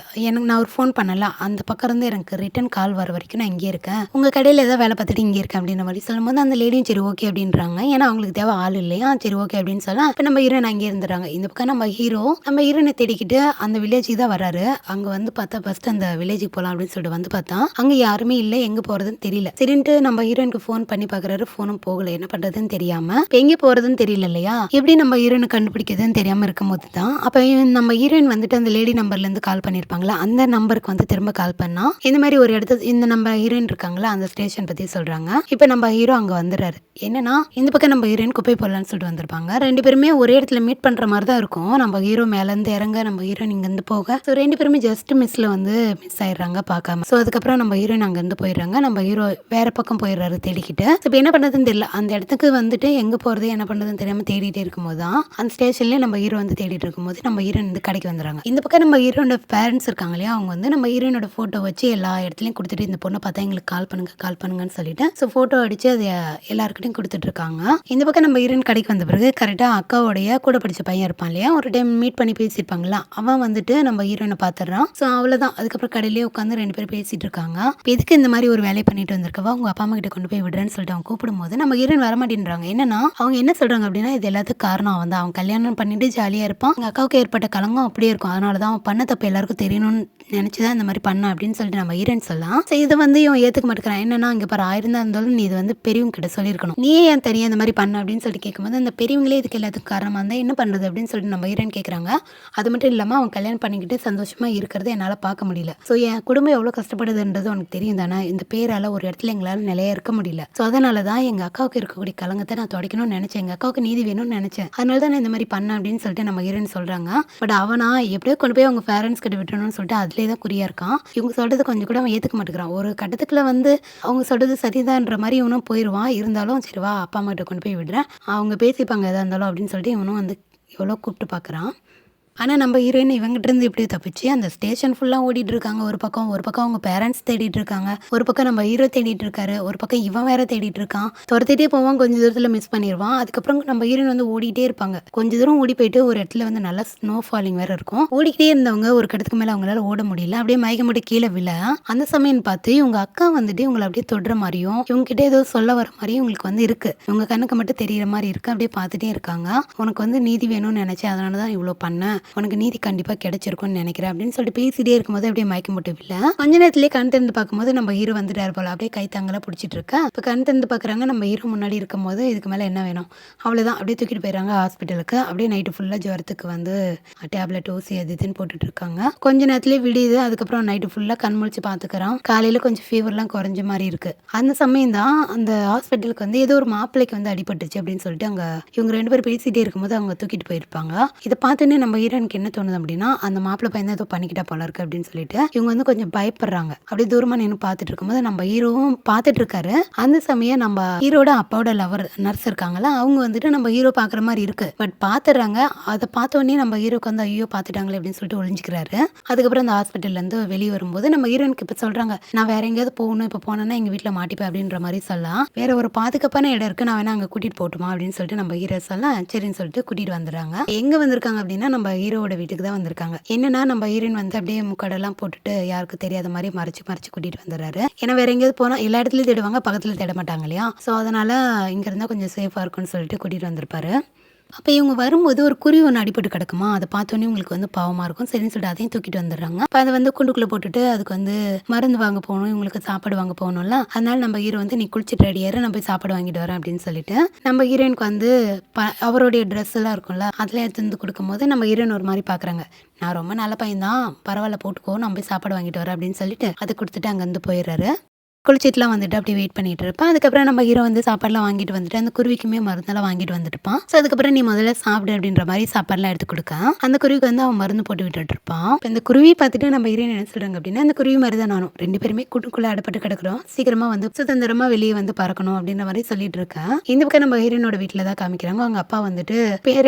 எனக்கு நான் ஒரு ஃபோன் பண்ணல, அந்த பக்கம் இருந்து எனக்கு ரிட்டன் கால் வர வரைக்கும் நான் இங்கே இருக்கேன், உங்க கடையில ஏதாவது வேலை பார்த்துட்டு இங்கே இருக்கேன் அப்படின்ற மாதிரி சொல்லும்போது அந்த லேடியும் சரி ஓகே அப்படின்றாங்க. ஏன்னா அவங்களுக்கு தேவை ஆள் இல்லையா. சரி ஓகே அப்படின்னு சொல்லலாம். இப்போ நம்ம ஹீரோயின் அங்கே இருந்துறாங்க. இந்த பக்கம் நம்ம ஹீரோயினை தேடிக்கிட்டு அந்த வில்லேஜுக்கு தான் வராரு. அங்க வந்து பார்த்தா ஃபர்ஸ்ட் அந்த வில்லேஜுக்கு போகலாம் அப்படின்னு சொல்லிட்டு வந்து பார்த்தா அங்க யாருமே இல்லை, எங்க போறதுன்னு தெரியல. சரின்ட்டு நம்ம ஹீரோயினுக்கு ஃபோன் பண்ணி பாக்குறாரு, ஃபோனும் போகல. என்ன பண்றதுன்னு தெரியாம எங்க போறதுன்னு தெரியல இல்லையா. எப்படி நம்ம ஹீரோயினை கண்டுபிடிக்கிறதுன்னு தெரியாம இருக்கும்போது தான் அப்ப நம்ம ஹீரோயின் வந்துட்டு அந்த லேடி நம்பர்ல இருந்து கால் பண்ணிருப்பாங்களா, அந்த நம்பருக்கு வந்து திரும்ப கால் பண்ணா இந்த மாதிரி ஒரு இடத்துல இந்த நம்ம ஹீரோயின் இருக்காங்களா அந்த ஸ்டேஷன் பத்தி சொல்றாங்க. இப்ப நம்ம ஹீரோ அங்க வந்துடுறாரு. என்னன்னா இந்த பக்கம் நம்ம ஹீரோயின் குப்பை போடலான்னு சொல்லிட்டு வந்திருப்பாங்க. ரெண்டு பேருமே ஒரே இடத்துல மீட் பண்ற மாதிரி தான் இருக்கும். நம்ம ஹீரோ மேல இருந்து இறங்க, நம்ம ஹீரோயின் இங்க இருந்து போக, ஸோ ரெண்டு பேருமே ஜஸ்ட் மிஸ்ல வந்து மிஸ் ஆயிடுறாங்க பார்க்காம. ஸோ அதுக்கப்புறம் நம்ம ஹீரோயின் அங்க இருந்து போயிடுறாங்க. நம்ம ஹீரோ வேற பக்கம் போயிடுறாரு தேடிக்கிட்டு. இப்போ என்ன பண்றதுன்னு தெரியல, அந்த இடத்துக்கு வந்துட்டு எங்க போறது என்ன பண்றதுன்னு தெரியாம தேடிட்டே இருக்கும்போது தான் அந்த ஸ்டேஷன்ல நம்ம ஹீரோ வந்து தேடிட்டு இருக்கும்போது நம்ம ஹீரோயின் வந்து கடைக்கு வந்துடுறாங்க. இந்த பக்கம் நம்ம ஹீரோனோட பேரண்ட்ஸ் இருக்காங்க இல்லையா, அவங்க வந்து நம்ம ஹீரோனோட போட்டோ வச்சு எல்லா இடத்துலயும் கொடுத்துட்டு இந்த பொண்ணை பார்த்தா எங்களுக்கு கால் பண்ணுங்கன்னு சொல்லிட்டு ஸோ போட்டோ அடிச்சு அதை எல்லாருக்கிட்டையும் கொடுத்துட்டு இருக்காங்க. இந்த பக்கம் நம்ம ஹீரோயின் கடைக்கு வந்த பிறகு கரெக்டா அக்காவோடைய கூட படிச்ச பையன் இருப்பான் இல்லையா, ஒரு டைம் மீட் பண்ணி பேசியிருப்பாங்களா, அவன் வந்துட்டு நம்ம ஹீரோயினை பார்த்துடுறான். ஸோ அவ்வளோதான். அதுக்கப்புறம் கடையிலேயே உட்காந்து ரெண்டு பேரும் பேசிட்டு இருக்காங்க. எதுக்கு இந்த மாதிரி ஒரு வேலையை பண்ணிட்டு வந்திருக்கவா, உங்க அப்பா அம்மா கிட்ட கொண்டு போய் விடுறேன்னு சொல்லிட்டு அவங்க கூப்பிடும்போது நம்ம ஹீரோயின் வரமாட்டேன்றாங்க. என்னன்னா அவங்க என்ன சொல்றாங்க அப்படின்னா, இது எல்லாத்துக்கும் காரணம் அவன் தான், அவன் கல்யாணம் பண்ணிட்டு ஜாலியா இருப்பான், எங்க அக்காவுக்கு ஏற்பட்ட கலங்கம் அப்படியே இருக்கும், அதனாலதான் அவன் பண்ண தப்பு எல்லாருக்கும் தெரியணும்னு நினைச்சுதான் இந்த மாதிரி பண்ண அப்படின்னு சொல்லிட்டு நம்ம ஹீரோயின் சொல்லலாம். ஸோ இதை வந்து இவன் ஏத்துக்க மாட்டேங்கிறான். என்னன்னா இங்க பாரு, 1000 தான் இருந்தாலும் நீ இது வந்து பெரியவங்க கிட்ட சொல்லியிருக்கணும், நீ ஏன் தனியா இந்த மாதிரி பண்ண அப்படின்னு சொல்லிட்டு கேட்கும்போது அந்த பெரியவங்களே இதுக்கு எல்லாத்துக்கும் காரணமா இருந்தா என்ன பண்றது அப்படின்னு சொல்லிட்டு நம்ம ஹீரோயின் கேட்கறாங்க. அது மட்டும் இல்லாம அவன் கல்யாணம் பண்ணிக்கிட்டு சந்தோஷமா இருக்கிறத என்னால பார்க்க முடியல, ஸோ என் குடும்பம் எவ்வளவு கஷ்டப்படுதுன்றது உனக்கு தெரியும் தானே, இந்த பேரால ஒரு இடத்துல எங்களால நிலையா இருக்க முடியல, ஸோ அதனாலதான் எங்க அக்காவுக்கு இருக்கக்கூடிய கலங்கத்தை நான் துடைக்கணும்னு நினைச்சேன், எங்க அக்காவுக்கு நீதி வேணும்னு நினைச்சேன், அதனால தான் நான் இந்த மாதிரி பண்ண அப்படின்னு சொல்லிட்டு நம்ம ஹீரோயின் சொல்றாங்க. பட் அவனா எப்படியோ கொண்டு போய் அவங்க பேரண்ட்ஸ் கிட்ட விட்டுறணும்னு சொல்லிட்டு அதுலேயே தான் குறியா இருக்கான். இவங்க சொல்றது கொஞ்சம் கூட அவன் ஏத்துக்க மாட்டேங்கிறான். ஒரு கட்டத்துக்குள்ள வந்து அவங்க சொல்றது சரிதான்ற மாதிரி இவனும் போயிடுவான். இருந்தாலும் சரி வா அப்பா அம்மா கிட்ட கொண்டு போய் விடுறேன், அவங்க பேசிப்பாங்க எதா இருந்தாலும் அப்படின்னு சொல்லிட்டு இவனும் வந்து எவ்வளோ கூப்பிட்டு பார்க்குறான். ஆனால் நம்ம ஹீரோயின் இவங்கிட்ட இருந்து இப்படி தப்பிச்சு அந்த ஸ்டேஷன் ஃபுல்லாக ஓடிட்டு இருக்காங்க. ஒரு பக்கம் அவங்க பேரண்ட்ஸ் தேடிட்டு இருக்காங்க, ஒரு பக்கம் நம்ம ஹீரோ தேடிட்டு இருக்காரு, ஒரு பக்கம் இவன் வேற தேடிட்டு இருக்கான். துரத்திட்டே போவான், கொஞ்சம் தூரத்தில் மிஸ் பண்ணிடுவான். அதுக்கப்புறம் நம்ம ஹீரோயின் வந்து ஓடிட்டே இருப்பாங்க. கொஞ்சம் தூரம் ஓடி போயிட்டு ஒரு இடத்துல வந்து நல்லா ஸ்னோ ஃபாலிங் வேற இருக்கும். ஓடிக்கிட்டே இருந்தவங்க ஒரு கடத்துக்கு மேலே அவங்களால ஓட முடியல, அப்படியே மயக்கம் போட்டு கீழே விழ, அந்த சமயம் பார்த்து இவங்க அக்கா வந்துட்டு இவங்களை அப்படியே தொடுற மாதிரியும் இவங்க கிட்டே ஏதோ சொல்ல வர மாதிரியும் இவங்களுக்கு வந்து இருக்கு. இவங்க கண்ணுக்கு மட்டும் தெரியற மாதிரி இருக்கு. அப்படியே பார்த்துட்டே இருக்காங்க. உனக்கு வந்து நீதி வேணும்னு நினைச்சேன், அதனால தான் இவ்வளோ பண்ண, உனக்கு நீதி கண்டிப்பா கிடைச்சிருக்கும்னு நினைக்கிறேன் அப்படின்னு சொல்லிட்டு பேசிட்டே இருக்கும்போது அப்படியே மயக்கம் போட்டு வில்ல. கொஞ்ச நேரத்திலேயே கண் திறந்து பார்க்கும்போது நம்ம ஹீரோ வந்துட்டாரு போல. அப்படியே கை தாங்கலாம் பிடிச்சிட்டு இருக்கா. இப்போ கண் திறந்து பார்க்குறாங்க. நம்ம ஹீரோ முன்னாடி இருக்கும் போது இதுக்கு மேலே என்ன வேணும், அவ்வளோதான். அப்படியே தூக்கிட்டு போயிடறாங்க ஹாஸ்பிட்டலுக்கு. அப்படியே நைட்டு ஃபுல்லாக ஜுரத்துக்கு வந்து டேப்லெட் ஊசி அது இதுன்னு போட்டுட்டு இருக்காங்க. கொஞ்ச நேரத்திலேயே விடியுது. அதுக்கப்புறம் நைட்டு ஃபுல்லாக கண் முழிச்சு பார்த்துக்கிறான். காலையில் கொஞ்சம் ஃபீவர்லாம் குறைஞ்ச மாதிரி இருக்கு. அந்த சமயம் தான் அந்த ஹாஸ்பிட்டலுக்கு வந்து ஏதோ ஒரு மாப்பிள்ளைக்கு வந்து அடிபட்டுச்சு அப்படின்னு சொல்லிட்டு அங்கே இவங்க ரெண்டு பேரும் பேசிட்டே இருக்கும்போது அவங்க தூக்கிட்டு போயிருப்பாங்க. இதை பார்த்துன்னு நம்ம ஹீரோனுக்கு என்ன தோணுது அப்படின்னா, அந்த மாப்பிள்ளை பையன் ஏதோ பண்ணிக்கிட்டா போல இருக்கு அப்படின்னு சொல்லிட்டு இவங்க வந்து கொஞ்சம் பயப்படுறாங்க. அப்படியே தூரமா நின்று பார்த்துட்டு இருக்கும்போது நம்ம ஹீரோவும் பார்த்துட்டு இருக்காரு. அந்த சமயம் நம்ம ஹீரோட அப்பாவோட லவர் நர்ஸ் இருக்காங்களா, அவங்க வந்துட்டு நம்ம ஹீரோ பாக்குற மாதிரி இருக்கு. பட் பாத்துறாங்க. அதை பார்த்த உடனே நம்ம ஹீரோக்கு வந்து ஐயோ பாத்துட்டாங்களே அப்படின்னு சொல்லிட்டு ஒளிஞ்சுக்கிறாரு. அதுக்கப்புறம் அந்த ஹாஸ்பிட்டல்ல இருந்து வெளியே வரும்போது நம்ம ஹீரோனுக்கு இப்ப சொல்றாங்க, நான் வேற எங்கேயாவது போகணும், இப்ப போனேன்னா எங்க வீட்டுல மாட்டிப்பேன் அப்படின்ற மாதிரி சொல்லலாம். வேற ஒரு பாதுகாப்பான இடம் இருக்கு, நான் வேணா அங்க கூட்டிட்டு போட்டுமா அப்படின்னு சொல்லிட்டு நம்ம ஹீரோ சொல்ல சரின்னு சொல்லிட்டு கூட்டிட்டு வந்துடுறாங்க. எங்க வந்திருக்காங்க அப்படின்னா நம்ம ஹீரோட வீட்டுக்கு தான் வந்திருக்காங்க. என்னன்னா நம்ம ஹீரோயின் வந்து அப்படியே முக்கடெல்லாம் போட்டுட்டு யாருக்கு தெரியாத மாதிரி மறைச்சு கூட்டிட்டு வந்துடுறாரு. ஏன்னா வேற எங்கேயாவது போனா எல்லா இடத்துலயும் தேடுவாங்க, பக்கத்துல தேட மாட்டாங்க இல்லையா. சோ அதனால இங்க இருந்தா கொஞ்சம் சேஃபா இருக்கும்னு சொல்லிட்டு கூட்டிட்டு வந்திருப்பாரு. அப்போ இவங்க வரும்போது ஒரு குருவி ஒன்று அடிபட்டு கிடக்குமா, அதை பார்த்தோன்னே உங்களுக்கு வந்து பாவமாக இருக்கும். சரின்னு சொல்லிட்டு அதையும் தூக்கிட்டு வந்துடுறாங்க. அப்போ அதை வந்து கூண்டுக்குள்ளே போட்டுட்டு அதுக்கு வந்து மருந்து வாங்க போகணும், இவங்களுக்கு சாப்பாடு வாங்க போகணும்ல. அதனால நம்ம ஹீரோ வந்து நீ குளிச்சுட்டு ரெடியாரு, நான் போய் சாப்பாடு வாங்கிட்டு வரேன் அப்படின்னு சொல்லிட்டு நம்ம ஹீரோயினுக்கு வந்து அவருடைய ட்ரெஸ் எல்லாம் இருக்கும்ல, அதெல்லாம் எடுத்து வந்து கொடுக்கும்போது நம்ம ஹீரோயின் ஒரு மாதிரி பார்க்குறாங்க. நான் ரொம்ப நல்ல பையன் தான், பரவாயில்ல போட்டுக்கோ, நான் போய் சாப்பாடு வாங்கிட்டு வரேன் அப்படின்னு சொல்லிட்டு அதை கொடுத்துட்டு அங்கேருந்து போயிடுறாரு. குளிச்சிட்டுலாம் வந்துட்டு அப்படியே வெயிட் பண்ணிட்டு இருப்பான். அதுக்கப்புறம் நம்ம ஹீரோ வந்து சாப்பாடுலாம் வாங்கிட்டு வந்துட்டு அந்த குருவிக்குமே மருந்தெல்லாம் வாங்கிட்டு வந்துட்டுப்பான். ஸோ அதுக்கப்புறம் நீ முதல்ல சாப்பிடு அப்படின்ற மாதிரி சாப்பாடுலாம் எடுத்து கொடுக்க அந்த குருவிக்கு வந்து அவன் மருந்து போட்டு விட்டுட்டு இருப்பான். இப்போ இந்த குருவி பார்த்துட்டு நம்ம ஹீரோயின் என்ன சொல்றாங்க அப்படின்னா, அந்த குருவி மாதிரி தான் நானும் 2 பேருமே கூட்டுக்குள்ளே அடப்பட்டு கிடக்குறோம், சீக்கிரமா வந்து சுதந்திரமா வெளியே வந்து பறக்கணும் அப்படின்ற மாதிரி சொல்லிட்டு இருக்கேன். இந்த பக்கம் நம்ம ஹீரோனோட வீட்டில் தான் காமிக்கிறாங்க. அவங்க அப்பா வந்துட்டு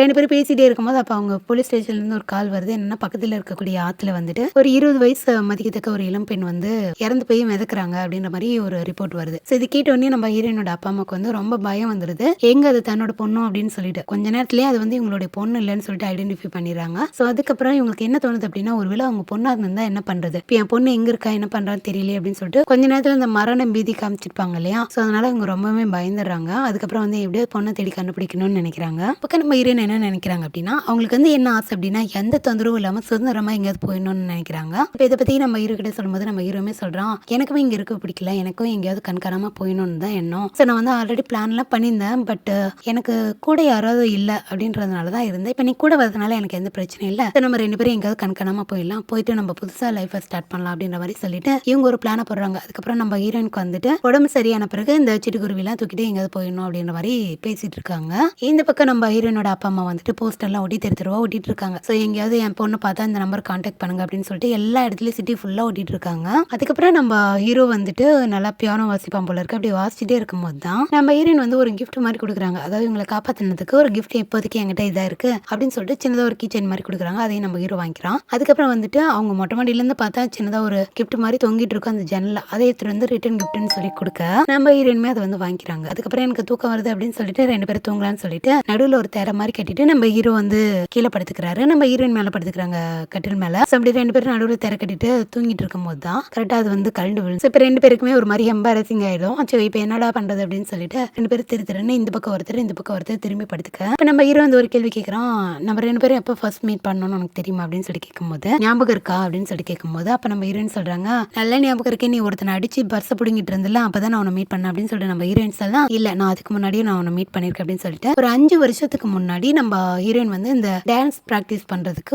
2 பேரும் பேசிட்டே இருக்கும்போது அப்போ அவங்க போலீஸ் ஸ்டேஷன்லேருந்து ஒரு கால் வருது. என்னன்னா பக்கத்தில் இருக்கக்கூடிய ஆற்றுல வந்துட்டு ஒரு 20 வயசு மதிக்கத்தக்க ஒரு இளம் பெண் வந்து இறந்து போய் மிதக்குறாங்க அப்படின்ற மாதிரி ஒரு ரிப்போர்ட் வருது. ஸோ இது கேட்டோடனே நம்ம ஹீரோனோட அப்பா அம்மாவுக்கு வந்து ரொம்ப பயம் வந்துருது. எங்க அது தன்னோட பொண்ணும் அப்படின்னு சொல்லிட்டு கொஞ்ச நேரத்திலேயே அது வந்து இவங்களுடைய பொண்ணு இல்லைன்னு சொல்லிட்டு ஐடென்டிஃபை பண்ணிடுறாங்க. ஸோ அதுக்கப்புறம் இவங்களுக்கு என்ன தோணுது அப்படின்னா, ஒருவேளை அவங்க பொண்ணா இருந்தா என்ன பண்றது, இப்போ என் பொண்ணு எங்க இருக்கா என்ன பண்றான்னு தெரியல அப்படின்னு சொல்லிட்டு கொஞ்ச நேரத்தில் இந்த மரண பீதி காமிச்சிருப்பாங்க இல்லையா. ஸோ அதனால அவங்க ரொம்பவே பயந்துடுறாங்க. அதுக்கப்புறம் வந்து எப்படியோ பொண்ணை தேடி கண்டுபிடிக்கணும்னு நினைக்கிறாங்க. பக்கம் நம்ம ஹீரோயின் என்ன நினைக்கிறாங்க அப்படின்னா, அவங்களுக்கு வந்து என்ன ஆசை அப்படின்னா எந்த தொந்தரவும் இல்லாம சுதந்திரமா எங்கேயாவது போயிடணும்னு நினைக்கிறாங்க. இப்போ இதை பத்தி நம்ம ஹீரோ கிட்ட சொல்லும்போது நம்ம ஹீரோமே சொல்றான், எனக்குமே இங்க இருக்க பிடிக்கல, எனக்கும் எங்கேயாவது கண்காணாம போயிடணும்னு தான் எண்ணம். ஸோ நான் வந்து ஆல்ரெடி பிளான்லாம் பண்ணியிருந்தேன், பட் எனக்கு கூட யாராவது இல்லை அப்படின்றதுனால தான் இருந்தேன். இப்போ நீ கூட வரதுனால எனக்கு எந்த பிரச்சனையும் இல்லை. நம்ம 2 பேரும் எங்கேயாவது கண்காணாம போயிடலாம், போயிட்டு நம்ம புதுசாக லைஃபை ஸ்டார்ட் பண்ணலாம் அப்படின்ற மாதிரி சொல்லிட்டு இவங்க ஒரு பிளானை போடுறாங்க. அதுக்கப்புறம் நம்ம ஹீரோயினுக்கு வந்துட்டு உடம்பு சரியான பிறகு இந்த சிட்டுக்குருவிலாம் தூக்கிட்டு எங்கேயாவது போயிடணும் அப்படின்ற மாதிரி பேசிட்டு இருக்காங்க. இந்த பக்கம் நம்ம ஹீரோயினோட அப்பா அம்மா வந்துட்டு போஸ்டர்லாம் ஒட்டி தெருவா ஒட்டிட்டு இருக்காங்க. ஸோ எங்கேயாவது என் பொண்ணு பார்த்தா இந்த நம்பர் கான்டாக்ட் பண்ணுங்க அப்படின்னு சொல்லிட்டு எல்லா இடத்துலயும் சிட்டி ஃபுல்லாக ஒட்டிட்டு இருக்காங்க. அதுக்கப்புறம் நம்ம ஹீரோ வந்துட்டு நல்லா பியானோ வாசிப்பான் போல இருக்கு. அப்படி வாசிச்சுட்டே இருக்கும்போது தான் நம்ம ஹீரோயின் வந்து ஒரு கிஃப்ட் மாதிரி கொடுக்குறாங்க. அதாவது இவங்களை காப்பாற்றினதுக்கு ஒரு கிஃப்ட் இப்போதைக்கு என்கிட்ட இதாக இருக்கு அப்படின்னு சொல்லிட்டு சின்னதாக ஒரு கீச்சன் மாதிரி கொடுக்குறாங்க. அதையும் நம்ம ஹீரோ வாங்கிக்கிறான். அதுக்கப்புறம் வந்துட்டு அவங்க மொட்டை மாடியிலேருந்து பார்த்தா சின்னதாக ஒரு கிஃப்ட் மாதிரி தொங்கிட்டு இருக்கும் அந்த ஜன்னல், அதை எடுத்துட்டு வந்து ரிட்டர்ன் கிஃப்ட்னு சொல்லி கொடுக்க நம்ம ஹீரோயினுமே அதை வந்து வாங்கிக்கிறாங்க. அதுக்கப்புறம் எனக்கு தூக்கம் வருது அப்படின்னு சொல்லிட்டு 2 பேரும் தூங்கலான்னு சொல்லிட்டு நடுவில் ஒரு தேரை மாதிரி கட்டிட்டு நம்ம ஹீரோ வந்து கீழே படுத்துக்கிறாரு, நம்ம ஹீரோயின் மேலே படுத்துக்கிறாங்க கட்டில் மேலே. அப்படி 2 பேரும் நடுவில் தேரை கட்டிட்டு தூங்கிட்டு இருக்கும் போது தான் கரெக்டாக அது வந்து கரண்டு விழுந்து இப்போ 2 பேருக்குமே ஒரு மாதிரி எம்பாரசிங் ஆயிடும். சரி இப்போ என்னடா பண்றது அப்படின்னு சொல்லிட்டு 2 பேரும் திருன்னு இந்த பக்கம் ஒருத்தர் திரும்பி படுத்துக்க. இப்போ நம்ம ஹீரோ வந்து ஒரு கேள்வி கேட்குறான், நம்ம 2 பேரும் எப்போ ஃபர்ஸ்ட் மீட் பண்ணணும்னு உனக்கு தெரியுமா அப்படின்னு சொல்லி கேட்கும்போது ஞாபகம் இருக்கா அப்படின்னு சொல்லி கேட்கும்போது அப்போ நம்ம ஹீரோயின் சொல்றாங்க, நல்ல ஞாபகம் இருக்கே, நீ ஒருத்தனை அடிச்சு பர்ஸை பிடிங்கிட்டு இருந்தில்ல, அப்பதான் நான் உன்னை மீட் பண்ணேன் அப்படின்னு சொல்லிட்டு நம்ம ஹீரோயின் சொல்லலாம், இல்ல நான் அதுக்கு முன்னாடியே நான் உன்னை மீட் பண்ணிருக்கேன் அப்படின்னு சொல்லிட்டு ஒரு 5 வருஷத்துக்கு முன்னாடி நம்ம ஹீரோயின் வந்து இந்த டான்ஸ் ப்ராக்டிஸ் பண்றதுக்கு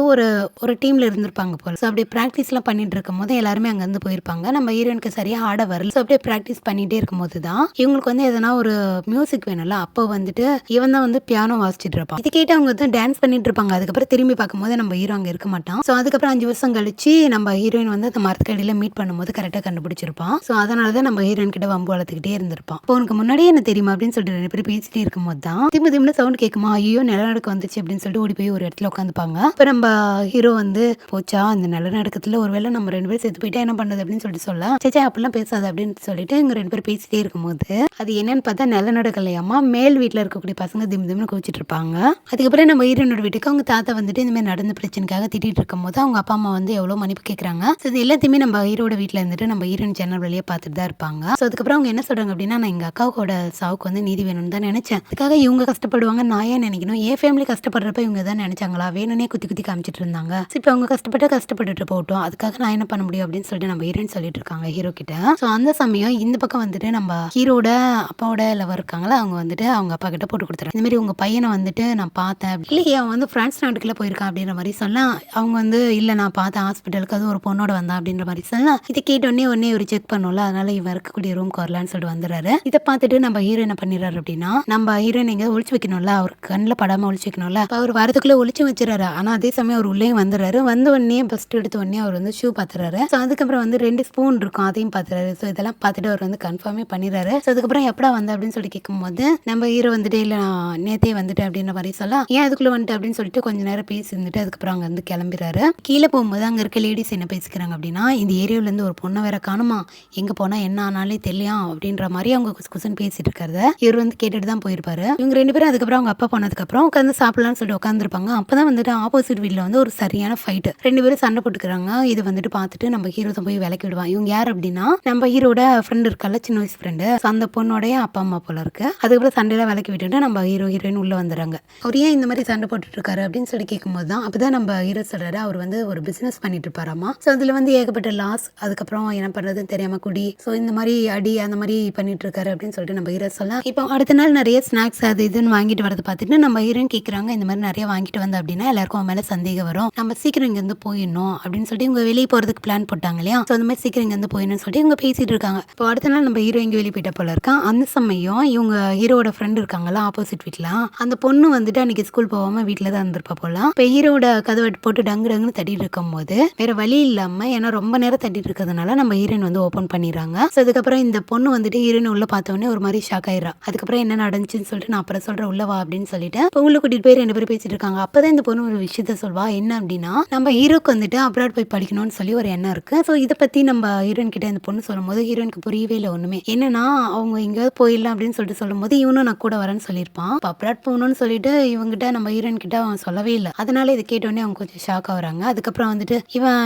ஒரு டீம்ல இருந்திருப்பாங்க போல. ஸோ அப்படியே ப்ராக்டிஸ் எல்லாம் பண்ணிட்டு இருக்கும் போது எல்லாருமே அங்க இருந்து போயிருப்பாங்க. நம்ம ஹீரோயினுக்கு சரியா ஆட வரல. ஸோ அப்படியே ப்ராக்டிஸ் பண்ணிட்டே இருக்கும் போது தான் இவங்களுக்கு வந்து எதனா ஒரு மியூசிக் வேணும்ல, அப்போ வந்துட்டு இவன் தான் வந்து பியானோ வாசிச்சுட்டு இருப்பான். இது கேட்டு அவங்க வந்து டான்ஸ் பண்ணிட்டு இருப்பாங்க. அதுக்கப்புறம் திரும்பி பார்க்கும்போது நம்ம ஹீரோ அங்க இருக்க மாட்டான். ஸோ அதுக்கப்புறம் 5 வருஷம் கழிச்சு நம்ம ஹீரோயின் வந்து அந்த மரத்துக்கடியில மீட் பண்ணும்போது கரெக்டாக கண்டுபிடிச்சிருப்பான். ஸோ அதனால தான் நம்ம ஹீரோயின் கிட்ட வம்பு வளர்த்துக்கிட்டே இருந்திருப்பான். இப்போ உனக்கு முன்னாடியே என்ன தெரியுமா அப்படின்னு சொல்லிட்டு 2 பேரும் பேசிட்டே இருக்கும்போது தான் திம்னு சவுண்ட் கேட்குமா, ஐயோ நிலநடுக்கம் வந்துச்சு அப்படின்னு சொல்லிட்டு ஓடி போய் ஒரு இடத்துல உட்காந்துப்பாங்க. இப்போ நம்ம ஹீரோ வந்து போச்சா அந்த நிலநடுக்கத்துல ஒருவேளை நம்ம 2 பேரும் செத்து போயிட்டா என்ன பண்றது அப்படின்னு சொல்லிட்டு சொல்ல, சேச்சா அப்படிலாம் பேசாது அப்படின்னு சொல்லிட்டு இங்க 2 பேரும் பேசிட்டே இருக்கும்போது அது என்னன்னு பார்த்தா நிலநடுக்கலையாமா, மேல் வீட்டில் இருக்கக்கூடிய பசங்க திம்னு குவிச்சிட்டு இருப்பாங்க. அதுக்கப்புறம் நம்ம ஹீரோனோட வீட்டுக்கு அவங்க தாத்தா வந்துட்டு இந்த மாதிரி நடந்த பிரச்சனைக்காக திட்டிட்டு இருக்கும் போது அவங்க அப்பா அம்மா வந்து எவ்வளவு மன்னிப்பு கேட்கறாங்க. இது எல்லாத்தையுமே நம்ம ஹீரோட வீட்டில் இருந்துட்டு நம்ம ஹீரோயின் ஜன்னல் வழியா பார்த்துட்டு தான் இருப்பாங்க. ஸோ அதுக்கப்புறம் அவங்க என்ன சொல்றாங்க அப்படின்னா, நான் எங்க அக்காவோட சாவுக்கு வந்து நீதி வேணும்னு தான் நினைச்சேன், அதுக்காக இவங்க கஷ்டப்படுவாங்க நான் ஏன் நினைக்கணும், என் ஃபேமிலி கஷ்டப்படுறப்ப இவங்க தான் நினைச்சாங்களா, வேணும்னே குத்தி காமிச்சிட்டு இருந்தாங்க. இப்போ அவங்க கஷ்டப்பட்டுட்டு போகட்டும், அதுக்காக நான் என்ன பண்ண முடியும் அப்படின்னு சொல்லிட்டு நம்ம ஹீரோயின் சொல்லிட்டு இருக்காங்க ஹீரோ கிட்ட. ஸோ அந்த சமயம் இந்த பக்கம் வந்துட்டு நம்ம ஹீரோட அப்பாவோட லவர் இருக்காங்களா, அவங்க வந்துட்டு அவங்க அப்பா கிட்ட போட்டு கொடுத்துறாங்க, இந்த மாதிரி உங்க பையனை வந்துட்டு நான் பார்த்தேன், இல்லையே அவன் வந்து பிரான்ஸ் நாட்டுக்குள்ள போயிருக்கான் அப்படின்ற மாதிரி சொல்ல, அவங்க வந்து இல்ல நான் பார்த்தேன் ஹாஸ்பிட்டலுக்கு, அது ஒரு பொண்ணோட வந்தான் அப்படின்ற மாதிரி சொல்ல, இதை கேட்டோடனே ஒரு செக் பண்ணும்ல, அதனால இவன் இருக்கக்கூடிய ரூம்க்கு வரலான்னு சொல்லிட்டு வந்துடுறாரு. இதை பார்த்துட்டு நம்ம ஹீரோ என்ன பண்ணிடுறாரு அப்படின்னா, நம்ம ஹீரோயின் எங்க ஒழிச்சு வைக்கணும்ல, அவர் கண்ணில் படாம ஒழிச்சு வைக்கணும்ல, அவர் வரதுக்குள்ள ஒழிச்சு வச்சிடறாரு. ஆனா அதே சமயம் அவர் உள்ளே வந்துடுறாரு. வந்த உடனே ஃபர்ஸ்ட் எடுத்த உடனே அவர் வந்து ஷூ பாத்துறாரு. ஸோ அதுக்கப்புறம் வந்து 2 ஸ்பூன் இருக்கும், அதையும் பாத்துறாரு. ஸோ இதெல்லாம் பார்த்துட்டு அவர் வந்து கன்ஃபார்மே பண்ணிடுறாரு. ஸோ அதுக்கப்புறம் எப்படா வந்த அப்படின்னு சொல்லி கேட்கும்போது நம்ம ஹீரோ வந்துட்டு இல்ல நான் நேத்தே வந்துட்டேன் அப்படின்ற மாதிரி சொல்ல, ஏன் அதுக்குள்ள வந்துட்டு அப்படின்னு சொல்லிட்டு கொஞ்ச நேரம் பேசி இருந்துட்டு அதுக்கப்புறம் அங்க வந்து கிளம்பிடுறாரு. கீழே போகும்போது அங்க இருக்க லேடிஸ் என்ன பேசிக்கிறாங்க அப்படின்னா, இந்த ஏரியாவில இருந்து ஒரு பொண்ணை வேற காணுமா, எங்க போனா என்ன ஆனாலே தெரியும் அப்படின்ற மாதிரி அவங்க குசன் பேசிட்டு இருக்காரு. இவர் வந்து கேட்டுட்டு தான் போயிருப்பாரு. இவங்க 2 பேரும் அதுக்கப்புறம் அவங்க அப்பா போனதுக்கு அப்புறம் உட்காந்து சாப்பிடலாம்னு சொல்லிட்டு உட்காந்துருப்பாங்க. அப்பதான் வந்துட்டு ஆப்போசிட் வீட்ல வந்து ஒரு சரியான ஃபைட், 2 பேரும் சண்டை போட்டுக்கிறாங்க. இது வந்துட்டு பார்த்துட்டு நம்ம ஹீரோ தான் போய் விலக்கி விடுவான். இவங்க யார் அப்படின்னா நம்ம ஹீரோ ஹீரோட ஃப்ரெண்ட் இருக்கால, சின்ன வயசு ஃப்ரெண்டு. ஸோ அந்த பொண்ணோடைய அப்பா அம்மா போல இருக்கு. அதுக்கப்புறம் சண்டையெல்லாம் விலக்கி விட்டுட்டு நம்ம ஹீரோயின் உள்ள வந்துடுறாங்க. அவர் ஏன் இந்த மாதிரி சண்டை போட்டுட்டு இருக்காரு அப்படின்னு சொல்லி கேட்கும்போது தான் அப்பதான் நம்ம ஹீரோ சொல்றாரு, அவர் வந்து ஒரு பிசினஸ் பண்ணிட்டு இருப்பாராமா. ஸோ அதுல வந்து ஏகப்பட்ட லாஸ், அதுக்கப்புறம் என்ன பண்றதுன்னு தெரியாம குடி, ஸோ இந்த மாதிரி அடி அந்த மாதிரி பண்ணிட்டு இருக்காரு அப்படின்னு சொல்லிட்டு நம்ம ஹீரோ சொல்ல, இப்போ அடுத்த நாள் நிறைய ஸ்நாக்ஸ் அது இதுன்னு வாங்கிட்டு வரதை பார்த்துட்டு நம்ம ஹீரோயின் கேட்குறாங்க, இந்த மாதிரி நிறைய வாங்கிட்டு வந்த அப்படின்னா எல்லாருக்கும் அவன் மேல சந்தேகம் வரும், நம்ம சீக்கிரம் இங்க இருந்து போயிடணும் அப்படின்னு சொல்லிட்டு இவங்க வெளியே போறதுக்கு பிளான் போட்டாங்க இல்லையா. ஸோ அந்த மாதிரி சீக்கிரம் இங்க இருந்து போயிடணும்னு சொல்லிட்டு இவங்க பேசிட்டு இருக்காங்க. இப்போ அடுத்த நாள் நம்ம ஹீரோ இங்கே வெளியே போயிட்ட போல இருக்கான். அந்த சமயம் இவங்க ஹீரோட ஃப்ரெண்ட் இருக்காங்களா ஆப்போசிட் வீட்ல, அந்த பொண்ணு வந்துட்டு அன்னைக்கு ஸ்கூல் போகாம வீட்டில தான் இருந்திருப்பா போல. இப்போ ஹீரோட கதவை போட்டு டங்கு டங்குன்னு தட்டிட்டு இருக்கும் போது வேற வழி இல்லாம, ஏன்னா ரொம்ப நேரம் தட்டிட்டு இருக்கிறதுனால நம்ம ஹீரோயின் வந்து ஓப்பன் பண்ணிடுறாங்க. ஸோ அதுக்கப்புறம் இந்த பொண்ணு வந்துட்டு ஹீரோயின் உள்ள பார்த்தோன்னே ஒரு மாதிரி ஷாக் ஆயிடுறா. அதுக்கப்புறம் என்ன நடந்துச்சுன்னு சொல்லிட்டு நான் அப்புறம் சொல்றேன் உள்ள வா அப்படின்னு சொல்லிட்டு இப்போ உள்ள கூட்டிட்டு போய் 2 பேரும் பேசிட்டு இருக்காங்க. அப்பதான் இந்த பொண்ணு ஒரு விஷயத்த சொல்வா, என்ன அப்படின்னா நம்ம ஹீரோக்கு வந்துட்டு அப்ராட் போய் படிக்கணும்னு சொல்லி ஒரு எண்ணம் இருக்கு. ஸோ இதை பத்தி நம்ம ஹீரோயின் கிட்ட இந்த பொண்ணு சொல்லும் போது ஹீரோயினுக்கு புரியவே இல்லை ஒண்ணுமே. என்னன்னா அவங்க எங்கேயாவது போயிடலாம் அப்படின்னு சொல்லிட்டு சொல்லும் போது இவனும் நான் கூட வரேன்னு சொல்லியிருப்பான். இப்போ அப்ராட் போகணும்னு சொல்லிட்டு இவங்கிட்ட நம்ம ஹீரோயின் கிட்ட அவன் சொல்லவே இல்லை. அதனால இதை கேட்டோடனே அவங்க கொஞ்சம் ஷாக் ஆகுறாங்க. அதுக்கப்புறம் வந்துட்டு இவன்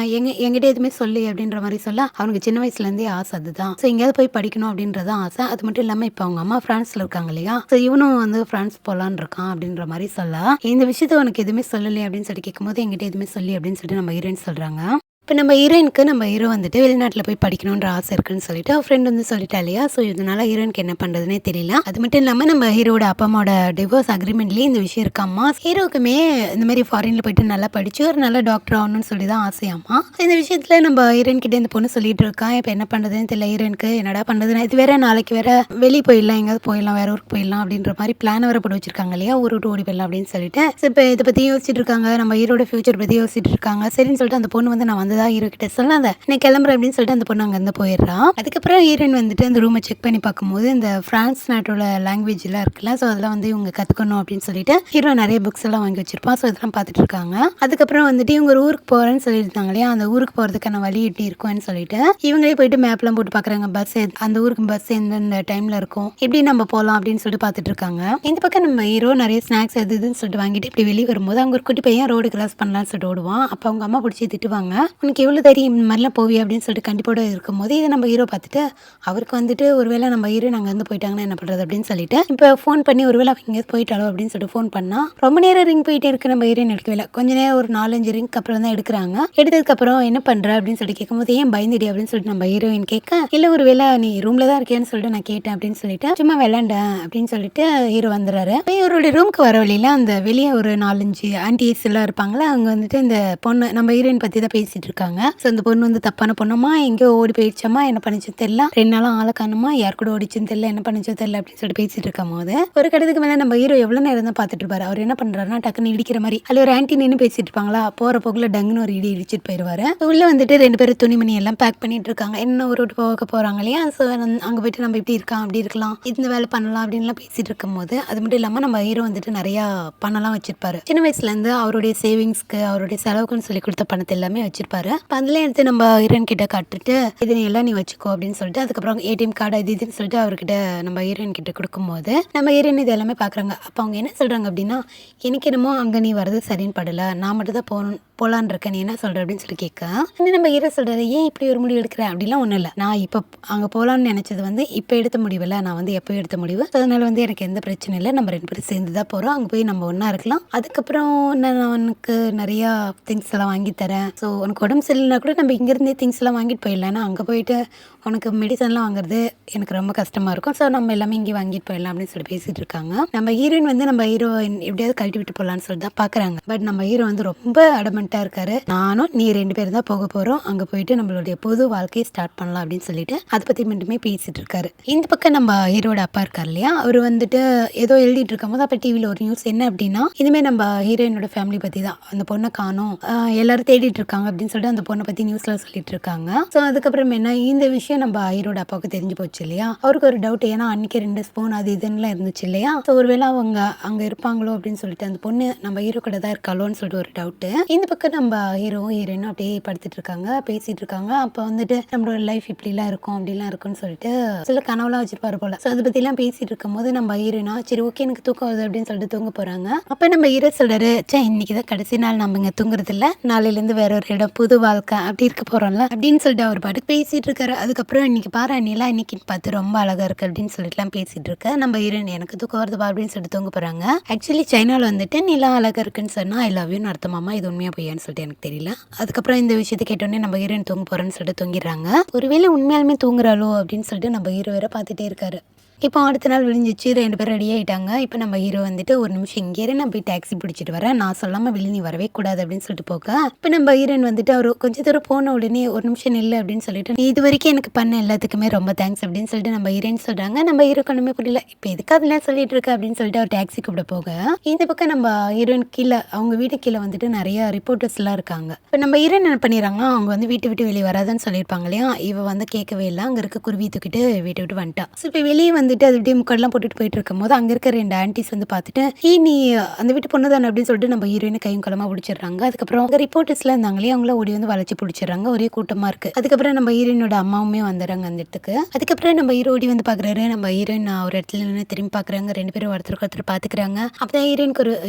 எங்கிட்ட எதுவுமே சொல்லி அப்படின்ற மாதிரி சொல்ல, அவனுக்கு சின்ன வயசுல இருந்தே ஆசை அதுதான். ஸோ எங்கேயாவது போய் படிக்கணும் அப்படின்றதான் ஆசை. அது மட்டும் இல்லாம இப்போ அவங்க அம்மா பிரான்ஸ்ல இருக்காங்க இல்லையா, ஸோ இவனும் வந்து பிரான்ஸ் போலான்னு இருக்கான் அப்படின்ற மாதிரி சொல்ல, இந்த விஷயத்த உனக்கு எதுவுமே சொல்லலை அப்படின்னு சொல்லி கேட்கும்போது எங்கிட்ட எதுவுமே சொல்லி அப்படின்னு சொல்லிட்டு நம்ம ஹீரோயின் சொல்றாங்க. இப்போ நம்ம ஹீரோயினுக்கு நம்ம ஹீரோ வந்துட்டு வெளிநாட்டில் போய் படிக்கணுன்ற ஆசை இருக்குன்னு சொல்லிட்டு அவள் ஃப்ரெண்ட் வந்து சொல்லிட்டா இல்லையா. ஸோ இதனால ஹீரோயினுக்கு என்ன பண்ணுறதுனே தெரியல. அது மட்டும் இல்லாமல் நம்ம ஹீரோட அப்பா அம்மாவோட டிவோர்ஸ் அக்ரிமெண்ட்லேயே இந்த விஷயம் இருக்காமா. ஹீரோக்குமே இந்த மாதிரி ஃபாரினில் போயிட்டு நல்லா படிச்சு ஒரு நல்ல டாக்டர் ஆகணும்னு சொல்லி தான் ஆசையாமா. இந்த விஷயத்தில் நம்ம ஹீரோயின் கிட்டே இந்த பொண்ணு சொல்லிட்டு இருக்கான். இப்போ என்ன பண்ணுறதுன்னு தெரியல ஹீரோயினுக்கு, என்னடா பண்ணுறதுன்னு. இது வேற நாளைக்கு வேற வெளியே போயிடலாம், எங்கேயாவது போயிடலாம், வேற ஊருக்கு போயிடலாம் அப்படின்ற மாதிரி பிளான் வர போட்டு வச்சிருக்காங்க இல்லையா, ஊர் விட்டு ஓடி போயிடலாம் அப்படின்னு சொல்லிட்டு. ஸோ இப்போ இதை பற்றி யோசிச்சுட்டு இருக்காங்க, நம்ம ஹீரோட ஃபியூச்சர் பற்றி யோசிச்சுட்டு இருக்காங்க. சரின்னு சொல்லிட்டு அந்த பொண்ணு வந்து நான் வந்ததா ஹீரோ கிட்ட சொல்லாத, நீ கிளம்புற அப்படின்னு சொல்லிட்டு அந்த பொண்ணு அங்கேருந்து போயிடுறா. அதுக்கப்புறம் ஹீரோயின் வந்துட்டு அந்த ரூமை செக் பண்ணி பார்க்கும்போது இந்த பிரான்ஸ் நாட்டோட லாங்குவேஜ் எல்லாம் இருக்குல்ல, ஸோ அதெல்லாம் வந்து இவங்க கற்றுக்கணும் அப்படின்னு சொல்லிட்டு ஹீரோ நிறைய புக்ஸ் எல்லாம் வாங்கி வச்சிருப்பான். ஸோ இதெல்லாம் பார்த்துட்டு இருக்காங்க. அதுக்கப்புறம் வந்துட்டு இவங்க ஒரு ஊருக்கு போகிறேன்னு சொல்லியிருந்தாங்க இல்லையா, அந்த ஊருக்கு போகிறதுக்கான வழி எப்படி இருக்கும்னு சொல்லிட்டு இவங்களே போயிட்டு மேப்லாம் போட்டு பார்க்குறாங்க. பஸ் அந்த ஊருக்கு பஸ் எந்தெந்த டைமில் இருக்கும், எப்படி நம்ம போகலாம் அப்படின்னு சொல்லிட்டு பார்த்துட்டு இருக்காங்க. இந்த பக்கம் நம்ம ஹீரோ நிறைய ஸ்நாக்ஸ் அது இதுன்னு சொல்லிட்டு வாங்கிட்டு இப்படி வெளியே வரும்போது அவங்க ஒரு குட்டி பையன் ரோடு கிராஸ் பண்ணலாம்னு சொல்லிட்டு ஓடுவான். அப்போ அவங்க அம்மா பிடிச்சி திட்டுவாங்க, உனக்கு எவ்வளோ தெரியும் இந்த மாதிரிலாம் போவி அப்படின்னு சொல்லிட்டு கண்டிப்போட இருக்கும்போது இதை நம்ம ஹீரோ பார்த்துட்டு அவருக்கு வந்துட்டு ஒருவேளை நம்ம ஹீரோ நாங்கள் வந்து போயிட்டாங்கன்னா என்ன பண்ணுறது அப்படின்னு சொல்லிட்டு இப்போ ஃபோன் பண்ணி ஒருவேளை அவங்க எங்கேயாவது போயிட்டாலோ அப்படின்னு சொல்லிட்டு ஃபோன் பண்ணால் ரொம்ப நேரம் ரிங் போயிட்டே இருக்கு. நம்ம ஹீரோயின் எடுக்கவே இல்லை. கொஞ்ச நேரம் ஒரு 4-5 ரிங்க்கு அப்புறம் தான் எடுக்கிறாங்க. எடுத்ததுக்கப்புறம் என்ன பண்ணுற அப்படின்னு சொல்லி கேட்கும்போது ஏன் பயந்துடி அப்படின்னு சொல்லிட்டு நம்ம ஹீரோயின் கேட்க, இல்லை ஒரு வேளை நீ ரூமில் தான் இருக்கேன்னு சொல்லிட்டு நான் கேட்டேன் அப்படின்னு சொல்லிட்டு சும்மா விளாண்டேன் அப்படின்னு சொல்லிட்டு ஹீரோ வந்துடுறாரு. இவருடைய ரூமுக்கு வர வழியில அந்த வெளியே ஒரு 4-5 ஆன்டிஸ் எல்லாம் இருப்பாங்களா, அவங்க வந்துட்டு இந்த பொண்ணு நம்ம ஹீரோயின் பற்றி தான் பேசிட்டு இருக்காங்க. ஸோ இந்த பொண்ணு வந்து தப்பான பொண்ணுமா, எங்கேயோ ஓடி போயிடுச்சம்மா, என்ன பண்ணிச்சு தெரியல, 2 நாளும் ஆளை காணுமா, யார் கூட ஓடிச்சுன்னு தெரியல, என்ன பண்ணிச்சோ தெரியல அப்படின்னு சொல்லிட்டு பேசிட்டு இருக்கும் போது ஒரு கடத்துக்கு மேலே நம்ம ஹீரோ எவ்வளோ நேரம் தான் பார்த்துட்டு இருப்பாரு. அவர் என்ன பண்ணுறாருன்னா டக்குன்னு இடிக்கிற மாதிரி அதில் ஒரு ஆன்டி நின்று பேசிட்டு இருப்பாங்களா, போகிற போக்குல டங்குன்னு ஒரு இடிச்சிட்டு போயிடுவாரு. உள்ள வந்துட்டு 2 பேரும் துணிமணி எல்லாம் பேக் பண்ணிட்டு இருக்காங்க. என்ன ஒரு விட்டு போக போகிறாங்க இல்லையா. ஸோ அங்கே போயிட்டு நம்ம இப்படி இருக்கலாம் அப்படி இருக்கலாம், இந்த வேலை பண்ணலாம் அப்படின்லாம் பேசிட்டு இருக்கும் போது அது மட்டும் இல்லாமல் நம்ம ஹீரோ வந்துட்டு நிறையா பணம்லாம் வச்சிருப்பாரு. சின்ன வயசுலேருந்து அவருடைய சேவிங்ஸ்க்கு அவருடைய செலவுக்குன்னு சொல்லி கொடுத்த பணத்தை எல்லாமே வச்சிருப்பாரு. அதில் எடுத்து நம்ம ஹீரோயின் கிட்ட காட்டுட்டு இதை எல்லாம் நீ வச்சுக்கோ அப்படின்னு சொல்லிட்டு அதுக்கப்புறம் ஏடிஎம் கார்டு இது இதுன்னு சொல்லிட்டு அவர்கிட்ட நம்ம ஹீரோயின் கிட்ட கொடுக்கும்போது நம்ம ஹீரோயின் இது எல்லாமே பார்க்குறாங்க. அப்போ அவங்க என்ன சொல்கிறாங்க அப்படின்னா, எனக்கு என்னமோ அங்கே நீ வரது சரின்னு படலை, நான் மட்டும் தான் போகலான்னு இருக்கேன், நீ என்ன சொல்கிற அப்படின்னு சொல்லி கேட்க, நம்ம ஹீரோ சொல்கிறாரு, ஏன் இப்படி ஒரு முடிவு எடுக்கிறேன் அப்படிலாம் ஒன்றும் இல்லை, நான் இப்போ அங்கே போகலான்னு நினச்சது வந்து இப்போ எடுத்த முடிவில், நான் வந்து எப்போ எடுத்த முடிவு, அதனால வந்து எனக்கு எந்த பிரச்சனை இல்லை, நம்ம 2 பேரும் சேர்ந்து தான் போகிறோம், அங்கே போய் நம்ம ஒன்றா இருக்கலாம், அதுக்கப்புறம் நான் உனக்கு நிறையா திங்ஸ் எல்லாம் வாங்கி தரேன், ஸோ உனக்கு உடம்பு சரியில்லைனா கூட நம்ம இங்கேருந்தே திங்ஸ் எல்லாம் வாங்கிட்டு போயிடலாம், ஏன்னா அங்கே போயிட்டு உனக்கு மெடிசன்லாம் வாங்குறது எனக்கு ரொம்ப கஷ்டமாக இருக்கும், ஸோ நம்ம எல்லாமே இங்கே வாங்கிட்டு போயிடலாம் அப்படின்னு சொல்லி பேசிகிட்டு இருக்காங்க. நம்ம ஹீரோயின் வந்து நம்ம ஹீரோயின் எப்படியாவது கழட்டி விட்டு போகலான்னு சொல்லி தான் பார்க்குறாங்க. பட் நம்ம ஹீரோ வந்து ரொம்ப அடமெண்ட்டாக இருக்காரு, நானும் நீ 2 பேரும் தான் போக போகிறோம், அங்கே போயிட்டு நம்மளுடைய பொது வாழ்க்கையை ஸ்டார்ட் பண்ணலாம் அப்படின்னு சொல்லிட்டு அதை பற்றி மட்டுமே பேசிகிட்டு இருக்காரு. இந்த பக்கம் நம்ம ஹீரோட அப்பா இருக்கார் இல்லையா, அவர் வந்துட்டு ஏதோ எழுதிட்டு இருக்கும் போது அப்போ டிவியில் ஒரு நியூஸ் என்ன அப்படின்னா, இதுமாதிரி நம்ம ஹீரோயினோட ஃபேமிலி பற்றி தான், அந்த பொண்ணை காணோம், எல்லாரும் தேடிட்டு இருக்காங்க அப்படின்னு சொல்லிட்டு அந்த பொண்ணை பற்றி நியூஸில் சொல்லிட்டு இருக்காங்க. ஸோ அதுக்கப்புறம் என்ன இந்த விஷயம் நம்ம ஹீரோட அப்பாவுக்கு தெரிஞ்சு போச்சு இல்லையா, அவருக்கு ஒரு டவுட், ஏன்னா அன்னைக்கு 2 ஸ்பூன் அது இதுன்னுலாம் இருந்துச்சு இல்லையா, ஸோ ஒருவேளை அவங்க அங்கே இருப்பாங்களோ அப்படின்னு சொல்லிட்டு அந்த பொண்ணு நம்ம ஹீரோ கூட தான் இருக்காளோன்னு சொல்லிட்டு ஒரு டவுட்டு. இந்த பக்கம் பக்கம் நம்ம ஹீரோவும் ஹீரோயினும் அப்படியே படுத்துட்டு இருக்காங்க, பேசிட்டு இருக்காங்க. அப்போ வந்துட்டு நம்மளோட லைஃப் இப்படிலாம் இருக்கும் அப்படிலாம் இருக்கும்னு சொல்லிட்டு சில கனவுலாம் வச்சிருப்பாரு போல. ஸோ அதை பற்றிலாம் பேசிட்டு இருக்கும்போது நம்ம ஹீரோயினா சரி ஓகே எனக்கு தூக்கம் வருது அப்படின்னு சொல்லிட்டு தூங்க போகிறாங்க. அப்போ நம்ம ஹீரோ சொல்றாரு, சே இன்னைக்கு தான் கடைசி நாள் நம்ம இங்கே தூங்குறது இல்லை, நாளையிலேருந்து வேற ஒரு இடம் புது வாழ்க்கை அப்படி இருக்க போகிறோம்ல அப்படின்னு சொல்லிட்டு அவர் பாட்டுக்கு பேசிட்டு இருக்காரு. அதுக்கப்புறம் இன்னைக்கு பாரு நிலா இன்னைக்கு பார்த்து ரொம்ப அழகா இருக்கு அப்படின்னு சொல்லிட்டுலாம் பேசிட்டு இருக்க நம்ம ஹீரோயின் எனக்கு தூக்கம் வருதுப்பா அப்படின்னு சொல்லிட்டு தூங்க போகிறாங்க. ஆக்சுவலி சைனாவில் வந்துட்டு நிலா அழகா இருக்குன்னு சொன்னால் ஐ லவ் யூன்னு அர்த்தமாமா, இது உண்மையாக பொய்யான்னு சொல்லிட்டு எனக்கு தெரியல. அதுக்கப்புறம் இந்த விஷயத்தை கேட்டோடனே நம்ம ஹீரோயின் தூங்க போகிறேன்னு சொல்லிட்டு தூங்கிடுறாங்க. ஒருவேளை உண்மையாலுமே தூங்குறாளோ அப்படின்னு சொல்லிட்டு நம்ம ஹீரோ வேற பார்த்துட்டே இருக்காரு. இப்போ அடுத்த நாள் விழிஞ்சிச்சு, 2 பேரும் ரெடி ஆகிட்டாங்க. இப்போ நம்ம ஹீரோ வந்துட்டு ஒரு நிமிஷம் இங்கே நான் போய் டாக்ஸி பிடிச்சிட்டு வரேன், நான் சொல்லாமல் வெளியே நீ வரவே கூடாது அப்படின்னு சொல்லிட்டு போக இப்போ நம்ம ஹீரோயின் வந்துட்டு அவர் கொஞ்சம் தூரம் போன உடனே ஒரு நிமிஷம் நில்லு அப்படின்னு சொல்லிட்டு நீ இது வரைக்கும் எனக்கு பண்ண எல்லாத்துக்குமே ரொம்ப தேங்க்ஸ் அப்படின்னு சொல்லிட்டு நம்ம ஹீரோயின் சொல்கிறாங்க. நம்ம ஹீரோ ஒன்றுமே புரியல, இப்போ எதுக்கு அதெல்லாம் சொல்லிட்டு இருக்க அப்படின்னு சொல்லிட்டு அவர் டாக்ஸி கூப்பிட போக இந்த பக்கம் நம்ம ஹீரோயின் கீழே அவங்க வீட்டு கீழே வந்துட்டு நிறைய ரிப்போர்ட்டர்ஸ்லாம் இருக்காங்க. இப்போ நம்ம ஹீரோயின் என்ன பண்ணிடுறாங்க, அவங்க வந்து வீட்டை விட்டு வெளியே வராதுன்னு சொல்லியிருப்பாங்க இல்லையா, இவ வந்து கேட்கவே இல்லை, அங்கே இருக்க குருவி தூக்கிட்டு வீட்டை விட்டு வந்துட்டா. ஸோ இப்போ வெளியே வந்துட்டு அது இப்படி முக்கடெல்லாம் போட்டுட்டு போயிட்டு இருக்கும் போது அங்கே இருக்க 2 ஆன்டிஸ் வந்து பார்த்துட்டு நீ அந்த வீட்டு பொண்ணு தானே அப்படின்னு சொல்லிட்டு நம்ம ஹீரோயினை கையும் களமாக பிடிச்சிடுறாங்க. அதுக்கப்புறம் அங்கே ரிப்போர்ட்டர்ஸ்லாம் இருந்தாங்களே அவங்கள ஓடி வந்து வளைச்சி பிடிச்சிடுறாங்க, ஒரே கூட்டமாக இருக்கு. அதுக்கப்புறம் நம்ம ஹீரோயினோட அம்மாவுமே வந்துடுறாங்க அந்த இடத்துக்கு. அதுக்கப்புறம் நம்ம ஹீரோ ஓடி வந்து பார்க்குறாரு, நம்ம ஹீரோயின் ஒரு இடத்துல நின்று திரும்பி பார்க்குறாங்க, 2 பேரும் ஒருத்தருக்கு ஒருத்தர் பார்த்துக்கிறாங்க. அப்போ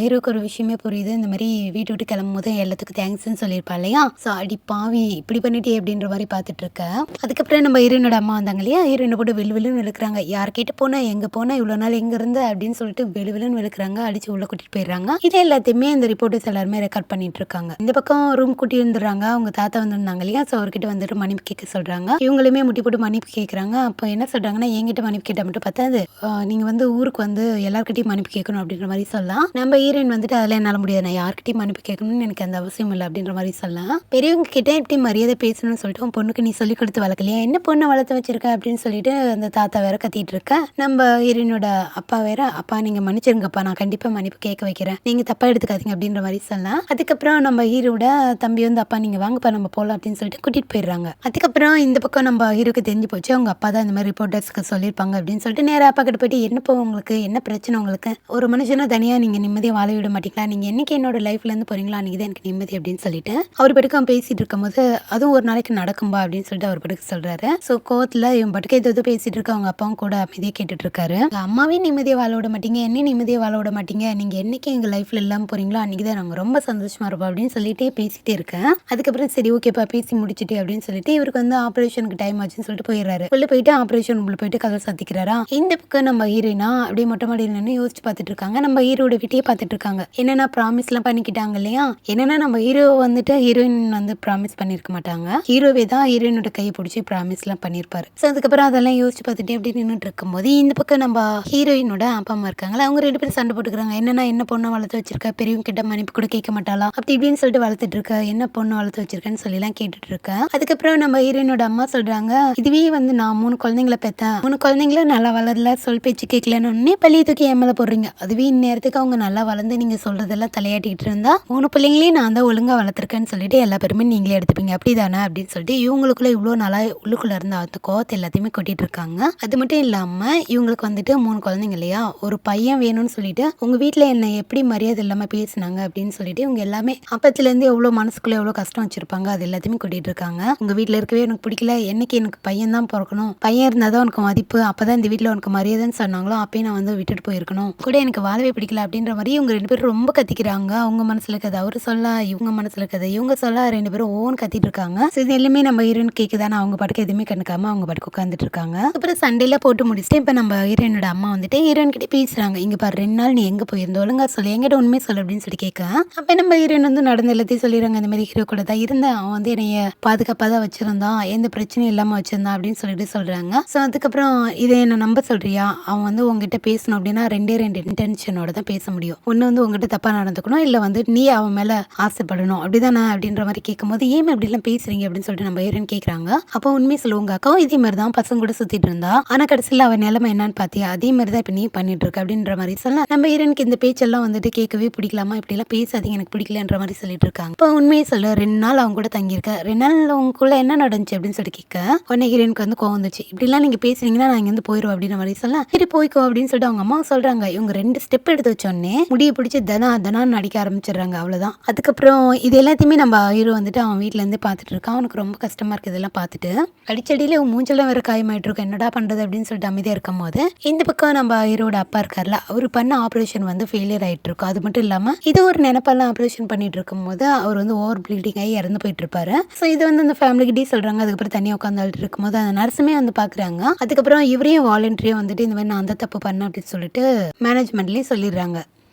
ஹீரோக்கு ஒரு விஷயமே புரியுது, இந்த மாதிரி வீட்டு விட்டு கிளம்பும் போது எல்லாத்துக்கும் தேங்க்ஸ்ன்னு சொல்லியிருப்பா இல்லையா. ஸோ அடி பாவி இப்படி பண்ணிட்டே அப்படின்ற மாதிரி பார்த்துட்டு இருக்க. அதுக்கப்புறம் நம்ம ஹீரோயினோட அம்மா வந்தாங்க இல்லையா, ஹீரோயினை போட்டு வெளுன்னு இழுக்கிறாங்க, யார் கேட்டு போனா எங்கே போனால் இவ்வளோ நாள் எங்கே இருந்த அப்படின்னு சொல்லிட்டு வெளுன்னு விழுக்கிறாங்க, அடிச்சு உள்ள கூட்டிட்டு போயிடுறாங்க. இது எல்லாத்தையுமே இந்த ரிப்போர்ட்டர்ஸ் எல்லாருமே ரெக்கார்ட் பண்ணிட்டு இருக்காங்க. இந்த பக்கம் ரூம் கூட்டி இருந்துடுறாங்க, அவங்க தாத்தா வந்திருந்தாங்க இல்லையா. ஸோ அவர்கிட்ட வந்துட்டு மன்னிப்பு கேட்க சொல்றாங்க. இவங்களுமே முட்டி போட்டு மன்னிப்பு கேட்குறாங்க. அப்போ என்ன சொல்றாங்கன்னா, என்கிட்ட மன்னிப்பு கேட்டால் மட்டும் பார்த்தாது, நீங்க வந்து ஊருக்கு வந்து எல்லாருக்கிட்டையும் மன்னிப்பு கேட்கணும் அப்படின்ற மாதிரி சொல்லலாம். நம்ம ஹீரோயின் வந்துட்டு அதெல்லாம் என்னால் முடியாது, நான் யார்கிட்டையும் மன்னிப்பு கேட்கணும்னு எனக்கு அந்த அவசியம் இல்லை அப்படின்ற மாதிரி சொல்லலாம். பெரியவங்க கிட்ட எப்படி மரியாதை பேசணும்னு சொல்லிட்டு உன் பொண்ணுக்கு நீ சொல்லி கொடுத்து வளர்க்கலையா, என்ன பொண்ணை வளர்த்து வச்சிருக்க அப்படின்னு சொல்லிட்டு அந்த தாத்தா வேற கத்திட்டு இருக்க. நம்ம ஹீரோயினோட அப்பா வேற, அப்பா நீங்க மன்னிச்சிருங்கப்பா, நான் கண்டிப்பா மன்னிப்பு கேட்க வைக்கிறேன், நீங்க தப்பா எடுத்துக்காதீங்க அப்படின்ற மாதிரி சொல்லலாம். அதுக்கப்புறம் நம்ம ஹீரோட தம்பி வந்து அப்பா நீங்க வாங்கப்பா நம்ம போகலாம் அப்படின்னு சொல்லிட்டு கூட்டிட்டு போயிடுறாங்க. அதுக்கப்புறம் இந்த பக்கம் நம்ம ஹீரோக்கு தெரிஞ்சு போச்சு, அவங்க அப்பா தான் இந்த மாதிரி ரிப்போர்ட்டர்ஸ்க்கு சொல்லியிருப்பாங்க அப்படின்னு சொல்லிட்டு நேராக அப்பா கிட்ட போயிட்டு என்னப்போ உங்களுக்கு என்ன பிரச்சனை, உங்களுக்கு ஒரு மனுஷனா தனியா நீங்க நிம்மதியாக வாழ விட மாட்டீங்களா, நீங்க என்னைக்கு என்னோட லைஃப்ல இருந்து போறீங்களா அன்னைக்கு தான் எனக்கு நிம்மதி அப்படின்னு சொல்லிட்டு அவர் படுக்க அவன் பேசிட்டு இருக்கும்போது அதுவும் ஒரு நாளைக்கு நடக்கும்பா அப்படின்னு சொல்லிட்டு அவர் படுக்க சொல்றாரு. ஸோ கோவத்துல இவன் படுக்க எது பேசிட்டு இருக்க, அவங்க அப்பாவும் கூட அமைதியாக கேட்டுட்டு இருக்காரு. அம்மாவே நிம்மதியாக வாழ விட மாட்டீங்க, என்ன நிம்மதியாக வாழ விட மாட்டீங்க, நீங்க என்னைக்கு எங்க லைஃப்ல இல்லாமல் போறீங்களோ அன்னைக்கு தான் நாங்கள் ரொம்ப சந்தோஷமா இருப்போம் அப்படின்னு சொல்லிட்டே பேசிட்டே இருக்கேன். அதுக்கப்புறம் சரி ஓகேப்பா பேசி முடிச்சுட்டு அப்படின்னு சொல்லிட்டு இவருக்கு வந்து ஆப்ரேஷனுக்கு டைம் ஆச்சுன்னு சொல்லிட்டு போயிடுறாரு. உள்ள போயிட்டு ஆப்ரேஷன் உள்ள போயிட்டு கதை சாத்திக்கிறாரா. இந்த பக்கம் நம்ம ஹீரோயினா அப்படியே மொட்டை மாடியில் நின்று யோசிச்சு பார்த்துட்டு இருக்காங்க. நம்ம ஹீரோட வீட்டையே பார்த்துட்டு இருக்காங்க. என்னன்னா ப்ராமிஸ் எல்லாம் பண்ணிக்கிட்டாங்க இல்லையா, என்னன்னா நம்ம ஹீரோ வந்துட்டு ஹீரோயின் வந்து ப்ராமிஸ் பண்ணிருக்க மாட்டாங்க, ஹீரோவே தான் ஹீரோயினோட கையை பிடிச்சி ப்ராமிஸ் எல்லாம் பண்ணிருப்பாரு. ஸோ அதுக்கப்புறம் அதெல்லாம் யோசிச்சு பார்த்துட்டு அப்படி நின்றுட்டு இருக்கும்போது இந்த பக்கம் நம்ம ஹீரோயினோட அப்பா அம்மா இருக்காங்களா, அவங்க 2 பேரும் சண்டை போட்டுக்கிறாங்க. என்னன்னா என்ன பொண்ணை வளர்த்து வச்சிருக்க, பெரியவங்க கிட்ட மன்னிப்பு கூட கேட்க மாட்டாளா அப்படி இப்படின்னு சொல்லிட்டு வளர்த்துட்டு இருக்க, என்ன பொண்ணை வளர்த்து வச்சிருக்கேன்னு சொல்லி எல்லாம் கேட்டுட்டு இருக்க. அதுக்கப்புறம் நம்ம ஹீரோயினோட அம்மா சொல்றாங்க, இதுவே வந்து நான் 3 குழந்தைங்களை பெற்றேன், 3 குழந்தைங்கள நல்லா வளரல, சொல் பேச்சு கேட்கலன்னு பள்ளியை தூக்கி என் மேல போடுறீங்க, அதுவே இந்நேரத்துக்கு அவங்க நல்லா வளர்ந்து நீங்க சொல்றதெல்லாம் தலையாட்டிக்கிட்டு இருந்தா 3 பிள்ளைங்களையும் நான் தான் ஒழுங்கா வளர்த்துருக்கேன்னு சொல்லிட்டு எல்லா பேருமே நீங்களே எடுத்துப்பீங்க அப்படிதானே அப்படின்னு சொல்லிட்டு இவங்களுக்குள்ள இவ்வளோ நாளா உள்ளுக்குள்ள இருந்த அந்த கோவத்தை எல்லாத்தையுமே கொட்டிட்டு இருக்காங்க. அது மட்டும் இல்லாம இவங்களுக்கு வந்துட்டு 3 குழந்தைங்க இல்லையா, ஒரு பையன் வேணும்னு சொல்லிட்டு உங்க வீட்டுல என்ன எப்படி மரியாதை இல்லாம பேசினாங்க அப்படின்னு சொல்லிட்டு இவங்க எல்லாமே அப்பத்துல இருந்து எவ்வளவு மனசுக்குள்ள எவ்வளவு கஷ்டம் வச்சிருப்பாங்க அது எல்லாத்தையுமே கொட்டிட்டு இருக்காங்க. உங்க வீட்டுல இருக்கவே எனக்கு பிடிக்கல, என்னைக்கு எனக்கு பையன் தான் பிறக்கணும், பையன் இருந்தாதான் உனக்கு மதிப்பு, அப்பதான் இந்த வீட்டுல உனக்கு மரியாதைன்னு சொன்னாங்களோ அப்பயே நான் வந்து விட்டுட்டு போயிருக்கணும், கூட எனக்கு வாழவே பிடிக்கல அப்படின்ற மாதிரி இவங்க 2 பேரும் ரொம்ப கத்திக்கிறாங்க. அவங்க மனசுல கதை அவரு சொல்ல, இவங்க மனசுல கதை இவங்க சொல்ல, 2 பேரும் ஓன் கத்திட்டு இருக்காங்க. இது எல்லாமே நம்ம ஹீரோயின் கேக்குதானே, அவங்க படுக்க எதுவுமே கண்டுக்காம அவங்க படுக்க உட்காந்துட்டு இருக்காங்க. அப்புறம் சண்டையில போட்டு முடிச்சுட்டு இப்ப நம்ம ஹீரோயினோட அம்மா வந்துட்டு ஹீரோயின் கிட்ட பேசுறாங்க, இங்க பாரு 2 நாள் நீ எங்க போயிருந்த ஒழுங்கா சொல்லு, எங்கிட்ட உண்மை சொல்லு அப்படின்னு சொல்லி கேட்க. அப்ப நம்ம ஹீரோயின் வந்து நடந்த எல்லாத்தையும் சொல்லிடுறாங்க, இந்த மாதிரி ஹீரோ கூட தான் இருந்தேன், அவன் வந்து என்னைய பாதுகாப்பா தான் வச்சிருந்தான், எந்த பிரச்சனையும் இல்லாம வச்சிருந்தான் அப்படின்னு சொல்லிட்டு சொல்றாங்க. ஸோ அதுக்கப்புறம் இதை என்ன நம்ப சொல்றியா, அவன் வந்து உங்ககிட்ட பேசணும் அப்படின்னா 2 இன்டென்ஷனோட தான் பேச முடியும், ஒன்னு வந்து உங்ககிட்ட தப்பா நடந்துக்கணும், இல்ல வந்து நீ அவன் மேல ஆசைப்படணும் அப்படிதானே அப்படின்ற மாதிரி கேட்கும் போது ஏன் அப்படி எல்லாம் பேசுறீங்க அப்படின்னு சொல்லிட்டு நம்ம ஹீரோயின் கேட்கறாங்க. அப்போ உண்மை சொல்லுவோங்க, அக்காவும் இதே மாதிரி தான் பசங்க கூட சுத்திட்டு இருந்தா, ஆனா கடைசியில் அவன் நிலைமை என்னன்னு பார்த்தியா, அதே மாதிரி தான் இப்போ நீ பண்ணிட்டு இருக்க அப்படின்ற மாதிரி சொல்ல, நம்ம ஹீரோயினுக்கு இந்த பேச்செல்லாம் வந்துட்டு கேட்கவே பிடிக்கலாமா, இப்படிலாம் பேசாதீங்க எனக்கு பிடிக்கலன்ற மாதிரி சொல்லிட்டு இருக்காங்க. இப்போ உண்மையை சொல்ல 2 நாள் அவங்க கூட தங்கியிருக்க, 2 நாள் உங்களுக்குள்ள என்ன நடந்துச்சு அப்படின்னு சொல்லி கேட்க, உடனே ஹீரோயினுக்கு வந்து கோவம் வந்துச்சு. இப்படிலாம் நீங்கள் பேசுனீங்கன்னா நான் இங்கேருந்து போயிடுவோம் அப்படின்ற மாதிரி சொல்ல, சரி போய்க்கோ அப்படின்னு சொல்லிட்டு அவங்க அம்மா சொல்கிறாங்க. இவங்க 2 ஸ்டெப் எடுத்து வச்சோடனே முடியை பிடிச்சி தனான்னு நடிக்க ஆரம்பிச்சிடுறாங்க. அவ்வளோதான். அதுக்கப்புறம் இது எல்லாத்தையுமே நம்ம ஹீரோ வந்துட்டு அவன் வீட்டிலேருந்து பார்த்துட்டு இருக்கான். அவனுக்கு ரொம்ப கஷ்டமாக இருக்குது இதெல்லாம் பார்த்துட்டு. அடிச்சடியில் மூஞ்செல்லாம் வேறு காயமாயிட்டு இருக்கும். என்னடா பண்ணுறது அப்படின்னு சொல்லிட்டு அமைதியாக இருக்கும் போது, இந்த பக்கம் நம்ம ஹீரோட அப்பா இருக்கார்ல, அவர் பண்ண ஆப்ரேஷன் வந்து ஃபெயிலியர் ஆகிட்டு இருக்கும். அது மட்டும் இல்லாமல் இது ஒரு நினைப்பெல்லாம் ஆப்ரேஷன் பண்ணிட்டு இருக்கும் போது அவர் வந்து ஓவர் ப்ளீடிங் ஆகி இறந்து போயிட்டு இருப்பாரு. ஸோ இது வந்து அந்த ஃபேமிலிக்கிட்டே சொல்கிறாங்க. அதுக்கப்புறம் தனியாக உட்காந்து இருக்கும்போது அந்த நர்ஸுமே வந்து பார்க்குறாங்க. அதுக்கப்புறம் இவரையும் வாலண்டரியாக வந்துட்டு இந்த மாதிரி நான் அந்த தப்பு பண்ணேன் அப்படின்னு சொல்லிட்டு மேனேஜ்மெண்ட்லேயும் சொல்லிடுறாங்க.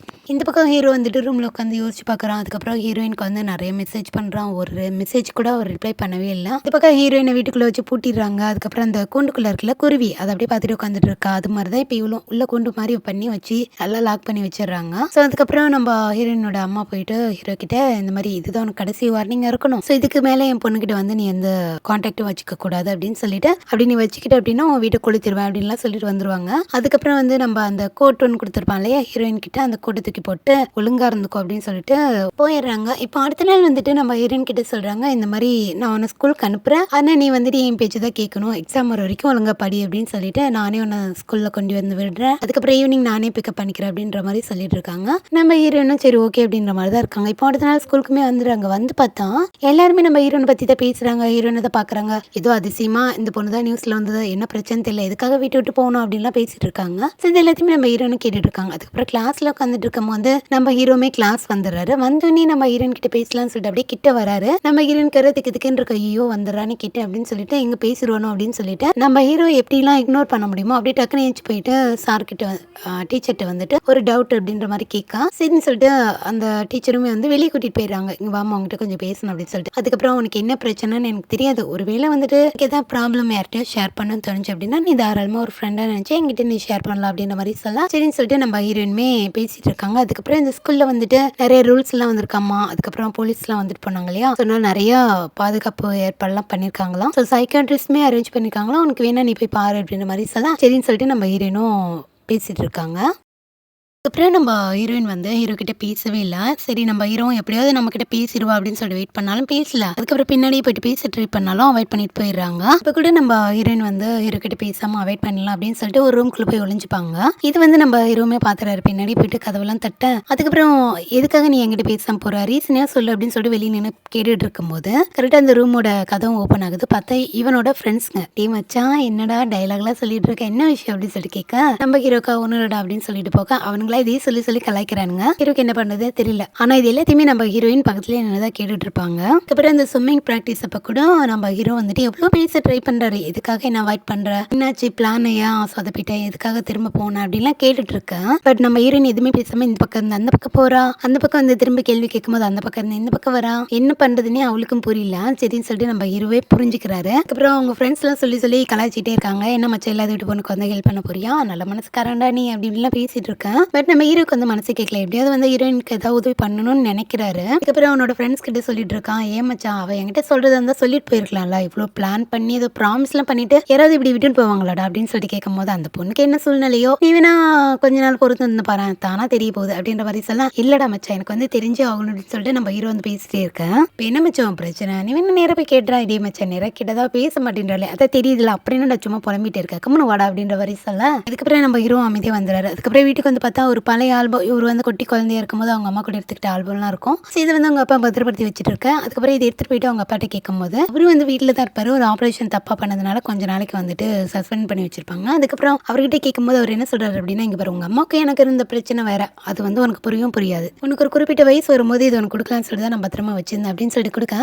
இந்த பக்கம் ஹீரோ வந்துட்டு ரூமில் உட்காந்து யோசிச்சு பார்க்குறான். அதுக்கப்புறம் ஹீரோயினுக்கு வந்து நிறைய மெசேஜ் பண்ணுறான். ஒரு மெசேஜ் கூட அவர் ரிப்ளை பண்ணவே இல்லை. இந்த பக்கம் ஹீரோயினை வீட்டுக்குள்ளே வச்சு பூட்டிடுறாங்க. அதுக்கப்புறம் அந்த கூண்டுக்குள்ளே இருக்குல்ல குருவி, அதை அப்படியே பார்த்துட்டு உட்காந்துட்டு இருக்கா. அது மாதிரி தான் இப்போ இவ்வளோ உள்ள கூண்டு மாதிரி பண்ணி வச்சு நல்லா லாக் பண்ணி வச்சிடுறாங்க. ஸோ அதுக்கப்புறம் நம்ம ஹீரோயினோட அம்மா போயிட்டு ஹீரோ கிட்ட இந்த மாதிரி இதுதான் உனக்கு கடைசி வார்னிங்காக இருக்கணும். ஸோ இதுக்கு மேலே என் பொண்ணுக்கிட்ட வந்து நீ எந்த கான்டாக்டும் வச்சுக்க கூடாது அப்படின்னு சொல்லிட்டு, அப்படி நீ வச்சுக்கிட்டு அப்படின்னா உன் வீட்டை கொளுத்திடுவேன் அப்படின்லாம் சொல்லிட்டு வந்துருவாங்க. அதுக்கப்புறம் வந்து நம்ம அந்த கோட் ஒன்று கொடுத்துருப்பான் இல்லையா ஹீரோயின் கிட்ட, அந்த கோட்டை தூக்கி போட்டு ஒழுங்கா இருந்துக்கோ அப்படின்னு சொல்லிட்டு போயிடுறாங்க. இப்போ அடுத்த நாள் வந்துட்டு நம்ம ஹீரோயின் கிட்ட சொல்றாங்க, இந்த மாதிரி நான் உன்னை ஸ்கூலுக்கு அனுப்புறேன், ஆனால் நீ வந்துட்டு என் பேச்சு தான் கேட்கணும், எக்ஸாம் வர வரைக்கும் ஒழுங்கா படி அப்படின்னு சொல்லிட்டு நானே உன்னை ஸ்கூல்ல கொண்டு வந்து விடுறேன், அதுக்கப்புறம் ஈவினிங் நானே பிக்கப் பண்ணிக்கிறேன் அப்படின்ற மாதிரி சொல்லிட்டு இருக்காங்க. நம்ம ஹீரோயினும் சரி ஓகே அப்படின்ற மாதிரி தான் இருக்காங்க. இப்போ அடுத்த நாள் ஸ்கூலுக்குமே வந்துடுறாங்க. வந்து பார்த்தா எல்லாருமே நம்ம ஹீரோனை பத்தி தான் பேசுறாங்க, ஹீரோனை தான் பாக்குறாங்க. ஏதோ அதிசயமா இந்த பொண்ணு தான் நியூஸ்ல வந்தது, என்ன பிரச்சனை தெரியல, எதுக்காக வீட்டு விட்டு போகணும் அப்படின்லாம் பேசிட்டு இருக்காங்க. இது எல்லாத்தையுமே நம்ம ஹீரோனு கேட்டுட்டு இருக்காங்க. அதுக்கப்புறம் கிளாஸ்ல உட்காந்துட்டு இருக்கும் போது நம்ம ஹீரோமே கிளாஸ் வந்துடுறாரு. வந்தோடனே நம்ம ஹீரோயின் கிட்ட பேசலாம்னு சொல்லிட்டு அப்படியே கிட்ட வராரு. நம்ம ஹீரோயின் கரை திக்குன்னு இருக்க, ஐயோ வந்துடுறான்னு கிட்ட அப்படின்னு சொல்லிட்டு எங்க பேசிடுவானோ அப்படின்னு சொல்லிட்டு நம்ம ஹீரோ எப்படிலாம் இக்னோர் பண்ண முடியுமோ அப்படியே டக்குன்னு ஏஞ்சி போயிட்டு சார் கிட்ட டீச்சர்கிட்ட வந்துட்டு ஒரு டவுட் அப்படின்ற மாதிரி கேட்கா. சரின்னு சொல்லிட்டு அந்த டீச்சருமே வந்து வெளியே கூட்டிட்டு போயிடுறாங்க. இங்க வாமா அவங்ககிட்ட கொஞ்சம் பேசணும் அப்படின்னு சொல்லிட்டு. அதுக்கப்புறம் உனக்கு என்ன பிரச்சனைன்னு எனக்கு தெரியாது, ஒருவேளை வந்துட்டு ஏதாவது ப்ராப்ளம் யார்கிட்டயும் ஷேர் பண்ணணும்னு தோணுச்சு அப்படின்னா நீ தாராளமா ஒரு ஃப்ரெண்டா நினைச்சு என்கிட்ட நீ ஷேர் பண்ணலாம் அப்படின்ற மாதிரி சொல்லலாம். சரின்னு சொல்லிட்டு நம்ம ஹீரோயினுமே பேசிட்டு இருக்காங்க. அதுக்கப்புறம் இந்த ஸ்கூல்ல வந்துட்டு நிறைய ரூல்ஸ் எல்லாம் வந்திருக்காமா. அதுக்கப்புறம் போலீஸ் எல்லாம் வந்துட்டு போனாங்க இல்லையா, சொன்னா நிறைய பாதுகாப்பு ஏற்பாடுலாம் பண்ணிருக்காங்களாம். So சைக்காட்ரிஸ்ட்மே arrange பண்ணிருக்காங்களாம். உனக்கு வேணா நீ போய் பாரு அப்படின்ற மாதிரி சொல்லலாம். சரின்னு சொல்லிட்டு நம்ம ஹீரோயினும் பேசிட்டு இருக்காங்க. அதுக்கப்புறம் நம்ம ஹீரோயின் வந்து ஹீரோ கிட்ட பேசவே இல்லை. சரி நம்ம ஹீரோ எப்படியாவது நம்ம கிட்ட பேசிடுவா அப்படின்னு சொல்லி வெயிட் பண்ணாலும் பேசல. அதுக்கப்புறம் பின்னாடியே போயிட்டு பேச ட்ரை பண்ணாலும் அவாய்ட் பண்ணிட்டு போயிடுறாங்க. இப்போ கூட நம்ம ஹீரோயின் வந்து ஹீரோ கிட்ட பேசாம அவாய்ட் பண்ணலாம் அப்படின்னு சொல்லிட்டு ஒரு ரூம்குள்ள போய் ஒளிஞ்சுப்பாங்க. இது வந்து நம்ம ஹீரோமே பாத்துறாரு. பின்னாடி போயிட்டு கதவெல்லாம் தட்ட, அதுக்கப்புறம் எதுக்காக நீ எங்கிட்ட பேசாம போற, ரீசனே சொல்லு அப்படின்னு சொல்லிட்டு வெளியே நின்று கேட்டுட்டு இருக்கும்போது கரெக்டா அந்த ரூமோட கதவும் ஓப்பன் ஆகுது. பார்த்தா இவனோட ஃப்ரெண்ட்ஸ்ங்க. டீ மச்சான் என்னடா டைலாக்லாம் சொல்லிட்டு இருக்க, என்ன விஷயம் அப்படின்னு சொல்லிட்டு கேட்க, நம்ம ஹீரோக்கா ஒன்னுடா அப்படின்னு சொல்லிட்டு போக அவனுங்க இதே சொல்லி சொல்லி கலாய்க்கிறானுங்க. ஹீரோக்கு என்ன பண்றது தெரியல. ஆனா இது எல்லாத்தையுமே நம்ம ஹீரோயின் பக்கத்துல என்னதான் கேட்டுட்டு இருப்பாங்க. அதுக்கப்புறம் இந்த ஸ்விம்மிங் பிராக்டிஸ் அப்ப கூட நம்ம ஹீரோ வந்துட்டு எவ்வளவு பேச ட்ரை பண்றாரு, எதுக்காக என்ன அவாய்ட் பண்ற, என்னாச்சு பிளானையா சொதப்பிட்டேன், எதுக்காக திரும்ப போனேன் அப்படின்லாம் கேட்டுட்டு இருக்கேன். பட் நம்ம ஹீரோயின் எதுவுமே பேசாம இந்த பக்கம் இருந்து அந்த பக்கம் போறா, அந்த பக்கம் வந்து திரும்ப கேள்வி கேட்கும்போது அந்த பக்கம் இருந்து இந்த பக்கம் வரா, என்ன பண்றதுன்னே அவளுக்கும் புரியல. சரின்னு சொல்லிட்டு நம்ம ஹீரோவே புரிஞ்சுக்கிறாரு. அதுக்கப்புறம் அவங்க ஃப்ரெண்ட்ஸ் எல்லாம் சொல்லி சொல்லி கலாய்ச்சிட்டே இருக்காங்க. என்ன மச்சம் இல்லாத வீட்டு பொண்ணுக்கு வந்து ஹெல்ப் பண்ண போறியா, நல்ல மனசுக்காரண்டா நீ அப்படின்லாம் பேசிட்டு இருக்கேன். பட் நம்ம ஹீரோக்கு வந்து மனசு கேட்கல. எப்படியாவது வந்து ஹீரோயினுக்கு ஏதாவது உதவி பண்ணணும்னு நினைக்கிறாரு. அதுக்கப்புறம் அவனோட ஃப்ரெண்ட்ஸ் கிட்ட சொல்லிட்டு இருக்கான், ஏமாச்சா அவ என்கிட்ட சொல்றதா இருந்தா சொல்லிட்டு போயிருக்கலாம்ல, இவ்வளோ பிளான் பண்ணி ஏதோ ப்ராமிஸ் எல்லாம் பண்ணிட்டு யாராவது இப்படி விட்டுட்டு போவாங்களாடா அப்படின்னு சொல்லிட்டு கேட்கும் போது அந்த பொண்ணுக்கு என்ன சூழ்நிலையோ நீ வேணா கொஞ்ச நாள் பொறுத்து வந்து பாரு தானா தெரிய போகுது அப்படின்ற மாதிரி சொல்லலாம். இல்லடா மச்சா எனக்கு வந்து தெரிஞ்சு ஆகணும் அப்படின்னு சொல்லிட்டு நம்ம ஹீரோ வந்து பேசிட்டே இருக்கேன். இப்போ என்ன மச்சம் பிரச்சனை, நீ வேணா நேரம் போய் கேட்டுறா, இதே மச்சா நேரம் கேட்டதா பேச மாட்டேன்றாலே அதை தெரியுதுல, அப்படின்னு நான் சும்மா புலம்பிட்டு இருக்கேன், கம்முன்னு வாடா அப்படின்ற மாதிரி சொல்ல. அதுக்கப்புறம் நம்ம ஹீரோ அமைதியாக வந்துடுறாரு. அதுக்கப்புறம் வீட்டுக்கு வந்து பார்த்தா ஒரு பழைய ஆல்பம், இவர் வந்து குட்டி குழந்தையா இருக்கும்போது அவங்க அம்மா கூட எடுத்துக்கிட்ட ஆல்பம்லாம் இருக்கும். ஸோ இது வந்து அவங்க அப்பா பத்திரப்படுத்தி வச்சுட்டு இருக்கேன். அதுக்கப்புறம் இதை எடுத்துட்டு போயிட்டு அவங்க அப்பாட்ட கேட்கும்போது அவரும் வந்து வீட்டில் தான் இருப்பாரு. ஒரு ஆப்ரேஷன் தப்பா பண்ணதுனால கொஞ்ச நாளைக்கு வந்துட்டு சஸ்பெண்ட் பண்ணி வச்சிருப்பாங்க. அதுக்கப்புறம் அவர்கிட்ட கேட்கும்போது அவர் என்ன சொல்றாரு அப்படின்னா, இங்க பாரு உங்க அம்மாவுக்கு எனக்கு இருந்த பிரச்சனை வேற, அது வந்து உனக்கு புரியாது, உனக்கு ஒரு குறிப்பிட்ட வயசு வரும்போது இது உனக்கு கொடுக்கலாம்னு சொல்லி தான் நான் பத்திரமா வச்சிருந்தேன் அப்படின்னு சொல்லிட்டு கொடுக்க,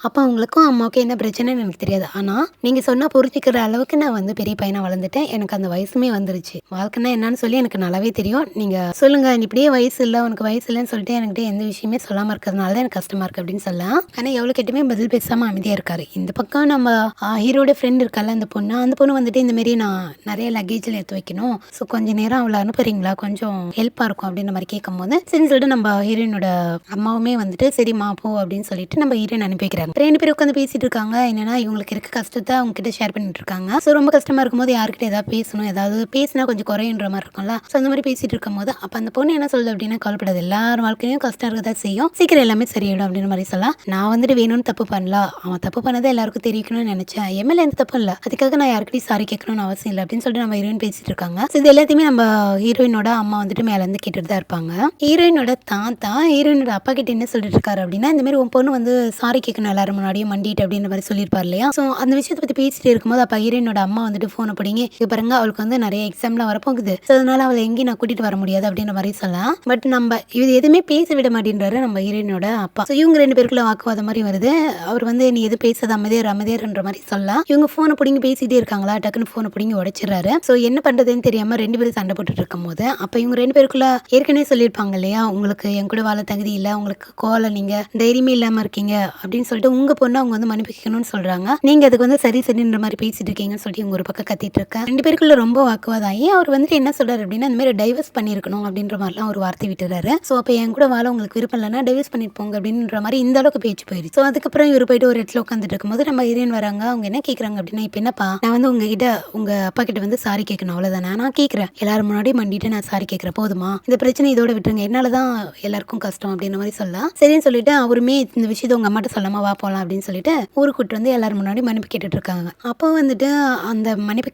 அப்போ அவங்களுக்கும் அம்மாவுக்கும் என்ன பிரச்சனைன்னு எனக்கு தெரியாது, ஆனா நீங்க சொன்னா புரிஞ்சுக்கிற அளவுக்கு நான் வந்து பெரிய பையனா வளர்ந்துட்டேன், எனக்கு அந்த வயசுமே வந்துருச்சு, வாழ்க்கைன்னா என்னன்னு சொல்லி எனக்கு நல்லாவே தெரியும், நீங்க சொல்லுங்க, நீ இப்படியே வயசு இல்ல, உனக்கு வயசு இல்லன்னு சொல்லிட்டு என்கிட்ட எந்த விஷயமே சொல்லாம இருக்கிறதுனால தான் எனக்கு கஷ்டமா இருக்கு அப்படின்னு சொல்லலாம். ஆனா எவ்வளோ கேட்டுமே பதில் பேசாம அமைதியா இருக்காரு. இந்த பக்கம் நம்ம ஹீரோட ஃப்ரெண்ட் இருக்கால அந்த பொண்ணு வந்துட்டு இந்த மாரி நான் நிறைய லக்கேஜ்ல எடுத்து வைக்கணும். ஸோ கொஞ்ச நேரம் அவளை அனுப்புறீங்களா, கொஞ்சம் ஹெல்ப்பா இருக்கும் அப்படின்ற மாதிரி கேட்கும்போது சரின்னு சொல்லிட்டு நம்ம ஹீரோயினோட அம்மாவுமே வந்துட்டு சரிம்மா போ அப்படின்னு சொல்லிட்டு நம்ம ஹீரோயின் அனுப்பி வைக்கிறாங்க. 2 பேரும் உட்காந்து பேசிட்டு இருக்காங்க. என்னன்னா இவங்களுக்கு இருக்க கஷ்டத்தை அவங்க கிட்ட ஷேர் பண்ணிட்டு இருக்காங்க. ஸோ ரொம்ப கஷ்டமா இருக்கும்போது யாருக்கிட்ட ஏதாவது பேசணும், ஏதாவது பேசினா கொஞ்சம் குறையுன்ற மாதிரி இருக்கும்ல. ஸோ அந்த மாதிரி பேசிட்டு இருக்கும்போது அப்ப அந்த பொண்ணு என்ன சொல்லுது அப்படின்னா, கவலைப்படாது, எல்லார் வாழ்க்கையும் கஷ்டம் இருக்கதான் செய்யும், சீக்கிரம் எல்லாமே சரியாயிடும் அப்படின்ற மாதிரி சொல்லலாம். நான் வந்துட்டு வேணும்னு தப்பு பண்ணல, அவன் தப்பு பண்ணதை எல்லாருக்கும் தெரிவிக்கணும்னு நினைச்சேன், எம்எல்ஏ எந்த தப்பு இல்லை, அதுக்காக நான் யாருக்கிட்டையும் சாரி கேட்கணும்னு அவசியம் இல்லை அப்படின்னு சொல்லிட்டு நம்ம ஹீரோயின் பேசிட்டு இருக்காங்க. ஸோ இது எல்லாத்தையுமே நம்ம ஹீரோயினோட அம்மா வந்துட்டு மேல இருந்து கேட்டுட்டு தான் இருப்பாங்க. ஹீரோயினோட தாத்தா ஹீரோயினோட அப்பா கிட்ட என்ன சொல்லிட்டு இருக்காரு அப்படின்னா, இந்த மாதிரி உன் பொண்ணு வந்து சாரி கேட்கணும் எல்லாரும் முன்னாடியும் மண்டிட்டு அப்படின்ற மாதிரி சொல்லியிருப்பார் இல்லையா. ஸோ அந்த விஷயத்தை பத்தி பேசிட்டு இருக்கும்போது அப்ப ஹீரோயினோட அம்மா வந்துட்டு போனை பிடிங்க, இது பாருங்க அவளுக்கு வந்து நிறைய எக்ஸாம்லாம் வரப்போகுது, ஸோ அதனால அவளை எங்கேயும் நான் கூட்டிட்டு வர முடியாது அப்படின்ற மாதிரி சொல்லலாம். பட் நம்ம இது எதுவுமே பேச விட மாட்டேன்றாரு நம்ம ஹீரோயினோட அப்பா. ஸோ இவங்க 2 பேருக்குள்ள வாக்குவாதம் மாதிரி வருது. அவர் வந்து நீ எது பேசாத அமைதியார்ன்ற மாதிரி சொல்லலாம். இவங்க போனை பிடிங்கி பேசிட்டே இருக்காங்களா, டக்குன்னு போனை பிடிங்கி உடைச்சிடறாரு. ஸோ என்ன பண்றதுன்னு தெரியாம 2 பேரும் சண்டை போட்டுட்டு இருக்கும் போது அப்ப இவங்க 2 பேருக்குள்ள ஏற்கனவே சொல்லியிருப்பாங்க இல்லையா, உங்களுக்கு என் கூட வாழ தகுதி இல்லை, உங்களுக்கு கோலை, நீங்க தைரியமே இல்லாம இருக்கீங்க அப்படின்னு சொல்லிட்டு உங்க பொண்ணு அவங்க வந்து மன்னிப்பு கேட்கணும்னு சொல்றாங்க. நீங்க அதுக்கு வந்து சரின்ற மாதிரி பேசிட்டு இருக்கீங்கன்னு சொல்லிட்டு இவங்க ஒரு பக்கம் கத்திட்டு இருக்க 2 பேருக்குள்ள ரொம்ப வாக்குவாதம் ஆகி அவர் வந்துட்டு என்ன சொல்றாரு அப்படின்னா, இந்த மாதிரி டைவர்ஸ் பண்ணிருக்கணும் அப்படின்ற மாதிரிலாம் ஒரு வார்த்தை விட்டுறாரு. ஸோ அப்போ என் கூட வாழ உங்களுக்கு விருப்பம் இல்லைன்னா டைவர்ஸ் பண்ணிட்டு போங்க அப்படின்ற மாதிரி இந்த அளவுக்கு பேச்சு போயிடுச்சு. ஸோ அதுக்கப்புறம் இவர் போயிட்டு ஒரு இடத்துல உட்காந்துட்டு இருக்கும்போது நம்ம ஹீரோயின் வராங்க. அவங்க என்ன கேட்குறாங்க அப்படின்னா, இப்போ என்னப்பா நான் வந்து உங்ககிட்ட உங்க அப்பா கிட்ட வந்து சாரி கேட்கணும் அவ்வளோதானே, நான் கேட்குறேன் எல்லாரும் முன்னாடி மண்டிட்டு நான் சாரி கேட்குறேன் போதுமா, இந்த பிரச்சனை இதோட விட்டுருங்க, என்னால தான் எல்லாருக்கும் கஷ்டம் அப்படின்ற மாதிரி சொல்லலாம். சரின்னு சொல்லிட்டு அவருமே இந்த விஷயத்தை உங்க அம்மாட்ட சொல்லாம வா போகலாம் அப்படின்னு சொல்லிட்டு ஊருக்கு கூட்டு வந்து எல்லாரும் முன்னாடி மன்னிப்பு கேட்டுட்டு இருக்காங்க. அப்போ வந்துட்டு அந்த மன்னிப்பு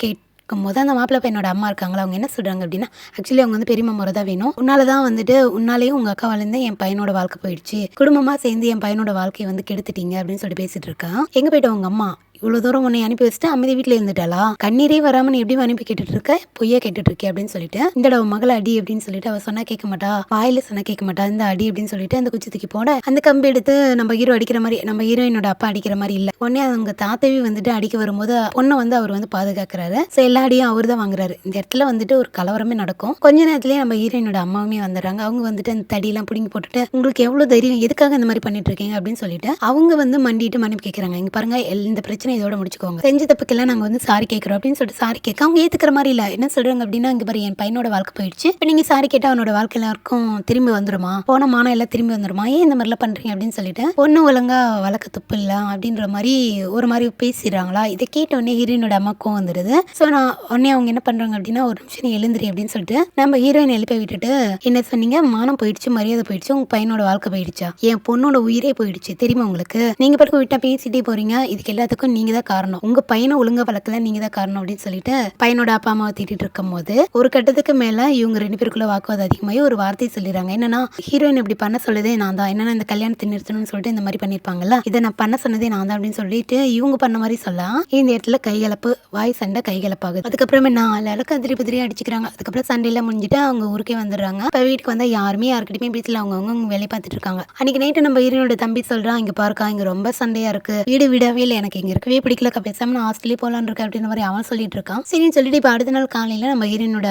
இருக்கும்போது அந்த மாப்பிள்ளை பையனோட அம்மா இருக்காங்களா, அவங்க என்ன சொல்றாங்க அப்படின்னா, ஆக்சுவலி அவங்க வந்து பெரியம்மா முறை தான் வேணும், உன்னாலதான் வந்துட்டு உன்னாலேயும் உங்க அக்கா வளர்ந்து என் பையனோட வாழ்க்கை போயிடுச்சு, குடும்பமா சேர்ந்து என் பையனோட வாழ்க்கையை வந்து கெடுத்துட்டீங்க அப்படின்னு சொல்லி பேசிட்டு இருக்கான். எங்க போயிட்டு உங்க அம்மா இவ்வளவு தூரம் உன்னை அனுப்பி வச்சுட்டு அமைதி வீட்டுல இருந்துட்டாளா, கண்ணீரே வராம நீ எப்படி அனுப்பி கேட்டுட்டு இருக்க, பொய்யா கேட்டுட்டு இருக்கே அப்படின்னு சொல்லிட்டு இந்த மகளை அடி அப்படின்னு சொல்லிட்டு அவ சொன்னா கேட்க மாட்டா, வாயில சொன்னா கேட்க மாட்டா, இந்த அடி அப்படின்னு சொல்லிட்டு அந்த குச்சி தூக்கி போட அந்த கம்பி எடுத்து நம்ம ஹீரோ அடிக்கிற மாதிரி, நம்ம ஹீரோயினோட அப்பா அடிக்கிற மாதிரி இல்ல, உடனே அவங்க தாத்தாவே வந்துட்டு அடிக்க வரும்போது பொண்ணை வந்து அவர் வந்து பாதுகாக்கிறாரு. ஸோ எல்லா அடியும் அவர் தான் வாங்குறாரு. இந்த இடத்துல வந்துட்டு ஒரு கலவரமே நடக்கும். கொஞ்ச நேரத்திலேயே நம்ம ஹீரோயினோட அம்மாவுமே வந்துடுறாங்க. அவங்க வந்துட்டு அந்த தடியெல்லாம் பிடிங்கி போட்டுட்டு உங்களுக்கு எவ்வளவு தைரியம், எதுக்காக இந்த மாதிரி பண்ணிட்டு இருக்கீங்க அப்படின்னு சொல்லிட்டு அவங்க வந்து மண்டிட்டு மன்னிப்பு கேட்கறாங்க. இங்க பாருங்க இந்த பிரச்சனை இதோட முடிச்சுக்கோங்க, செஞ்ச தப்புக்கெல்லாம் நாங்க வந்து சாரி கேட்கறோம் அப்படின்னு சொல்லிட்டு சாரி கேட்க அவங்க ஏத்துக்கிற மாதிரி இல்ல. என்ன சொல்றாங்க அப்படின்னா, இங்க பாரு என் பையனோட வாழ்க்கை போயிடுச்சு, இப்போ நீங்க சாரி கேட்டா அவனோட வாழ்க்கை எல்லாருக்கும் திரும்பி வந்துருமா, போன மானம் எல்லாம் திரும்பி வந்துருமா, ஏன் இந்த மாதிரிலாம் பண்றீங்க அப்படின்னு சொல்லிட்டு பொண்ணு ஒழுங்கா வளர்க்க துப்பு இல்ல அப்படின்ற மாதிரி ஒரு மாதிரி பேசிடுறாங்களா. இதை கேட்ட உடனே ஹீரோயினோட அம்மாக்கும் வந்துடுது. ஸோ நான் உடனே அவங்க என்ன பண்றாங்க அப்படின்னா, ஒரு நிமிஷம் எழுந்திரி அப்படின்னு சொல்லிட்டு நம்ம ஹீரோயின் எழுப்பி விட்டுட்டு, என்ன சொன்னீங்க, மானம் போயிடுச்சு, மரியாதை போயிடுச்சு, உங்க பையனோட வாழ்க்கை போயிடுச்சா, என் பொண்ணோட உயிரே போயிடுச்சு தெரியுமா உங்களுக்கு, நீங்க படுக்க விட்டா பேசிட்டே போறீங்க, இதுக்கு எல்லாத்துக்கும் நீங்க தான் காரணம், உங்க பையனை ஒழுங்கா வளர்க்கல, நீங்க தான் காரணம் அப்படின்னு சொல்லிட்டு பையனோட அப்பா அம்மாவை திட்டிட்டு இருக்கும் போது ஒரு கட்டத்துக்கு மேல இவங்க 2 பேருக்குள்ள வாக்குவாதம் அதிகமாகி ஒரு வார்த்தை சொல்லிடுறாங்க. என்னன்னா, ஹீரோயின் இப்படி பண்ண சொல்லுதே நான் தான், என்னன்னா இந்த கல்யாணத்தை நிறுத்தணும்னு சொல்லிட்டு இந்த மாதிரி பண்ணிருப்பாங்கல்ல, இதை நான் பண்ண சொன்னதே நான் தான் அப்படின்னு சொல்லிட்டு இவங்க பண்ண மாதிரி சொல்லலாம். இந்த இடத்துல கைகலப்பு, வாய் சண்டை கைகலப்பாகுது. அதுக்கப்புறமே 4 அளவுக்கு அதிரி அடிச்சுக்கிறாங்க. அதுக்கப்புறம் சண்டையெல்லாம் முடிஞ்சுட்டு அவங்க ஊருக்கே வந்துடுறாங்க. இப்போ வீட்டுக்கு வந்தா யாருமே யாருக்கிட்டையுமே பேசல, அவங்க வேலையை பார்த்துட்டு இருக்காங்க. அன்னைக்கு நைட்டு நம்ம ஹீரோனோட தம்பி சொல்றான், இங்க பாருக்கா இங்க ரொம்ப சண்டையா இருக்கு, வீடு விடவே இல்லை, எனக்கு இங்க இருக்கவே பிடிக்கலக்கா, பேசாம நான் ஹாஸ்டலே போலான்னு இருக்கேன் அப்படின்ற மாதிரி அவன் சொல்லிட்டு இருக்கான். சரின்னு சொல்லிட்டு இப்போ அடுத்த நாள் காலையில நம்ம ஹீரோனோட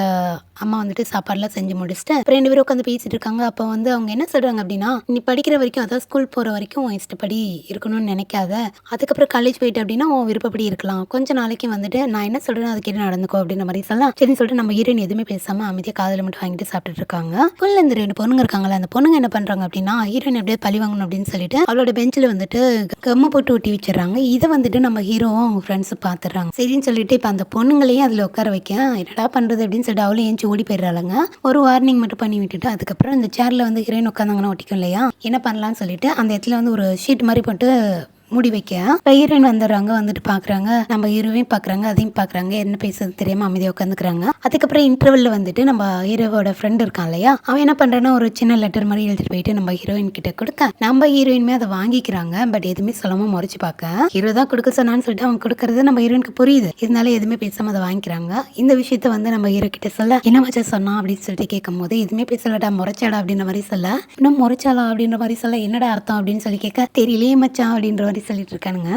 அம்மா வந்துட்டு சாப்பாடுலாம் செஞ்சு முடிச்சுட்டு 2 பேரும் உட்காந்து பேசிட்டு இருக்காங்க. அப்போ வந்து அவங்க என்ன சொல்றாங்க அப்படின்னா, நீ படிக்கிற வரைக்கும், அதாவது ஸ்கூல் போற வரைக்கும் உன் இஷ்டப்படி இருக்கணும்னு நினைக்காத, அதுக்கப்புறம் காலேஜ் போயிட்டு அப்படின்னா உன் விருப்பப்படி இருக்கலாம், கொஞ்ச நாளைக்கு வந்துட்டு நான் என்ன சொல்றேன் அதுக்கு நடந்துக்கோ அப்படின்ற மாதிரி சொல்லலாம். சரின்னு சொல்லிட்டு நம்ம ஹீரோயின் எதுவுமே பேசாம அமைதியா காதல மட்டும் வாங்கிட்டு சாப்பிட்டுட்டு இருக்காங்க. ஸ்கூல்ல இந்த 2 பொண்ணுங்க இருக்காங்களா, அந்த பொண்ணுங்க என்ன பண்றாங்க அப்படின்னா, ஹீரோயின் எப்படியே பழி வாங்கணும் அப்படின்னு சொல்லிட்டு அவளோட பெஞ்சில் வந்துட்டு கம்ம போட்டு ஒட்டி வச்சிடறாங்க. இதை வந்துட்டு நம்ம ஹீரோவும் அவங்க ஃப்ரெண்ட்ஸ் பாத்துறாங்க. சரின்னு சொல்லிட்டு இப்ப அந்த பொண்ணுங்களையும் அதுல உட்கார வைக்க என்னடா பண்றது அப்படின்னு சொல்லிட்டு அவளும் ஏஞ்சி ஓடி போயிடுறாங்க. ஒரு வார்னிங் மட்டும் பண்ணி விட்டுட்டு அதுக்கப்புறம் இந்த சேர்ல வந்து ஹீரோயின் உட்காந்தாங்கன்னா ஒட்டிக்கும் இல்லையா, என்ன பண்ணலாம்னு சொல்லிட்டு அந்த இடத்துல வந்து ஒரு ஷீட் மாதிரி போட்டு மூடி வைக்க ஹீரோயின் வந்துடுறாங்க. வந்துட்டு பாக்குறாங்க, நம்ம ஹீரோவையும் பாக்குறாங்க, அதையும் பாக்குறாங்க, என்ன பேசுறது தெரியாம அமைதியா உட்காந்துக்கிறாங்க. அதுக்கப்புறம் இன்டர்வெல்ல வந்துட்டு நம்ம ஹீரோவோட ஃப்ரெண்ட் இருக்கான் இல்லையா, அவன் என்ன பண்றான்னா ஒரு சின்ன லெட்டர் மாதிரி எழுதிட்டு போயிட்டு நம்ம ஹீரோயின் கிட்ட கொடுக்க நம்ம ஹீரோயினுமே அதை வாங்கிக்கிறாங்க. பட் எதுவுமே சொல்லாம முறைச்சு பார்க்க ஹீரோ தான் கொடுக்க சொன்னான்னு சொல்லிட்டு அவங்க கொடுக்கறது நம்ம ஹீரோயினுக்கு புரியுது, இருந்தாலும் எதுவுமே பேசாம அதை வாங்கிக்கிறாங்க. இந்த விஷயத்த வந்து நம்ம ஹீரோ கிட்ட சொல்ல என்ன மச்சா சொன்னா அப்படின்னு சொல்லிட்டு கேட்கும் போது எதுவுமே பேசலடா, முறைச்சாடா அப்படின்ற மாதிரி சொல்ல, இன்னும் முறைச்சாலா அப்படின்ற மாதிரி சொல்ல, என்னடா அர்த்தம் அப்படின்னு சொல்லி கேட்க தெரியலையே மச்சான் அப்படின்ற மாதிரி சொல்லிட்டு இருக்கானுங்க.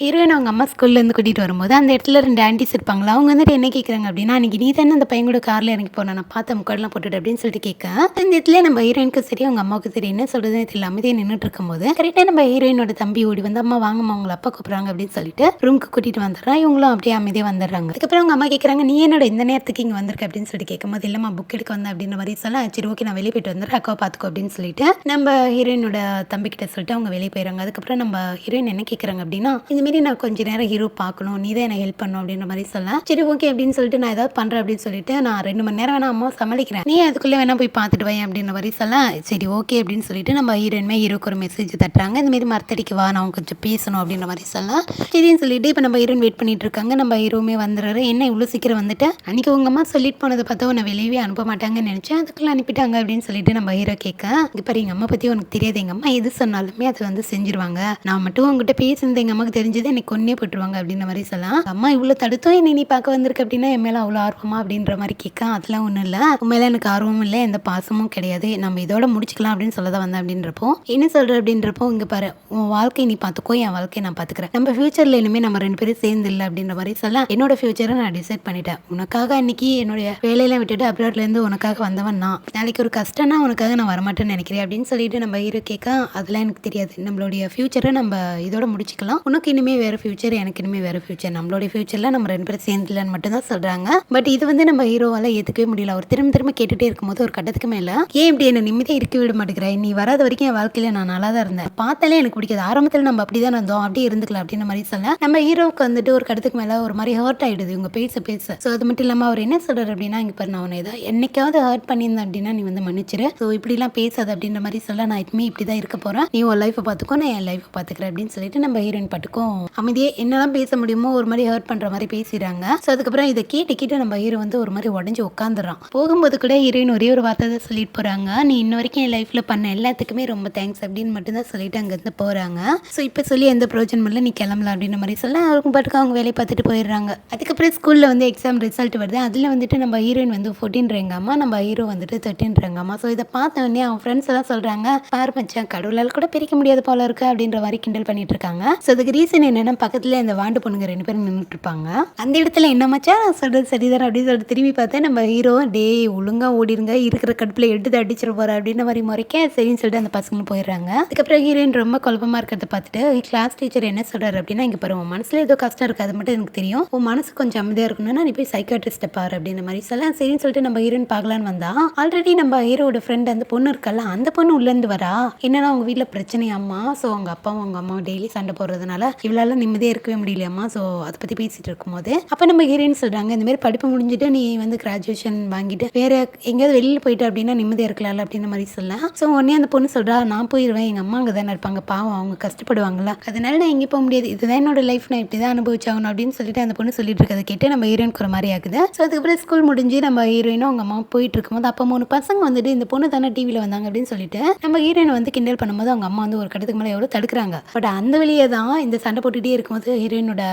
ஹீரோயின் அவங்க அம்மா ஸ்கூல்லேருந்து கூட்டிகிட்டு வரும்போது அந்த இடத்துல 2 ஆன்டிஸ் இருப்பாங்களா. அவங்க வந்துட்டு என்ன கேட்குறாங்க அப்படின்னா, "அன்னைக்கு நீ தானே அந்த பையன் கூட கார்ல இறங்கி போன, நான் பார்த்தேன் முக்காடுலாம் போட்டுட்டு" அப்படின்னு சொல்லிட்டு கேட்க, இந்த இடத்துல நம்ம ஹீரோயினுக்கும் சரி அவங்க அம்மாவுக்கும் சரி என்ன சொல்றதுன்னு தெரியல. அமைதியாக நின்றுட்டு இருக்கும்போது கரெக்டாக நம்ம ஹீரோயினோட தம்பி ஓடி வந்து, "அம்மா வாங்கம்மா உங்களை அப்பா கூப்பிட்றாங்க" அப்படின்னு சொல்லிட்டு ரூமுக்கு கூட்டிகிட்டு வந்துடுறான். இவங்களும் அப்படியே அமைதியாக வந்துடுறாங்க. அதுக்கப்புறம் அவங்க அம்மா கேட்குறாங்க, "நீ என்னோட இந்த நேரத்துக்கு இங்கே வந்திருக்க" அப்படின்னு சொல்லிட்டு கேட்கும்போது, "இல்லைம்மா புக் எடுக்க வந்தேன்" அப்படின்ற மாதிரி சொல்ல, "சரி ஓகே நான் வெளியே போயிட்டு வந்துடுறேன், அக்காவை பார்த்துக்கோ" அப்படின்னு சொல்லிட்டு நம்ம ஹீரோயினோட தம்பி கிட்ட சொல்லிட்டு அவங்க வெளியே போயிடுறாங்க. அதுக்கப்புறம் நம்ம ஹீரோயின் என்ன கேட்குறாங்க அப்படின்னா, "இந்த நான் கொஞ்ச நேரம் ஹீரோ பார்க்கணும், நீ தான் எனக்கு ஹெல்ப் பண்ணணும்" அப்படின்ற மாதிரி சொல்ல, சரி ஓகே அப்படின்னு சொல்லிட்டு நான் ஏதாவது பண்ணுறேன் அப்படின்னு சொல்லிட்டு, நான் 2 மணி நேரம் வேணா அம்மா சமாளிக்கிறேன், நீ அதுக்குள்ளே வேணா போய் பார்த்துட்டு வை அப்படின்ற மாதிரி சொல்ல, சரி ஓகே அப்படின்னு சொல்லிட்டு நம்ம ஹீரோக்கு ஒரு மெசேஜ் தட்டுறாங்க. இந்த மாதிரி மரத்தடிக்கு வா, நான் கொஞ்சம் பேசணும் அப்படின்ற மாதிரி சொல்ல, சரின்னு சொல்லிட்டு இப்போ நம்ம ஹீரோயின் வெயிட் பண்ணிட்டு இருக்காங்க. நம்ம ஹீரோவுமே வந்துடுறாரு. என்ன இவ்வளோ சீக்கிரம் வந்துட்டு, அன்னைக்கு உங்க அம்மா சொல்லிட்டு போனதை பார்த்தா உன்னை வெளியவே அனுப்ப மாட்டாங்கன்னு நினைச்சேன், அதுக்குள்ள அனுப்பிட்டாங்க அப்படின்னு சொல்லிட்டு நம்ம ஹீரோ கேட்க, இங்க பாரு எங்க அம்மா பத்தி உனக்கு தெரியாது, எங்க அம்மா எது சொன்னாலுமே அது வந்து செஞ்சிருவாங்க, நான் மட்டும் உங்ககிட்ட பேசுனது எங்க அம்மாவுக்கு தெரிஞ்சது எனக்கு கொன்னே போட்டுருவாங்க அப்படின்ற மாதிரி சொல்லலாம். அம்மா இவ்வளோ தடுத்தும் என்னை நீ பார்க்க வந்திருக்கு அப்படின்னா என் மேலே அவ்வளோ ஆர்வமா அப்படின்ற மாதிரி கேட்க, அதெல்லாம் ஒன்றும் இல்லை, உன் மேலே எனக்கு ஆர்வமும் இல்லை, எந்த பாசமும் கிடையாது, நம்ம இதோட முடிச்சுக்கலாம் அப்படின்னு சொல்லதான் வந்தேன் அப்படின்றப்போ, என்ன சொல்கிற அப்படின்றப்போ, இங்கே பாரு உன் வாழ்க்கையை நீ பார்த்துக்கோ, என் வாழ்க்கையை நான் பார்த்துக்கிறேன், நம்ம ஃபியூச்சரில் இனிமேல் நம்ம 2 பேரும் சேர்ந்து இல்லை அப்படின்ற மாதிரி சொல்ல, என்னோட ஃபியூச்சரை நான் டிசைட் பண்ணிட்டேன், உனக்காக அன்னைக்கு என்னுடைய வேலையெல்லாம் விட்டுட்டு அப்ராட்லேருந்து உனக்காக வந்தவன் நான், நாளைக்கு ஒரு கஷ்டம்னா உனக்காக நான் வரமாட்டேன்னு நினைக்கிறேன் அப்படின்னு சொல்லிட்டு நம்ம ஹீரோ கேட்க, அதெல்லாம் எனக்கு தெரியாது, நம்மளுடைய ஃபியூச்சரை நம்ம இதோட முடிச்சுக்கலாம், உனக்கு இனிமேல் வேறு ஃபியூச்சர், எனக்கு இனிமேல் வேறு ஃபியூச்சர், நம்மளுடைய ஃபியூச்சரில் நம்ம 2 பேரும் சேர்ந்துலன்னு மட்டும்தான் சொல்கிறாங்க. பட் இது வந்து நம்ம ஹீரோவால் ஏற்றுக்கவே முடியல. அவர் திரும்ப கேட்டுகிட்டே இருக்கும்போது ஒரு கட்டத்துக்கு மேலே, ஏன் இப்படி என்னை நிம்மதியாக இருக்க விட மாட்டேங்கிறேன், நீ வராத வரைக்கும் என் வாழ்க்கையில் நான் நல்லா தான் இருந்தேன், பார்த்தாலே எனக்கு பிடிக்காது, ஆரம்பத்தில் நம்ம அப்படி தான் இருந்தோம், அப்படியே இருந்துக்கலாம் அப்படின்ற மாதிரி சொல்ல, நம்ம ஹீரோவுக்கு வந்துட்டு ஒரு கட்டத்துக்கு மேலே ஒரு மாதிரி ஹர்ட் ஆகிடுது இவங்க பேச. ஸோ அது மட்டும் இல்லாமல் அவர் என்ன சொல்கிறார் அப்படின்னா, இங்கே பாரு நான் உன்னை ஏதாவது என்னைக்காவது ஹர்ட் பண்ணியிருந்தேன் அப்படின்னா நீ வந்து மன்னிச்சிரு, ஸோ இப்படிலாம் பேசாது அப்படின்ற மாதிரி சொல்ல, நான் இதுமே இப்படி தான் இருக்க போகிறேன், நீ உன் லைஃப்பை பார்த்துக்கோ, நான் என் லைஃப்பை பார்த்துக்கிறேன் அப்படின்னு சொல்லிட்டு நம்ம ஹீரோயின் பாட்டுக்கும் அமைதியே என்னெல்லாம் பேச முடியுமோ ஒரு மாதிரி ஹர்ட் பண்ணுற மாதிரி பேசிடுறாங்க. ஸோ அதுக்கப்புறம் இதை கேட்டு நம்ம ஹீரோ வந்து ஒரு மாதிரி உடஞ்சி உட்காந்துறான். போகும்போது கூட ஹீரோயின் ஒரே ஒரு வார்த்தை தான் சொல்லிட்டு போகிறாங்க, நீ இன்ன வரைக்கும் என் லைஃப்பில் பண்ண எல்லாத்துக்குமே ரொம்ப தேங்க்ஸ் அப்படின்னு மட்டும்தான் சொல்லிட்டு அங்கேருந்து போகிறாங்க. ஸோ இப்போ சொல்லி எந்த பிரயோஜனம் இல்லை, நீ கிளம்பலாம் அப்படின்ற மாதிரி சொல்ல, அவங்க பாட்டுக்கு அவங்க வேலையை பார்த்துட்டு போயிடுறாங்க. அதுக்கப்புறம் ஸ்கூலில் வந்து எக்ஸாம் ரிசல்ட் வருது. அதில் வந்துட்டு நம்ம ஹீரோயின் வந்து 14 அம்மா, நம்ம ஹீரோ வந்துட்டு 13 அம்மா. ஸோ இதை பார்த்த உடனே அவங்க ஃப்ரெண்ட்ஸ் எல்லாம் சொல்கிறாங்க, பாரு மச்சான் கடவுளால் கூட பிரிக்க முடியாது போல இருக்கு அப்படின்ற மாதிரி கிண்டல் பண்ணிட்டு இருக்காங்க. ஸோ அதுக்கு ரீசன் என்னன்னா, பக்கத்தில் இந்த வாண்டு பொண்ணுங்க 2 பேரும் நின்றுட்டு இருப்பாங்க. அந்த இடத்துல என்ன மச்சான் நான் சொல்கிறது சரிதானே அப்படின்னு சொல்லிட்டு திரும்பி பார்த்தேன் நம்ம ஹீரோ, டே ஒழுங்கா ஓடிருங்க, இருக்கிற கடுப்பில் எடுத்து அடிச்சிட போகிற அப்படின்ற மாதிரி முறைக்க சரின்னு சொல்லிட்டு அந்த பசங்களும் போயிடுறாங்க. அதுக்கப்புறம் ஹீரோயின் ரொம்ப குழப்பமாக இருக்கிறத பார்த்துட்டு கிளாஸ் டீச்சர் என்ன சொல்கிறார் அப்படின்னா, இங்கே பாரு உன் மனசில் ஏதோ கஷ்டம் இருக்குது, அது மட்டும் எனக்கு தெரியும், உன் மனசு கொஞ்சம் அமைதியாக இருக்கணும்னா நீ போய் சைக்காட்ரிஸ்ட்டை பாரு அப்படின்ற மாதிரி சொல்ல, சரின்னு சொல்லிட்டு நம்ம ஹீரோயின் பார்க்கலான்னு வந்தா, ஆல்ரெடி நம்ம ஹீரோட ஃப்ரெண்ட் அந்த பொண்ணு இருக்கல, அந்த பொண்ணு உள்ளேருந்து வரா, என்னன்னா அவங்க வீட்டில் பிரச்சனையாம்மா, ஸோ அவங்க அப்பாவும் அவங்க அம்மாவும் டெய்லி சண்டை போடுறதுனால இவளால நிம்மதியாக இருக்கவே முடியலையாம்மா. ஸோ அதை பற்றி பேசிகிட்டு இருக்கும்போது அப்போ நம்ம ஹீரோயின் சொல்கிறாங்க, இந்த மாதிரி படிப்பு முடிஞ்சுட்டு நீ வந்து கிராஜுவேஷன் வாங்கிட்டு வேறு எங்கேயாவது வெளியில் போயிட்டு அப்படின்னா நிம்மதியாக இருக்கலாம்ல அப்படின்ற மாதிரி சொல்ல, ஸோ உடனே அந்த பொண்ணு சொல்கிறா, நான் போயிடுவேன், எங்கள் அம்மா அங்கே தானே இருப்பாங்க, பாவம் அவங்க கஷ்டப்படுவாங்கல்ல, அதனால நான் எங்கே போக முடியாது, இதுதான் என்னோட லைஃப், நான் இப்படி தான் அனுபவிச்சாகணும் அப்படின்னு சொல்லிட்டு அந்த பொண்ணு சொல்லிட்டு இருக்கிறத கேட்டு நம்ம ஹீரோயினுக்கு ஒரு மாதிரி ஆகுது. ஸோ அதுக்கப்புறம் ஸ்கூல் முடிஞ்சு நம்ம ஹீரோயினும் அவங்க அம்மா போயிட்டு இருக்கும்போது அப்போ 3 பசங்க வந்துட்டு இந்த பொண்ணு தானே டிவியில் வந்தாங்க அப்படின்னு சொல்லிட்டு நம்ம ஹீரோயின் வந்து கிண்டல் பண்ணும்போது அவங்க அம்மா வந்து ஒரு கட்டத்துக்கு மேலே எவ்வளோ தடுக்கிறாங்க. பட் அந்த வழியே தான் இந்த சண்டை போட்டுகிட்டே இருக்கும்போது ஹீரோயினோட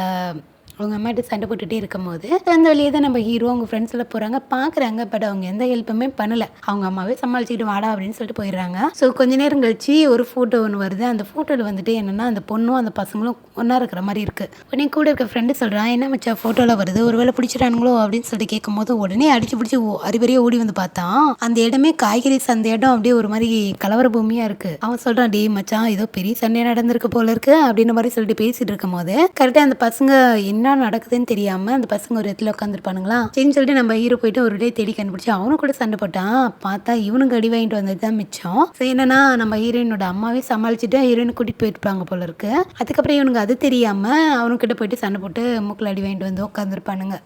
அவங்க அம்மாட்ட சண்டை போட்டுகிட்டே இருக்கும்போது அந்த வழியே தான் நம்ம ஹீரோ அவங்க ஃப்ரெண்ட்ஸ் எல்லாம் போகிறாங்க, பார்க்குறாங்க. பட் அவங்க எந்த ஹெல்ப்புமே பண்ணலை, அவங்க அம்மாவே சமாளிச்சுக்கிட்டு வாடா அப்படின்னு சொல்லிட்டு போயிடுறாங்க. ஸோ கொஞ்ச நேரம் கழிச்சு ஒரு ஃபோட்டோ ஒன்று வருது. அந்த ஃபோட்டோவில் வந்துட்டு என்னென்னா அந்த பொண்ணும் அந்த பசங்களும் ஒன்றா இருக்கிற மாதிரி இருக்குது. உடனே கூட இருக்க ஃப்ரெண்டு சொல்கிறான், என்ன மச்சா ஃபோட்டோவில் வருது, ஒரு வேளை பிடிச்சிட்டானுங்களோ அப்படின்னு சொல்லிட்டு கேட்கும்போது உடனே அடிச்சு பிடிச்சி அறிவறியே ஓடி வந்து பார்த்தான். அந்த இடமே காய்கறி சந்தை இடம், அப்படியே ஒரு மாதிரி கலவர பூமியாக இருக்குது. அவன் சொல்கிறான், டே மச்சான் ஏதோ பெரிய சண்டையாக நடந்திருக்கு போல இருக்குது அப்படின்ற மாதிரி சொல்லிட்டு பேசிகிட்டு இருக்கும் போது கரெக்டாக அந்த பசங்க என்ன நடக்குதுன்னு தெரியாம அந்த பசங்க ஒரு இடத்துல உட்காந்துருப்பானுங்களா. சரின்னு சொல்லிட்டு நம்ம ஹீரோ போயிட்டு ஒரு டே தேடி கண்டுபிடிச்சி அவனும் கூட சண்டை போட்டான். பார்த்தா இவனுக்கு அடி வாங்கிட்டு வந்தது தான் மிச்சம். சரி என்னன்னா நம்ம ஹீரோயினோட அம்மாவே சமாளிச்சுட்டு ஹீரோயினை கூட்டிட்டு போயிருப்பாங்க போல இருக்கு. அதுக்கப்புறம் இவனுக்கு அது தெரியாம அவனுக்கிட்ட போயிட்டு சண்டை போட்டு மூக்கில் அடி வாங்கிட்டு வந்து உட்காந்துருப்பானுங்க.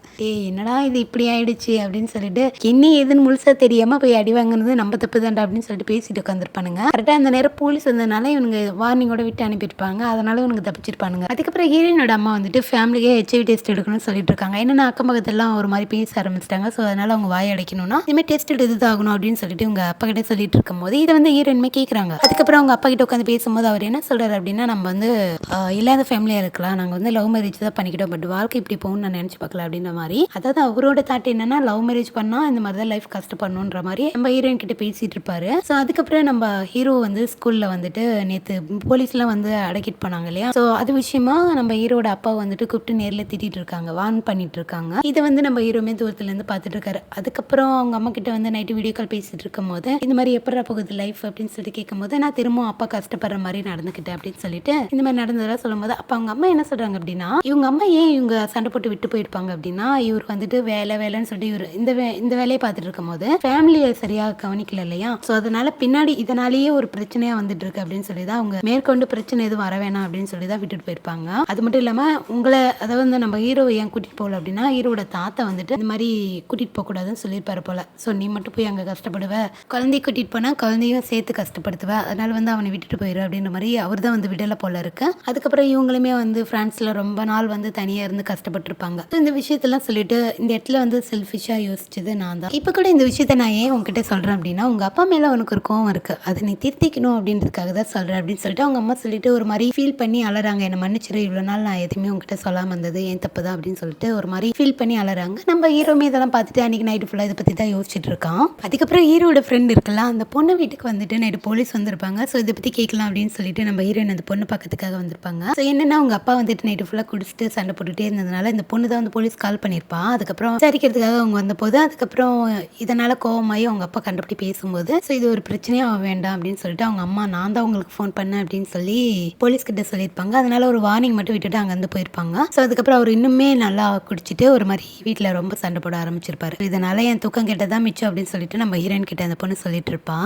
என்னடா இது இப்படி ஆயிடுச்சு அப்படின்னு சொல்லிட்டு என்ன ஏதுன்னு முழுசா தெரியாம போய் அடி வாங்கினது நம்ம தப்பு தாண்டா அப்படின்னு சொல்லிட்டு பேசிட்டு உட்காந்துருப்பானுங்க. கரெக்டா அந்த நேரம் போலீஸ் வந்ததுனால இவனுங்க வார்னிங்கோட விட்டு அனுப்பியிருப்பாங்க. அதனால இவனுக்கு தப்பிச்சிருப்பானுங்க. அதுக்கப்புறம் ஹீரோயினோட அம்மா வந்துட்டு ஃபேமிலியே ஹெச்ஐவி டெஸ்ட் எடுக்கணும்னு சொல்லிட்டு இருக்காங்க. என்னன்னா அக்கம் பக்கத்துலலாம் ஒரு மாதிரி பேச ஆரம்பிச்சிட்டாங்க. ஸோ அதனால அவங்க வாய் அடைக்கணும்னா இனிமேல் டெஸ்ட் எடுத்து ஆகணும் அப்படின்னு சொல்லிட்டு உங்க அப்பா கிட்ட சொல்லிட்டு இருக்கும்போது இதை வந்து ஹீரோயின்மே கேட்குறாங்க. அதுக்கப்புறம் அவங்க அப்பா கிட்ட உட்காந்து பேசும்போது அவர் என்ன சொல்றாரு அப்படின்னா, நம்ம வந்து இல்லாத ஃபேமிலியா இருக்கலாம், நாங்கள் வந்து லவ் மேரேஜ் தான் பண்ணிக்கிட்டோம், பட் வாழ்க்கை இப்படி போகணும்னு நான் நினைச்சு பார்க்கல அப்படின்ற மாதிரி. அதாவது அவரோட தாட் என்னன்னா லவ் மேரேஜ் பண்ணா இந்த மாதிரி தான் லைஃப் கஷ்டப்படணுன்ற மாதிரி நம்ம ஹீரோயின் கிட்ட பேசிட்டு இருப்பாரு. ஸோ அதுக்கப்புறம் நம்ம ஹீரோ வந்து ஸ்கூல்ல வந்துட்டு நேற்று போலீஸ்லாம் வந்து அடக்கிட்டு போனாங்க இல்லையா. ஸோ அது விஷயமா நம்ம ஹீரோட அப்பா வந்துட்டு கூப்பிட்டு நேரில் திட்டிட்டு இருக்காங்க, வார்ன் பண்ணிட்டு இருக்காங்க. இதை வந்து நம்ம ஹீரோமே தூரத்துல இருந்து பார்த்துட்டு இருக்காரு. அதுக்கப்புறம் அவங்க அம்மா கிட்ட வந்து நைட்டு வீடியோ கால் பேசிட்டு இருக்கும் போது இந்த மாதிரி எப்படா போகுது லைஃப் அப்படின்னு சொல்லி கேட்கும் போது நான் திரும்பவும் அப்பா கஷ்டப்படுற மாதிரி நடந்துக்கிட்டேன் அப்படின்னு சொல்லிட்டு இந்த மாதிரி நடந்ததெல்லாம் சொல்லும் போது அப்ப அவங்க அம்மா என்ன சொல்றாங்க அப்படின்னா, இவங்க அம்மா ஏன் இவங்க சண்டை போட்டு விட்டு போயிருப்பாங்க அப்படின்னா, இவர் வந்துட்டு வேலைன்னு சொல்லிட்டு இவர் இந்த வேலையை பார்த்துட்டு இருக்கும் போது ஃபேமிலியை சரியா கவனிக்கல இல்லையா. ஸோ அதனால பின்னாடி இதனாலேயே ஒரு பிரச்சனையா வந்துட்டு இருக்கு அப்படின்னு சொல்லி தான் அவங்க மேற்கொண்டு பிரச்சனை எதுவும் வர வேணாம் அப்படின்னு சொல்லி தான் விட்டுட்டு போயிருப்பாங்க. அது மட்டும் இல்லாம உங்களை அதாவது வந்து நம்ம ஹீரோ ஏன் கூட்டிட்டு போகல அப்படின்னா, ஹீரோட தாத்தா வந்துட்டு இந்த மாதிரி கூட்டிட்டு போக கூடாதுன்னு சொல்லியிருப்பாரு போல. ஸோ நீ மட்டும் போய் அங்க கஷ்டப்படுவ, குழந்தைய கூட்டிட்டு போனா குழந்தையும் சேர்த்து கஷ்டப்படுத்துவ, அதனால வந்து அவனை விட்டுட்டு போயிரு அப்படின்ற மாதிரி அவர் தான் வந்து விடல போல இருக்கு. அதுக்கப்புறம் இவங்களுமே வந்து பிரான்ஸ்ல ரொம்ப நாள் வந்து தனியா இருந்து கஷ்டப்பட்டிருப்பாங்க. இந்த விஷயத்தெல்லாம் சொல்லிட்டு இந்த இடத்துல வந்து செல்ஃபிஷா யோசிச்சது நான் தான். இப்ப கூட இந்த விஷயத்த நான் ஏன் உங்ககிட்ட சொல்றேன் அப்படின்னா, உங்க அப்பா மேல உனக்கு ஒரு கோவம் இருக்கு, அதை நீ திருத்திக்கணும் அப்படின்றதுக்காக தான் சொல்றேன் அப்படின்னு சொல்லிட்டு அவங்க அம்மா சொல்லிட்டு ஒரு மாதிரி ஃபீல் பண்ணி அலறாங்க. என்ன மன்னிச்சிரு, இவ்வளவு நாள் நான் எதுவுமே உங்ககிட்ட சொல்லாம இருந்தது ஏன் தப்பு தான் அப்படின்னு சொல்லிட்டு ஒரு மாதிரி ஃபீல் பண்ணி அலறாங்க. நம்ம ஹீரோமே இதெல்லாம் பார்த்துட்டு அன்னைக்கு நைட்டு ஃபுல்லா இதை பத்தி தான் யோசிச்சுட்டு இருக்கான். அதுக்கப்புறம் ஹீரோட ஃப்ரெண்ட் இருக்குல்ல, அந்த பொண்ணு வீட்டுக்கு வந்துட்டு நைட்டு போலீஸ் வந்திருப்பாங்க. ஸோ இதை பத்தி கேட்கலாம் அப்படின்னு சொல்லிட்டு நம்ம ஹீரோயின் அந்த பொண்ணு பக்கத்துக்காக வந்திருப்பாங்க. ஸோ என்னன்னா அவங்க அப்பா வந்துட்டு நைட்டு ஃபுல்லா குடிச்சிட்டு சண்டை போட்டுட்டே இருந்ததுனால இந்த பொண்ணு தான் வந்து போலீஸ் கால் பண்ணியிருப்பா. அதுக்கப்புறம் விசாரிக்கிறதுக்காக அவங்க வந்தபோது அதுக்கப்புறம் இதனால கோவமாயி அவங்க அப்பா கண்டுபிடி பேசும்போது ஸோ இது ஒரு பிரச்சனையா வேண்டாம் அப்படின்னு சொல்லிட்டு அவங்க அம்மா நான் தான் உங்களுக்கு ஃபோன் பண்ணேன் அப்படின்னு சொல்லி போலீஸ் கிட்ட சொல்லியிருப்பாங்க. அதனால ஒரு வார்னிங் மட்டும் விட்டுட்டு அங்க வந்து போயிருப்பாங்க. ஸோ அதுக்கப்புறம் அவர் இன்னுமே நல்லா குடிச்சிட்டு ஒரு மாதிரி வீட்டில் ரொம்ப சண்டை போட ஆரம்பிச்சிருப்பாரு. இதனால என் தூக்கம் கெட்டதான் மிச்சம் அப்படின்னு சொல்லிட்டு நம்ம ஹீரோயின் கிட்ட அந்த பொண்ணு சொல்லிட்டு இருப்பா.